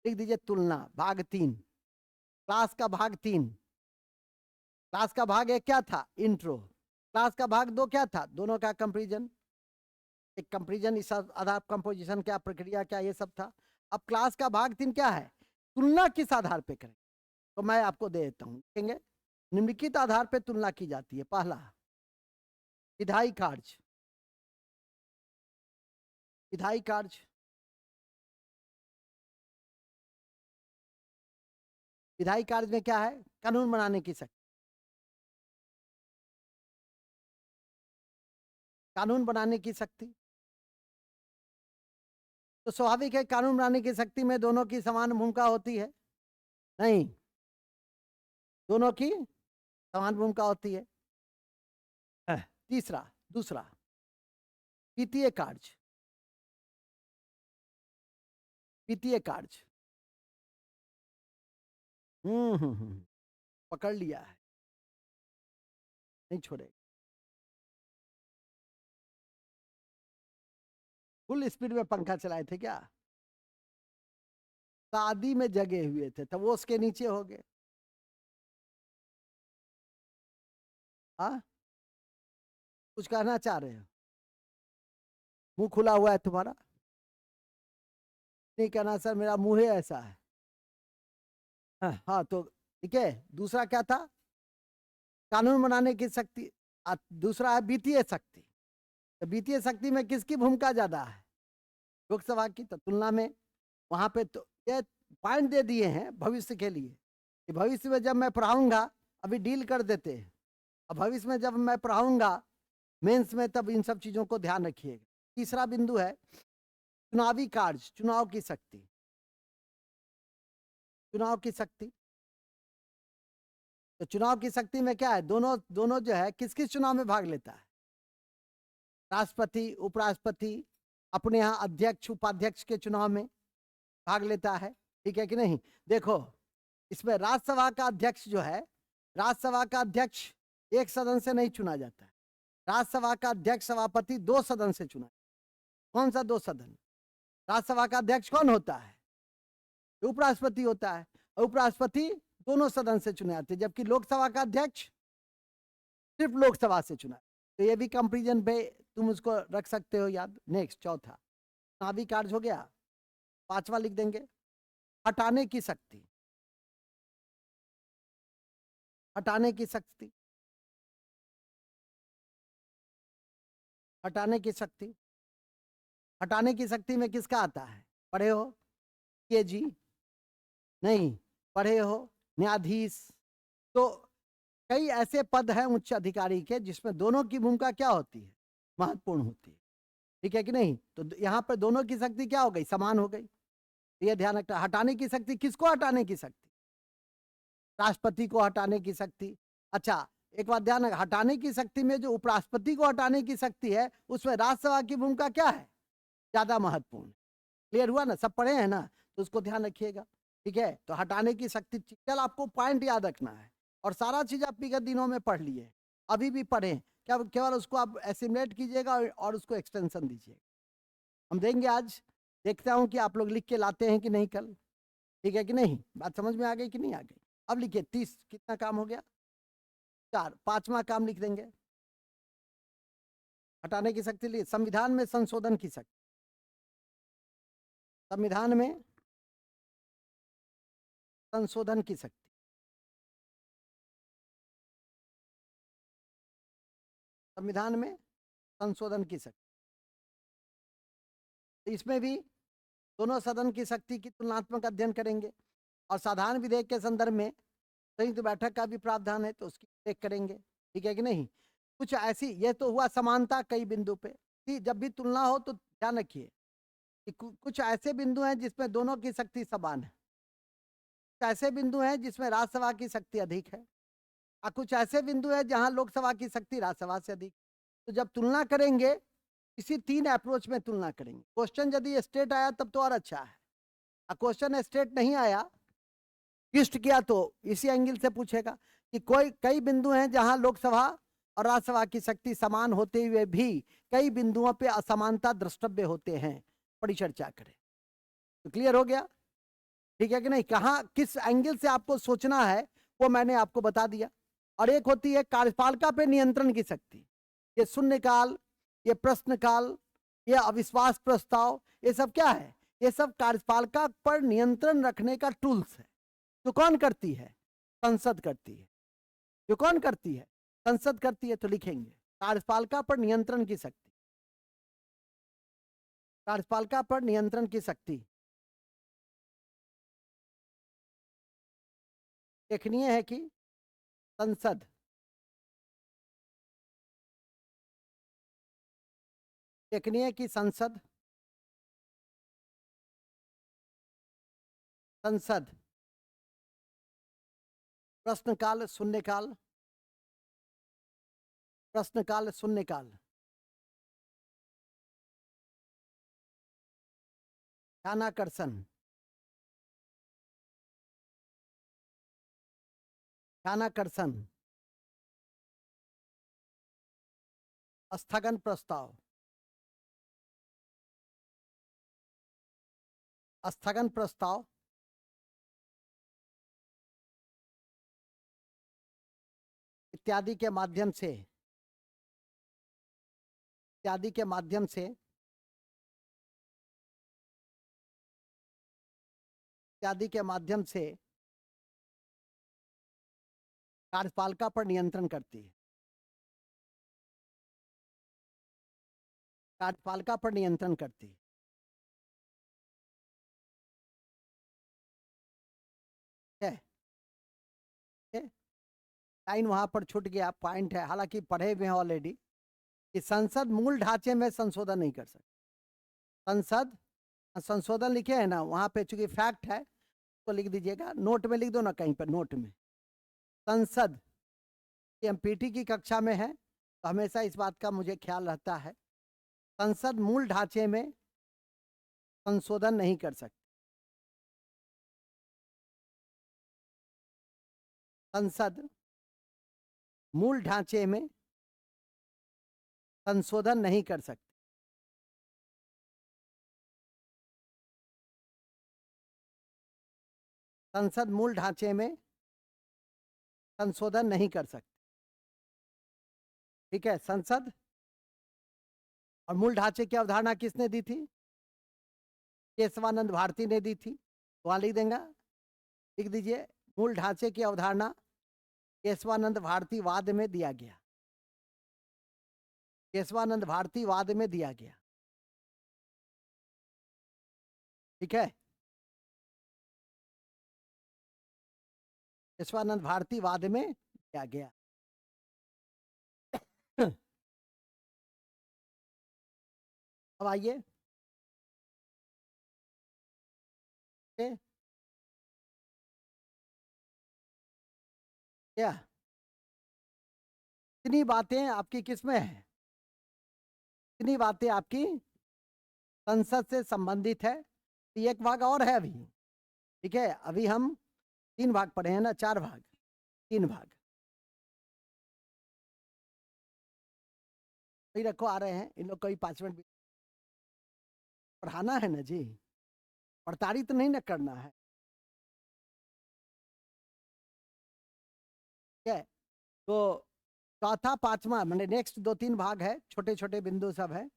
लिख दीजिए तुलना भाग 3, क्लास का भाग 3, क्लास का भाग 1 क्या था, इंट्रो, क्लास का भाग 2 क्या था, दोनों का कंपेरिजन, एक कंपेरिजन, इस आधार कंपोजिशन क्या, प्रक्रिया क्या, ये सब था। अब क्लास का भाग 3 क्या है, तुलना किस आधार पे करें, तो मैं आपको दे देता हूं, देखेंगे। निम्नलिखित आधार पे तुलना की जाती है। पहला, विधायी कार्य, विधायी कार्य, विधायी कार्य में क्या है, कानून बनाने की शक्ति, कानून बनाने की शक्ति। तो स्वाभाविक है कानून बनाने की शक्ति में दोनों की समान भूमिका होती है, नहीं, दोनों की समान भूमिका होती है। तीसरा, दूसरा, वित्तीय कार्य, वित्तीय कार्य, पकड़ लिया है, नहीं छोड़ेगा, फुल स्पीड में पंखा चलाए थे क्या, शादी में जगे हुए थे, तब वो उसके नीचे हो गए। हाँ, कुछ कहना चाह रहे हो, मुंह खुला हुआ है तुम्हारा, नहीं कहना सर मेरा मुंह ही ऐसा है। हाँ तो ठीक है, दूसरा क्या था, कानून बनाने की शक्ति, दूसरा है वित्तीय शक्ति, तो वित्तीय शक्ति में किसकी भूमिका ज्यादा है? लोकसभा की। तो तुलना में वहां पे तो ये पॉइंट दे दिए हैं भविष्य के लिए कि भविष्य में जब मैं पढ़ाऊंगा, अभी डील कर देते हैं, अब भविष्य में जब मैं पढ़ाऊंगा मेंस में, तब इन सब चीजों को ध्यान रखिएगा। तीसरा बिंदु है चुनावी कार्य, चुनाव की शक्ति। चुनाव की शक्ति, तो चुनाव की शक्ति में क्या है, दोनों दोनों जो है किस किस चुनाव में भाग लेता है? राष्ट्रपति, उपराष्ट्रपति, अपने यहाँ अध्यक्ष उपाध्यक्ष के चुनाव में भाग लेता है, ठीक है कि नहीं? देखो इसमें राज्यसभा का अध्यक्ष जो है, राज्यसभा का अध्यक्ष एक सदन से नहीं चुना जाता है। राज्यसभा का अध्यक्ष सभापति 2 सदन से चुना। कौन सा 2 सदन? राज्यसभा का अध्यक्ष कौन होता है? उपराष्ट्रपति होता है, और उपराष्ट्रपति दोनों सदन से चुने जाते हैं, जबकि लोकसभा का अध्यक्ष सिर्फ लोकसभा से चुना। तो ये भी कंपेरिजन पे तुम उसको रख सकते हो याद। नेक्स्ट, चौथा चुनावी कार्य हो गया। पांचवा लिख देंगे हटाने की शक्ति। हटाने की शक्ति, हटाने की शक्ति, हटाने की शक्ति में किसका आता है? पढ़े हो ये जी? नहीं पढ़े हो? न्यायाधीश। तो कई ऐसे पद हैं उच्च अधिकारी के जिसमें दोनों की भूमिका क्या होती है? महत्वपूर्ण होती है, ठीक है कि नहीं? तो यहाँ पर दोनों की शक्ति क्या हो गई? समान हो गई। ये ध्यान रखना। हटाने की शक्ति, किसको हटाने की शक्ति? राष्ट्रपति को हटाने की शक्ति। अच्छा एक बात ध्यान रखना, हटाने की शक्ति में जो उपराष्ट्रपति को हटाने की शक्ति है, उसमें राज्यसभा की भूमिका क्या है? ज्यादा महत्वपूर्ण। क्लियर हुआ ना? सब पढ़े हैं ना? तो उसको ध्यान रखिएगा, ठीक है? तो हटाने की शक्ति, केवल आपको पॉइंट याद रखना है, और सारा चीज आप विगत दिनों में पढ़ लिए, अभी भी पढ़ें, क्या केवल उसको आप एसिमुलेट कीजिएगा और उसको एक्सटेंशन दीजिएगा। हम देंगे आज, देखता हूं कि आप लोग लिख के लाते हैं कि नहीं कल, ठीक है कि नहीं? बात समझ में आ गई कि नहीं आ गई? अब लिखिए 30 कितना काम हो गया? 4। पांचवा काम लिख देंगे हटाने की शक्ति लिए, संविधान में संशोधन की शक्ति। संविधान में संशोधन की शक्ति। संविधान में संशोधन की शक्ति, तो इसमें भी दोनों सदन की शक्ति की तुलनात्मक अध्ययन करेंगे, और साधारण विधेयक के संदर्भ में संयुक्त बैठक का भी प्रावधान है, तो उसकी चेक करेंगे, ठीक है कि नहीं? कुछ ऐसी, ये तो हुआ समानता कई बिंदु पे, कि जब भी तुलना हो तो ध्यान रखिए कि कुछ ऐसे बिंदु हैं जिसमें दोनों की शक्ति समान है, कुछ ऐसे बिंदु हैं जिसमें राज्यसभा की शक्ति अधिक है, और कुछ ऐसे बिंदु हैं जहां लोकसभा की शक्ति राज्यसभा से अधिक। तो जब तुलना करेंगे, इसी 3 अप्रोच में तुलना करेंगे। क्वेश्चन यदि स्टेट आया तब तो और अच्छा है, और क्वेश्चन स्टेट नहीं आया, ट्विस्ट किया, तो इसी एंगल से पूछेगा कि कोई कई बिंदु हैं जहां लोकसभा और राज्यसभा की शक्ति समान होते हुए भी कई बिंदुओं पे असमानता द्रष्टव्य होते हैं, बड़ी चर्चा करें। तो क्लियर हो गया, ठीक है कि नहीं? कहाँ किस एंगल से आपको सोचना है वो मैंने आपको बता दिया। और एक होती है कार्यपालिका पे नियंत्रण की शक्ति। ये शून्यकाल, ये प्रश्नकाल, ये अविश्वास प्रस्ताव, ये सब क्या है? ये सब कार्यपालिका पर नियंत्रण रखने का टूल्स है। जो कौन करती है? संसद करती है। जो कौन करती है? संसद करती है। तो लिखेंगे कार्यपालिका पर नियंत्रण की शक्ति। कार्यपालिका पर नियंत्रण की शक्ति देखनीय है कि संसद देखनीय कि संसद संसद प्रश्नकाल शून्यकाल, प्रश्नकाल शून्यकाल, ध्यानाकर्षण, ध्यानाकर्षण, स्थगन प्रस्ताव, स्थगन प्रस्ताव, इत्यादि के माध्यम से, इत्यादि के माध्यम से, इत्यादि के माध्यम से कार्यपालिका पर नियंत्रण करती है। कार्यपालिका पर नियंत्रण करती है। लाइन वहां पर छूट गया, पॉइंट है, हालांकि पढ़े हुए हैं ऑलरेडी कि संसद मूल ढांचे में संशोधन नहीं कर सकती। संसद संशोधन लिखे हैं ना वहां पे, चूंकि फैक्ट है तो लिख दीजिएगा, नोट में लिख दो ना कहीं पर, नोट में संसद एमपीटी की कक्षा में है तो हमेशा इस बात का मुझे ख्याल रहता है, संसद मूल ढांचे में संशोधन नहीं कर सकती। संसद मूल ढांचे में संशोधन नहीं कर सकती। संसद मूल ढांचे में संशोधन नहीं कर सकती। ठीक है, संसद और मूल ढांचे की अवधारणा किसने दी थी? केशवानंद भारती ने दी थी। वहां लिख देंगे, लिख दीजिए, मूल ढांचे की अवधारणा केशवानंद भारती वाद में दिया गया। केशवानंद भारती वाद में दिया गया। ठीक है, केशवानंद भारती वाद में दिया गया। अब आइए, क्या इतनी बातें आपकी किसमें है? इतनी बातें आपकी संसद से संबंधित है। एक भाग और है अभी। ठीक है, अभी हम 3 भाग पढ़े हैं ना, 4 भाग, 3 भाग वही रखो, आ रहे हैं इन लोग को ही 5 मिनट पढ़ाना है ना जी, प्रताड़ित नहीं ना करना है। ठीक है, तो चौथा पांचवा मैंने नेक्स्ट 2-3 भाग है, छोटे छोटे बिंदु सब है,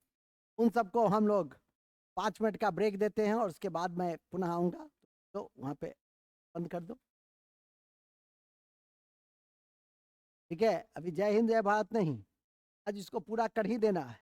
उन सबको हम लोग 5 मिनट का ब्रेक देते हैं और उसके बाद मैं पुनः आऊंगा, तो वहां पे बंद कर दो। ठीक है, अभी जय हिंद जय भारत नहीं, आज इसको पूरा कर ही देना है।